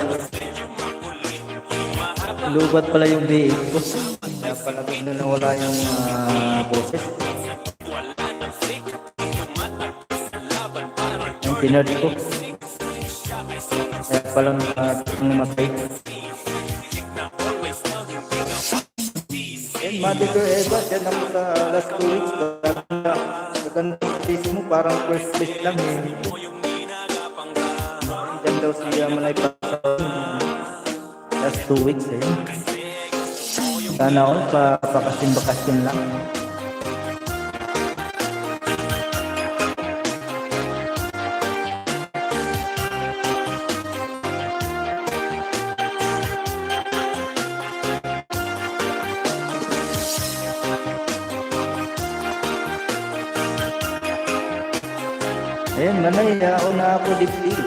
Lubat pala yung B8 ko. Kaya pala na nawala yung boses. Yung pinard ko. Kaya palang namatay. Yan, Mother Eva, yan ako sa last 2 weeks. Magandang face mo, parang first place lang eh. Diyan daw siya malay pa last 2 weeks eh. Sana all bakasyon lang. Ayan, manayao na ako dipig.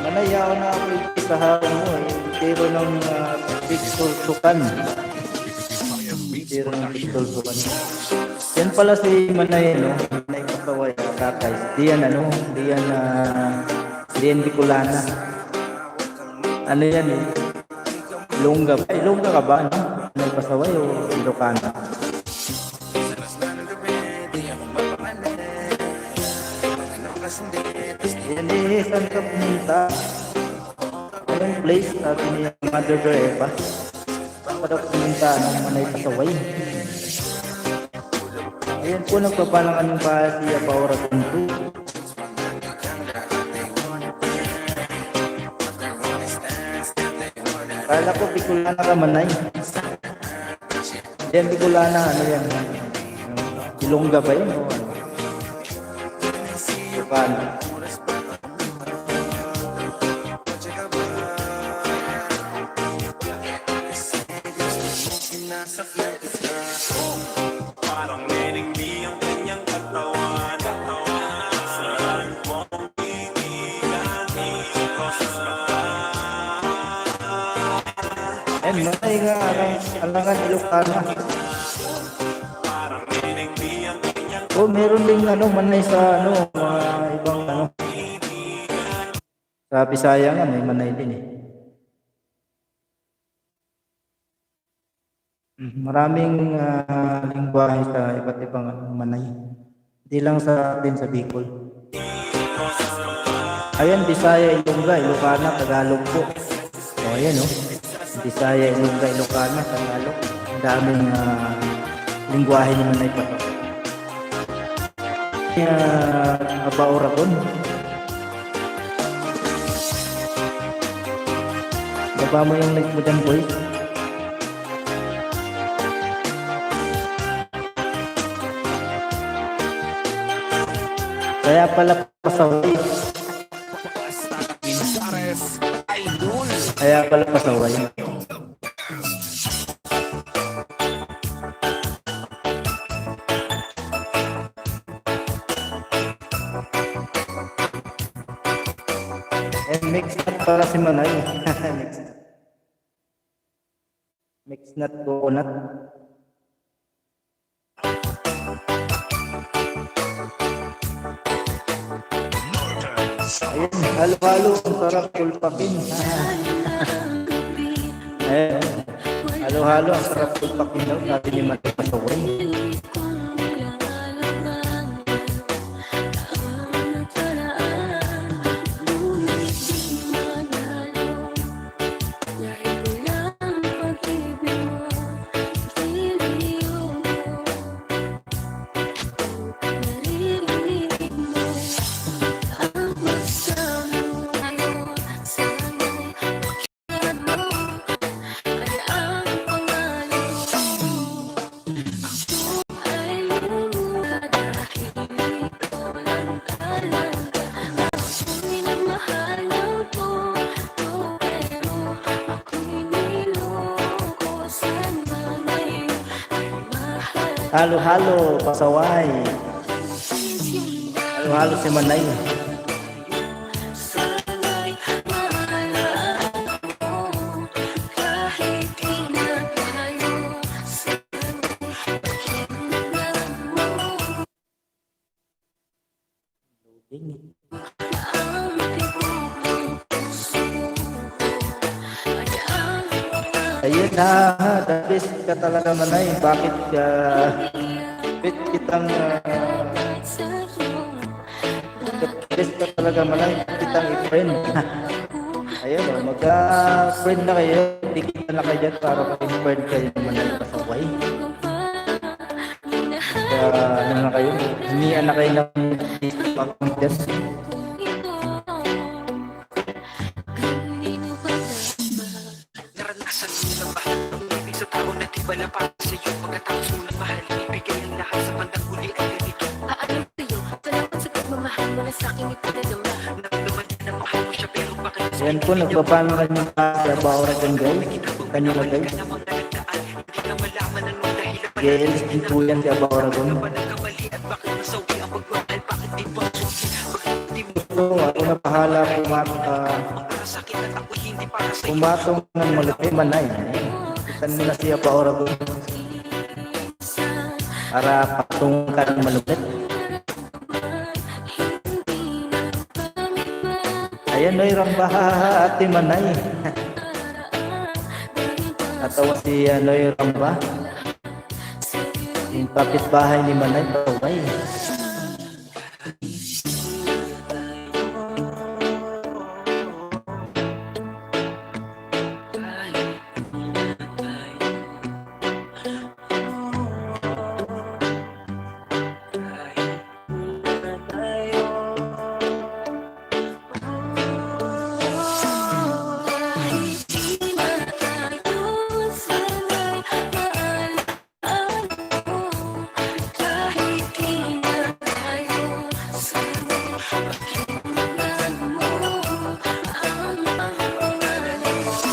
Manayao na ako sa harang mo eh. Pero ng pistol sukan. Pero ng pistol sukan. Yan pala si Manay, no? Manay Kapaway. tatay. Diyan Bicolana. Ano yan eh? Ilongga ba? Ilongga ka ba? Ano? May Pasaway o Ilocana? Yan eh, saan ka pumunta? Anong place? Sabi niya, Mother Eva. Saan ka daw pumunta? Anong Manay Pasaway? Ayan po, nagpapalangan pa siya pa oras ito. Kala ko Bicolana ka Manay. Yan Bicolana, ano yan? Ilongga ba yun? O ano? Ilocana. Parang meningni ang kanyang katawan. Saan mo titigan Yan, Manay nga, alangan Ilocana. Parang meningni ang kanyang O, meron ding ano, Manay sa ano, mga ibang ano. Sa Bisaya nga, may Manay din eh. Maraming lingwahe sa iba't ibang Manay. Hindi lang sa atin sa Bicol. Ayan, Bisaya, Ilongga, Ilocana, Tagalog po. O, ayan o. Bisaya, Ilongga, Ilocana, Tagalog. Ang daming lingwahe ni Manay pa. Abaoragon. Baba mo yung like mo dyan, boy. Kaya pala Pasaway. Kaya pala Pasaway. Mix nut para si Manay. Mix nut coconut. Ayun, halo-halo, ang sarap pulpakin. Ayun, halo-halo, ang sarap pulpakin daw, sabi ni Manay Pasaway. Halo-halo, Pasaway. Halo-halo si Manay. Ayun na, the best ka talaga Manay. Bakit kitang the best ka talaga Manay. Kitang i-friend. Ayun o, magka-friend na kayo. Dikita na kayo dyan para mag-friend kayo Manay Pasaway. Ano na kayo? Hinian na kayo ng pag-contest. Naranasan mo na ba ang ibig sa tao na di bala para sa'yo pagkatapos mo na mahal ibigay ang lahat sa bandang huli ay ganito Aalam sa'yo, salamat sa pagmamahal mo na sa'king ipadalama. naglaman na mahal mo siya pero bakit Yan po, nagpapalangan yung sa Baoragon guys. Kanina guys. namang nalagdaan hindi na malaman anong dahilan pa GLS din po yan sa Baoragon. ba nagkamali at bakit nasawi ang pagmamahal bakit di pa susi bakit di mo So, ako na pahala para sa'kin at ako hindi para sa'yo pumatong ng malaki Manay. Itan mo na siya Baoragon. Para patungan ka ng malupit. Ayan, Noy Rambaha, Ate Manay. Natawa si Noy Ramba. Yung kapitbahay ni Manay, Pasaway.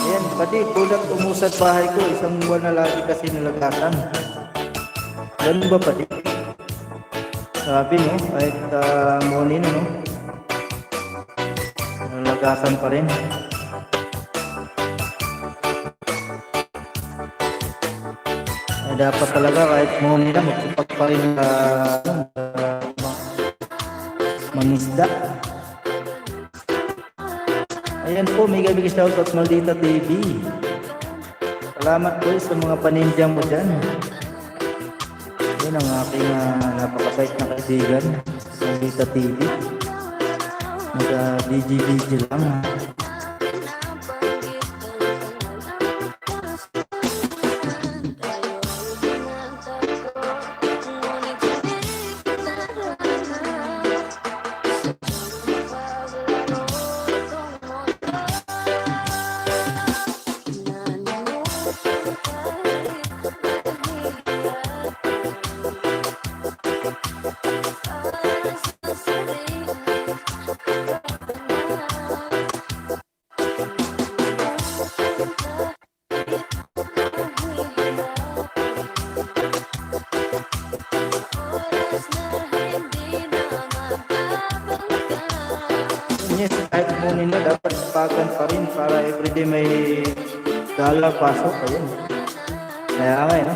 Ayan, pati kulang umusad bahay ko. Isang buwan na lagi kasi nalagatan. Ganun ba pati? Sabi no, kahit morning no, nalagasan pa rin. Ay, dapat talaga kahit morning na magtupag pa rin mangisda. Ayan po, may gabi shoutout Maldita TV. Salamat po sa mga panindyang mo dyan. Yan ang aking napakasait na kaibigan, Maldita TV. Nag-DG lang. Yes, kahit morning na dapat pagan pa rin para everyday may dollar pasok. Ayun. Kaya nga no?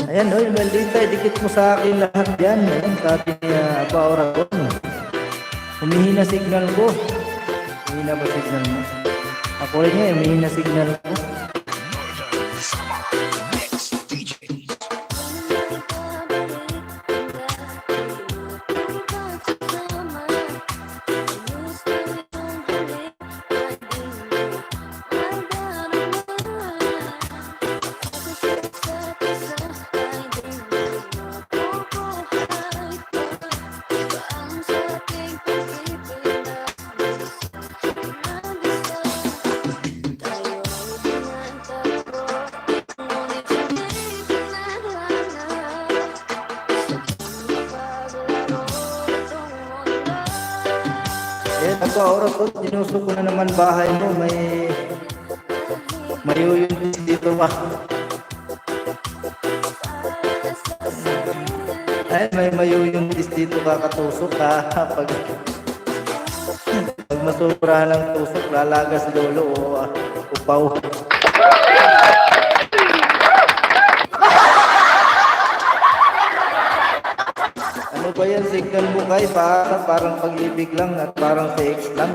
Ayan, oy, Maldita, dikit mo sa akin lahat yan. Ayan, sabi ni Aba Oragon. Humihina signal ko. Humihina ba signal mo? Ako rin nga, humihina signal ko. Eh, nagpa-oras ko, dinusok ko na naman bahay mo. May uyuntis dito ba? Ay, may mayuyuntis dito kakatusok ha. Pag masubra ng tusok, lalagas lolo o upaw. Ano ba yan? Signal mo kay parang pag-ibig lang at parang sex lang.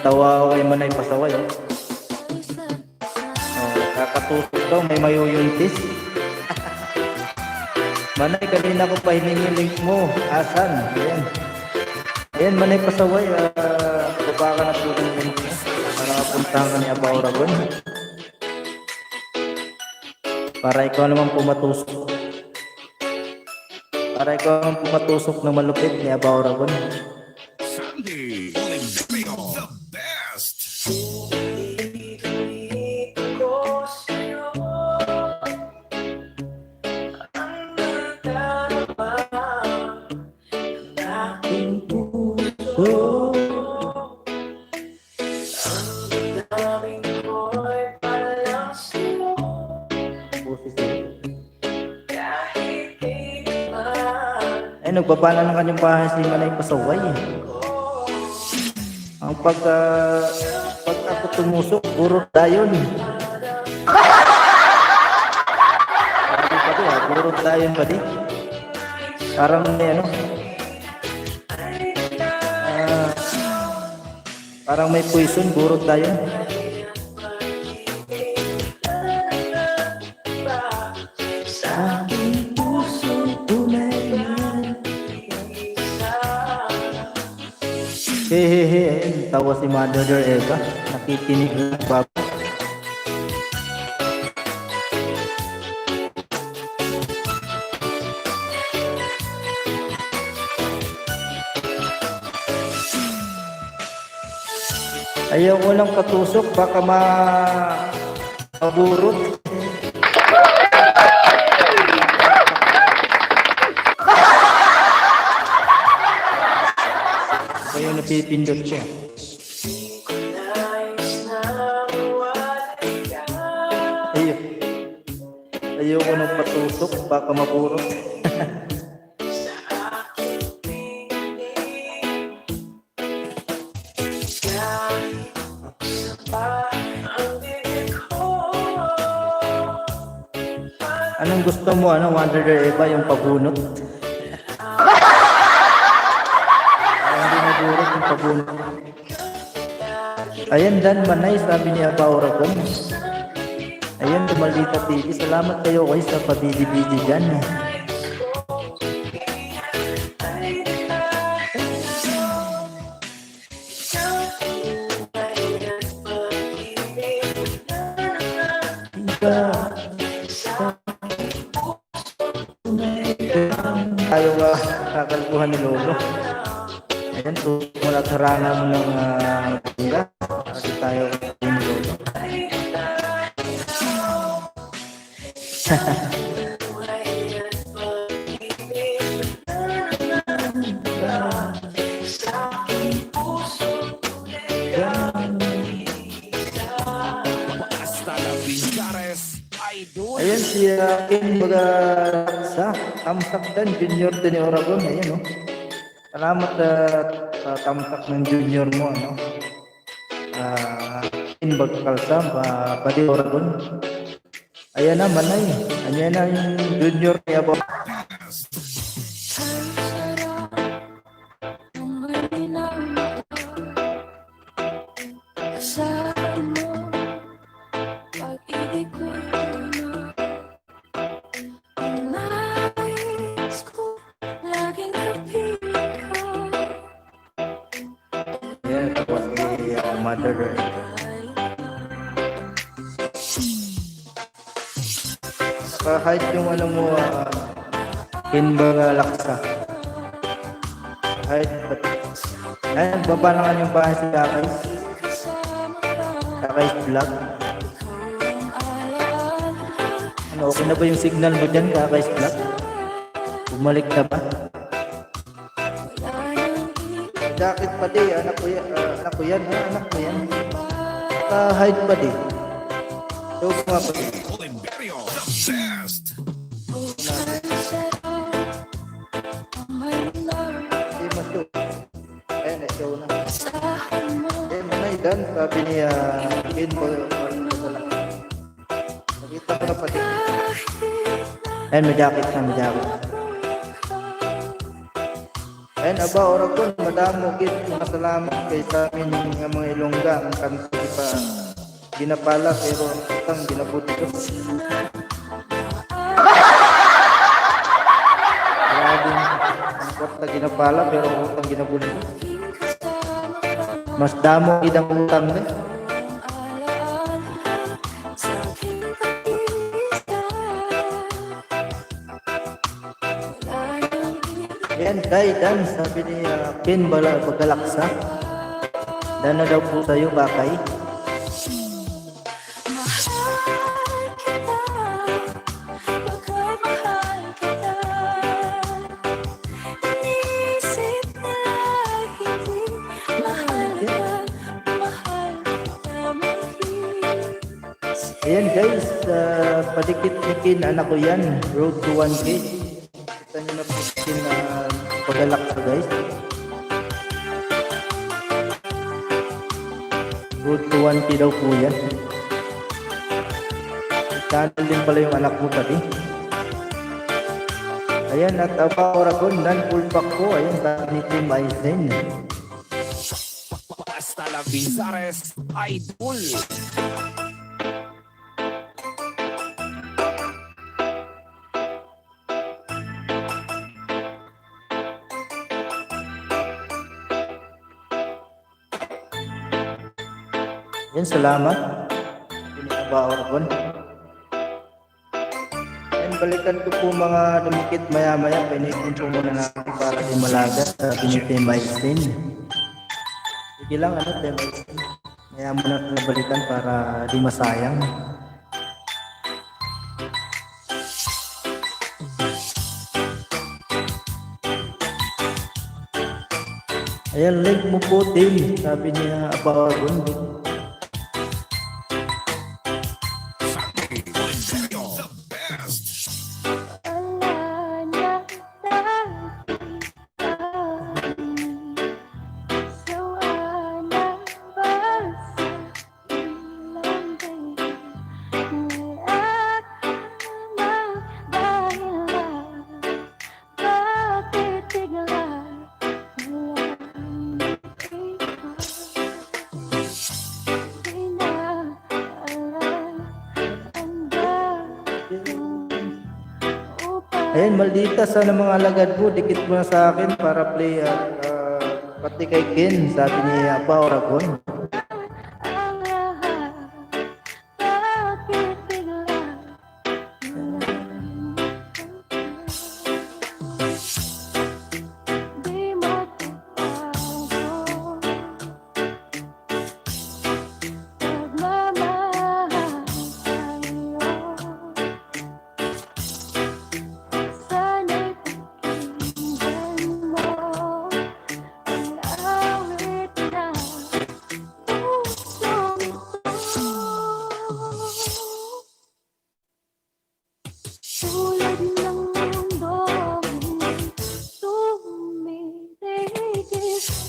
Tawa ko kay Manay Pasaway. Kakatusok daw, may mayuyuntis. Manay, kanina ko pa hiningi yung link mo. Asan? Ayan. Ayan, Manay Pasaway. Baba ka na po yung link mo. Para kapuntahan ka ni Aba Oragon. Para ikaw naman pumatusok. Para ikaw naman pumatusok na malupit ni Aba Oragon. Sandy, the best. Ay, nagbaba na ng kanyang bahay si Manay Pasaway. Ang pag ako tumusok, puro dayon. Pati, burot tayo pati. Parang may ano. Parang may poison, burot tayo. Sa aking puso tunay na hehehe, tawa si Mother Eva. Nakikinig ng baba. Ayaw ko lang katusok, baka maburot. Kaya napipindot ko. Ayaw ko ng patusok, baka maburot. Anong gusto mo, Wonder Eva, yung pabunot? Hindi naburot yung pabunot. Ayan, Dan Manay, sabi ni Aba Oragon. Ayan, Maldita TV. Salamat kayo guys sa pabidi-bidi dyan. Tayo kakalbuhan ni Lolo. Ayan, tumulak harangan ng tinga. Kasi tayo ni Lolo. Hasta la Pintares Idol. Ayan si King Bagasa, tamsak dan junior din ni Oragon. Ayan, oh. Salamat sa tamsak ng junior mo, ano. King Bagkalsa, Padi Oragon. Ayan na, Manay. Ayan na yung junior ni Abo. Ayan, tapos si Mother. Kahit yung ano mo, Kinbaga Laksa. Kahit, ayan, baba naman yung bahay si Kakais. Kakais Vlog. Ano, okay na ba yung signal mo dyan, Kakais Vlog? Bumalik na ba? Jacket pa di, anak ko yan, anak ko yan, anak ko yan. Hide pa di. So, mga pa di. Imperio, the best. Hindi masyo. Ayan, na-show na. Ayan, Manay Dan, sabi ni Ken Boy. Nakita ko na pati. Ayan, may jacket na, may jacket. Ayan, Aba Oragon, madamo git. Masalamat kay sa amin ng mga Ilongga. Ang kanto pa ginapala, pero utang ginabuti ko. Ang kwarta ginapala, pero utang ginabuti ko. Mas damo idang utang na. Ayan, Dan, sabi ni Ken Bagalaksa. Dan na daw po sa'yo, Bakay. Ayan guys, padikit-dikin anak ko yan, road to 1K. Kita nyo na po Bagalaksa guys. Road to 1K daw po yan. channel din pala yung anak mo pati. Ayan, at Aba Oragon, full pack po. Ayan, sabi ni Team Aizen. Hasta la Vizares Idol. Ayan, salamat. Aba Oragon. Ayan, balikan ko po mga dumikit maya-maya. Pinikin po muna natin para di malaga. Sabi ni Team Aizen. Sige lang, Team Aizen. Maya muna natin balikan para di masayang. Ayan, leg mo po, Tim. Sabi niya, Aba Oragon. Ayan, maldita sana mga alagad mo, dikit mo na sa akin para play at pati kay Ken, sabi ni Aba Oragon.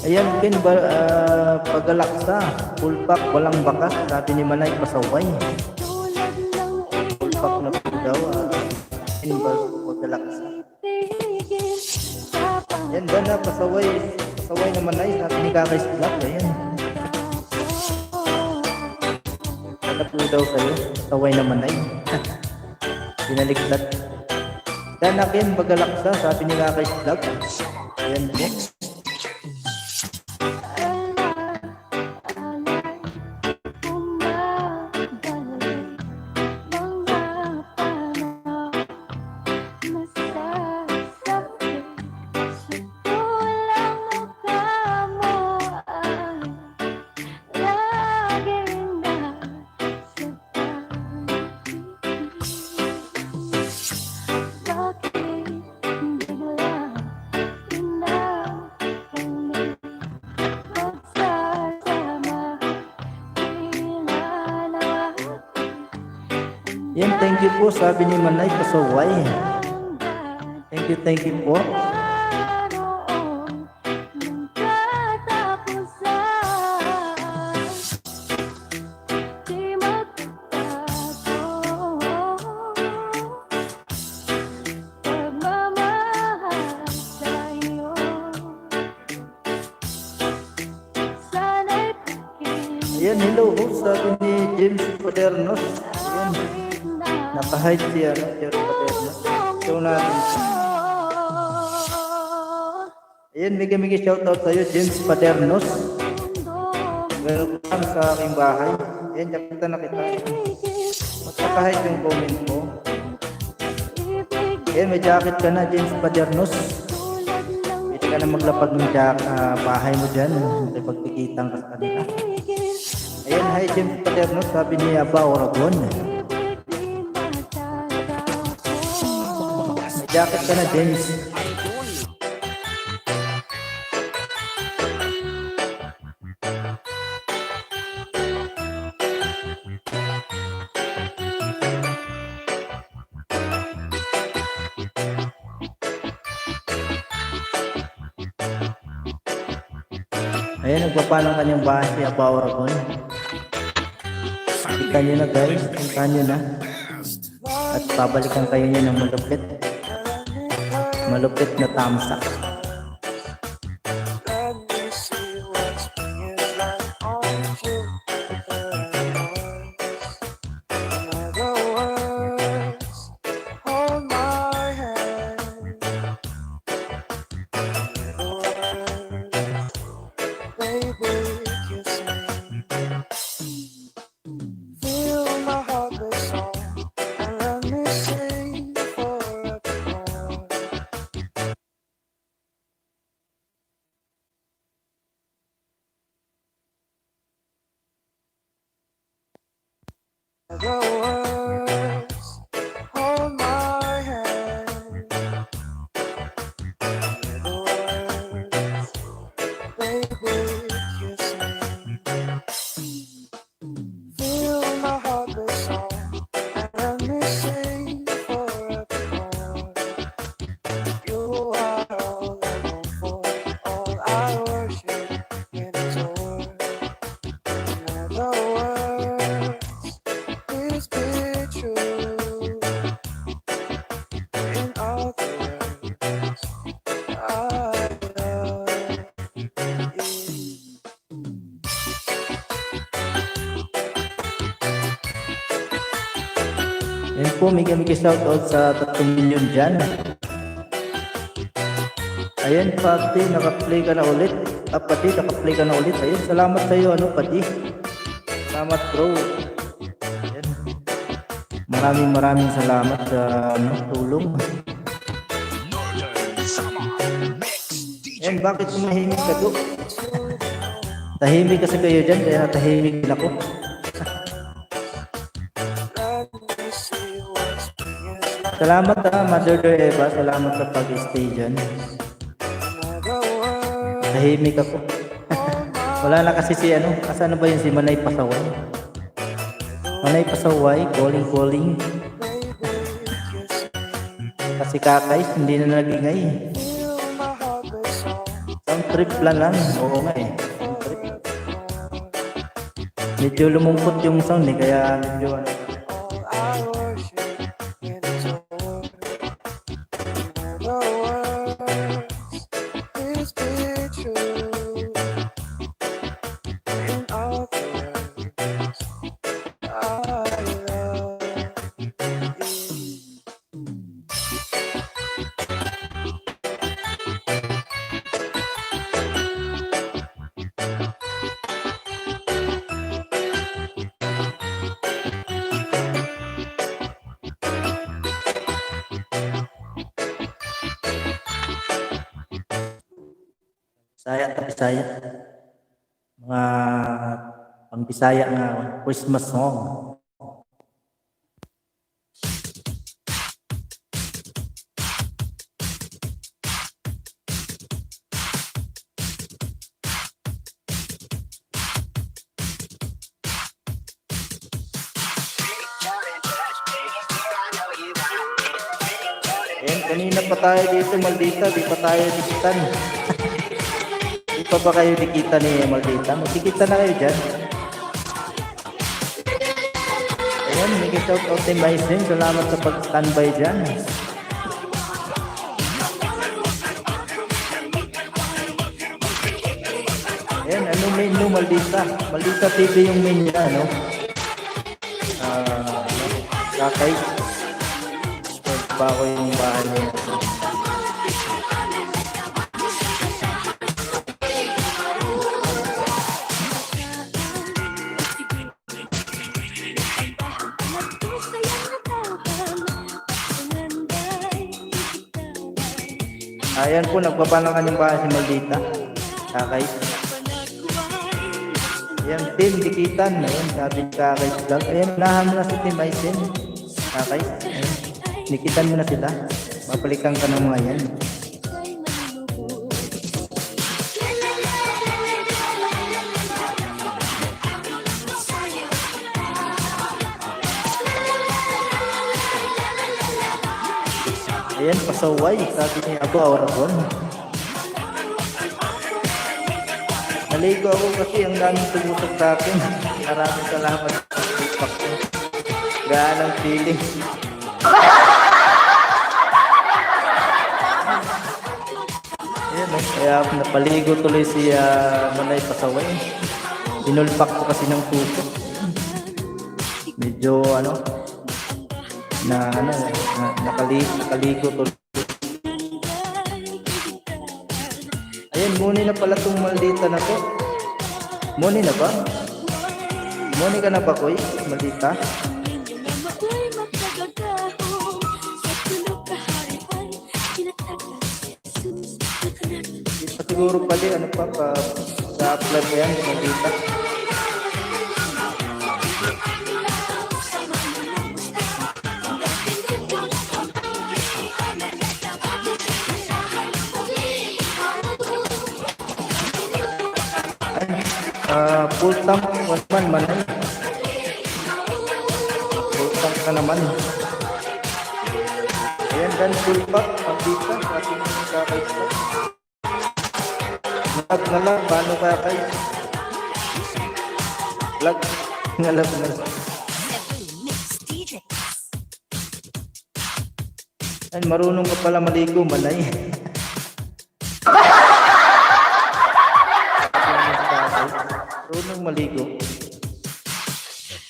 Ayan, Ken, pagalaksa, full pack, walang bakas, sabi ni Manay Pasaway. Full pack na po daw, Ken, pagalaksa. Ayan, na, pasaway na Manay, sabi ni Kakay Black, ayan. Ano po daw sa'yo, pasaway na Manay. Pinaligtat. Na, Ken, pagalaksa, sabi ni Kakay Black. Ayan po. Yan, thank you po, sabi ni Manay Pasaway. Thank you po. Ayan, hello po, sabi ni James Padernos. Ayan, naka-hide siya, James Padernos. Show natin siya. Ayan, mega shoutout sa'yo, James Padernos. Welcome sa aking bahay. Ayan, nakita na kita. Magpaka-hide yung comment mo. Ayan, may jacket ka na, James Padernos. Pwede ka na maglapag ng bahay mo dyan. Pagpikitang ka sa kanila. Ayan, hi James Padernos, sabi ni Aba Oragon. May jacket ka na, James. Ayan, nagpapa ng kanyang bahay si Aba Oragon. Kita nyo na guys, kita nyo na. At babalikan kayo niya ng malupit. Malupit na tamsak. Let me see what spring is like on Jupiter. In other words, hold my hand. In other words, baby, kiss me. Feel my heart beat song and let me sing forevermore. The words, hold my hand. The words, baby, kiss me. Feel my heart beat song and let me sing forevermore. You are all I long for, all I worship and adore. In other words, please be true. In other words, I love you. Yan po, may shoutout sa 3 milyon dyan. Ayan, Pati, naka-play ka na ulit. Pati, naka-play ka na ulit. Ayun, salamat sa iyo, Pati. Salamat, bro. Ayan. Maraming salamat sa tulong. Ayan, bakit tumahimik ka do? Tahimik kasi kayo dyan, kaya tahimik din ako. Let me see what spring is like. Salamat Mother Eva, salamat sa pag-stay dyan. Another world, Tahimik ako. Wala na kasi si asan na ba yun si Manay Pasaway? Manay Pasaway, calling. Kasi Kakay, hindi na nag-ingay. feel my heart beat song. Sound trip lang. Oo nga eh. Sound trip. Medyo lumungkot yung sound eh, kaya medyo All I worship and adore. In other words, please be true. In other words, I love you. Bisaya. Mga pang-Bisaya nga Christmas song. Ayan, kanina pa tayo dito, Maldita. Di pa tayo dikitan. Di pa ba kayo dikita ni Maldita? Magdikita na kayo dyan. Ayan, may shoutout ni Maisen. Salamat sa pag-standby dyan. Ayan, ano main mo, Maldita? Maldita TV yung main niya, no? Kakay. Pa ako yung bahay niya. Ayan po, nagpapalangan yung bahay si Maldita. Kakay. Ayan, Tim, dikitan. Ayan, sabi ni Kakay Vlog. Ayan, unahan mo na si Tim Aisen. Kakay. Ayan, dikitan mo na sila. Mapalikan ka ng mga yan. Ayan, pasaway. Sabi ni Abo Oragon. Naligo ako kasi ang daming tumutok sa akin. Maraming salamat sa feedback ko. Gaan ang feeling. Ayan, kaya napaligo tuloy si Manay Pasaway. Inulpak ko kasi ng puso. Medyo nakaligo tuloy. Ayan, muni na pala itong maldita na to. Muni na ba? Muni ka na ba, Koy? Maldita? Siguro pala sa upload ko yan, maldita. Full tank naman, Manay. Full tank ka naman. Ayan, dan full pack, maldita, sa ating kakaisa. Lag na lang, paano kaya kayo? Lag na lang. Ay, marunong ka pala maligo, Manay. Marunong maligo.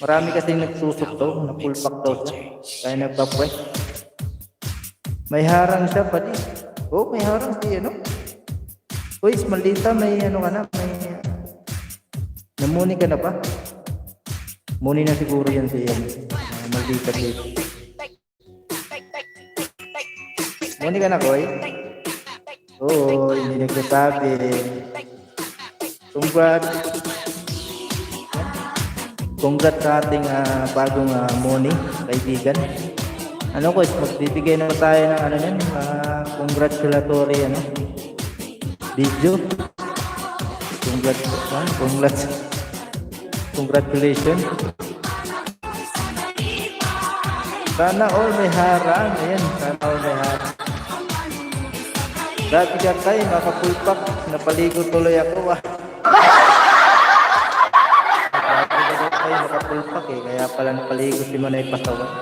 Marami kasing nagsusok daw, na full pack daw siya. Kaya nagpapwes. May harang siya pa di. Oh, may harang si Uy, maldita, may ka na, namuni ka na ba? Muni na siguro yan si maldita dito. Muni ka na, Koy? Oo, hindi nagsasabi. Congrats sa ating bagong Moni, kaibigan. Koy, magbibigay na tayo ng congratulatory, video. Congratulations. Sana all may harang. Ayan, sana all may harang. Dati ka tayo, makapulpak. Napaligo tuloy ako. Dati ka tayo, makapulpak kaya pala napaligo si Manay Pasaway.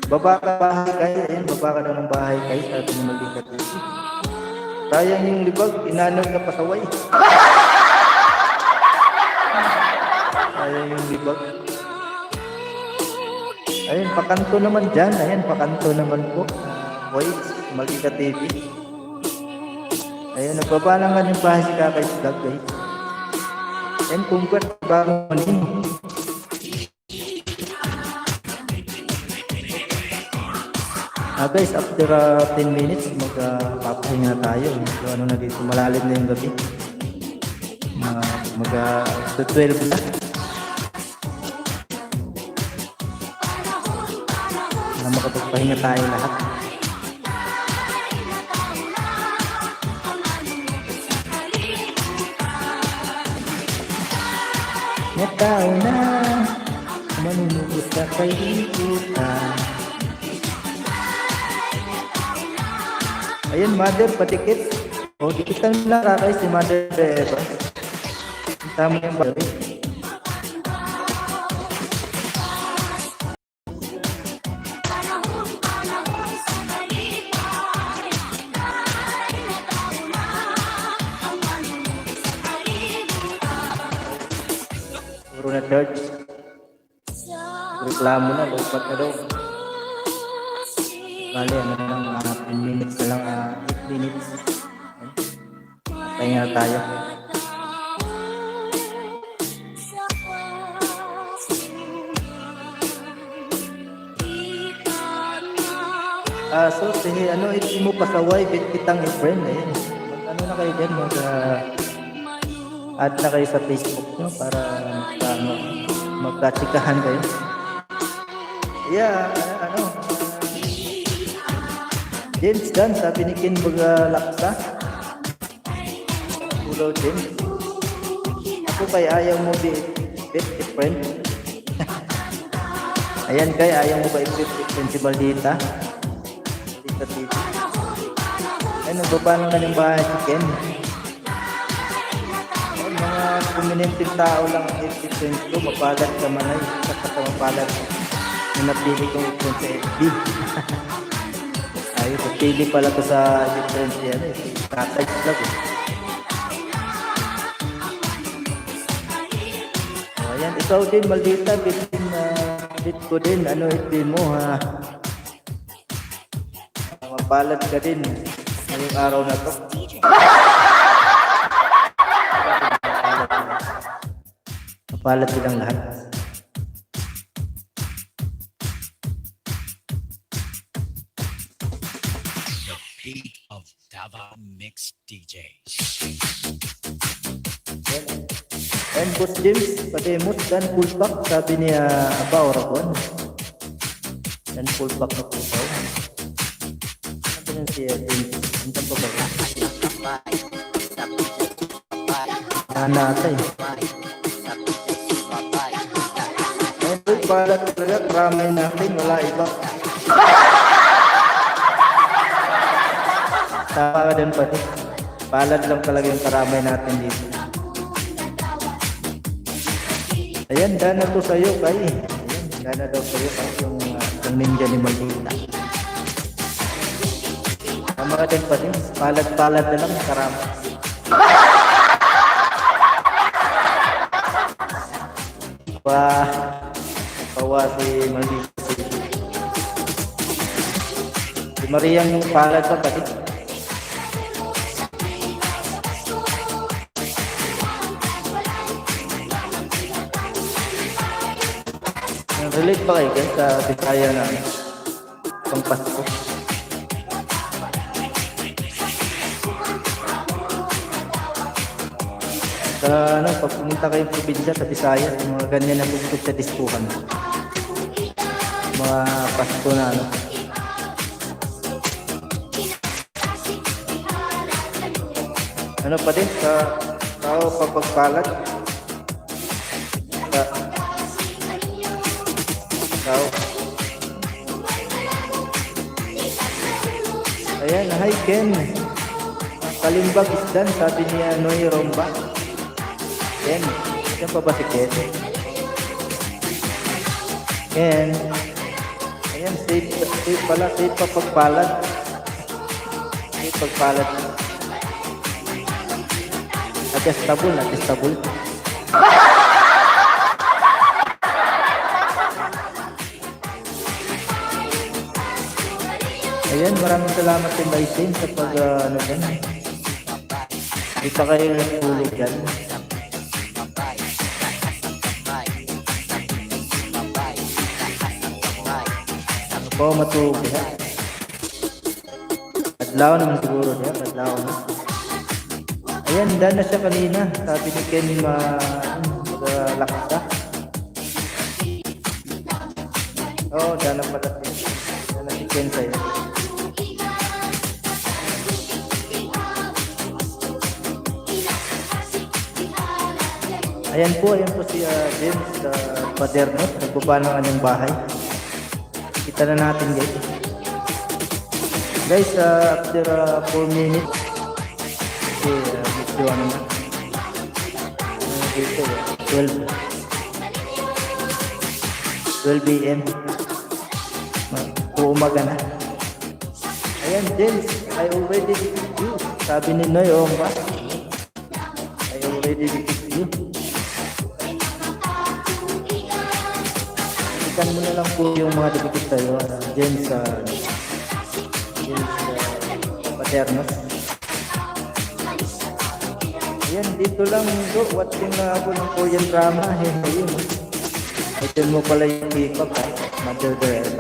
Baba ka bahay kayo. Ayan, baba ka na ng bahay kayo. Sa ating magigat. Sayang yung libag, inanong na Pasaway. Sayang yung libag. Ayun, pakanto naman dyan. Ayan, pakanto naman po. Voice, Malika TV. Ayun, nagbaba lang nga yung bahay si Kakay Vlog, guys. Ayun, congrats bagong Moni. Guys, after 10 minutes, magpapahinga tayo. So, na dito, malalim na yung gabi. So 12 na. Makapagpahinga tayo lahat. Nataw na, manunugos ka kay ikutan. Ayun, Mother, patikit. O, dikitan na kakay si Mother Eva. Tama yung babi. Puro na church. Reklamo na, lupat na daw. Bale, lang, 10 minutes na lang, 8 minutes. Pahinga tayo. So, hindi mo Pasaway, bit kitang i-friend. Ayun. Na kayo dyan, add na kayo sa Facebook nyo para magkatsikahan kayo. Yeah, James Dan, sabi ni Ken Laksa. Hello, James. Ako kay ayaw mo bit friend. Ayan kay, ayaw mo ba i-bit friend si Baldita? Baldita TV. Ayan, nagbaba naman yung bahay si Ken. Ayan, mga prominenteng tao lang ang i-bit friend ko. Mapalat ka man ay, basta mapalat. Yung napili kong i-print sa FB. Ayun, napili pala to sa different yan eh. Tatay vlog eh. O, ayan, ikaw din, maldita, bit ko din, ano FB mo ha. Mapalad ka din ngayong araw na to. Mapalad silang lahat. Beat of Davao Mix DJs. And Boss James, pademot, dan fullback, sabi niya, aba, Oragon. Dan fullback na po daw. Sabi niya siya, James, hindi pa ba? Nanatay. Ito, balat talaga, ramay natin, wala iba. Tama ka din pati. Palad lang talaga yung karamay natin dito. Ayan, dana to sa'yo, Kai. Ayan, dana daw sa'yo, Kai, yung ninja ni Maldita. Tama ka din pati. Palad-palad na lang, karamay. Pawa si Maldita. Si Mariang yung palad pa pati. Relate ba kayo guys sa Bisaya na pang Pasko? Sa ano, pag pumunta kayong probinsya sa Bisaya, yung mga ganyan na bukod sa diskuhan. Mga Pasko na ano. Ano pa din sa tao papagpalat? Tao. Ayan, hi Ken. Kalimbag isdan, sabi niya Noy Romba. Ken, yan pa ba si Ken? Ken. Ayan, safe pala, safe pa pagpalad. Safe pagpalad. Adjustable. Ayan, maraming salamat din Maisin sa pag, ano dyan. Kita kayo nagpulog dyan. Ano po, matugi ha. Adlaw naman siguro niya, adlaw na. Ayan, daan na siya kanina. Sabi ni Ken, mag-laksa. Oo, daan na pala siya. Daan na si Ken sa'yo. Ayan po si James Paderno, nagbaba ng anyang bahay. Kita na natin guys. Guys, after 4 minutes, medyo ano na. Dito, 12 AM. Umaga na. Ayan, James, I already defeated you. Sabi ni Noy, ba? I already defeated you. Ikan mo na lang po yung mga dibikit tayo, James Paternos. Ayan, dito lang do, watching na ako ng Korean drama. Ayun, ito mo pala yung K-pop, Mother Teresa.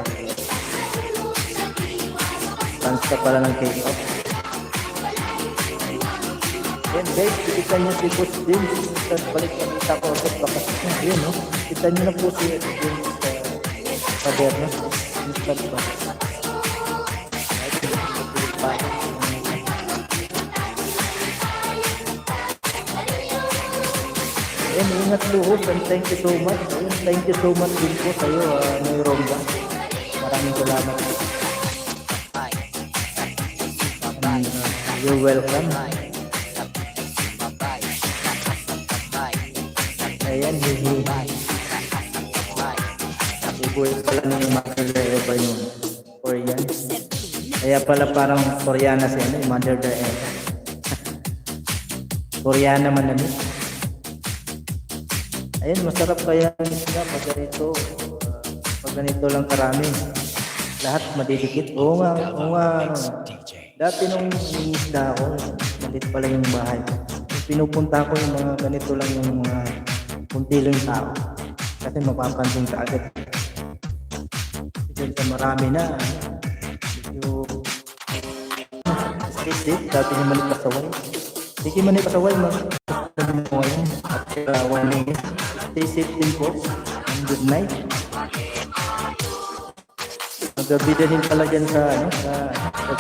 Fans ka pala ng K-pop. Ayan guys, kita nyo si Coach James. Tapos balik na kita ko sa bakas niya. Ayan, no? Kita nyo na po si James Padernos. Mr. Pa. Ayan, ingat luhos and thank you so much. Ayan, thank you so much din po sa'yo, Noy Romba. Maraming salamat po. And, you're welcome. Ayan, hihi. favorite pala ni Mother Eva yun. Korean. Kaya pala parang Koreana siya, no? Mother Eva. Koreana man na niya. Ayun, masarap kaya ang isda pag ganito. Pag ganito lang karami. Lahat madidikit. Oo nga, oo nga. Dati nung isda ako, malit pala yung bahay. Pinupunta ko yung mga ganito lang yung mga kunti lang yung tao. Kasi mapapansin ka agad. Kasi marami na. Medyo safe. Dati yung malit pasaway. Sige malit pasaway, sabi mo ngayon. At warning. Stay safe din po. And good night. Gabi din pala dyan sa, ano, sa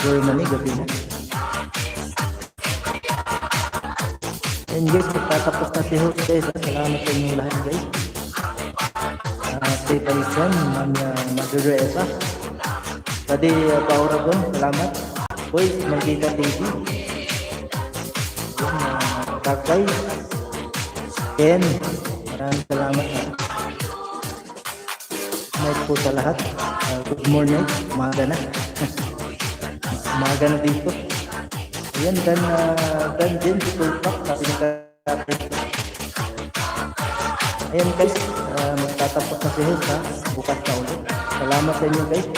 Germany, gabi na. And guys, tatapos na si host guys. Salamat sa inyo lahat guys. Stay Tyson, Mother Eva. Tadi Pauragon, salamat. Boys, Magkita TV. Kakay. Ken, maraming salamat na. Night po sa lahat. Good morning, umaga na. Umaga na dito. Ayan, dan din si Tulpak, sabi ni Kapit. Ayan guys, magtatapos na si Host ha. Bukas na ulit. Salamat sa inyo guys.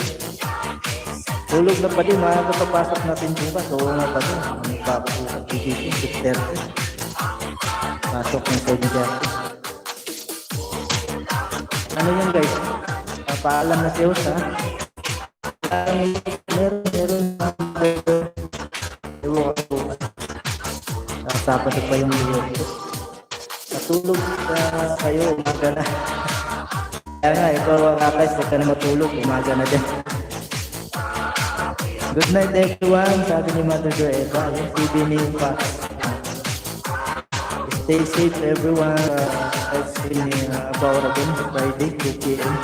Tulog na pa din, maaga papasok natin bukas. Oo nga pa din. Magpapabukas gigising, 6:30. Pasok ng 7:30. Ano yan guys? Paalam na si Host ha. Meron ewan ko. Sapat pa yung video. Matulog kayo, umaga na. Kaya nga, ikaw guys, huwag ka na matulog, umaga na din. Good night everyone, sabi ni Mother Eva. Yung TV ni Pa. Stay safe everyone. I'll see you Friday, 2 p.m.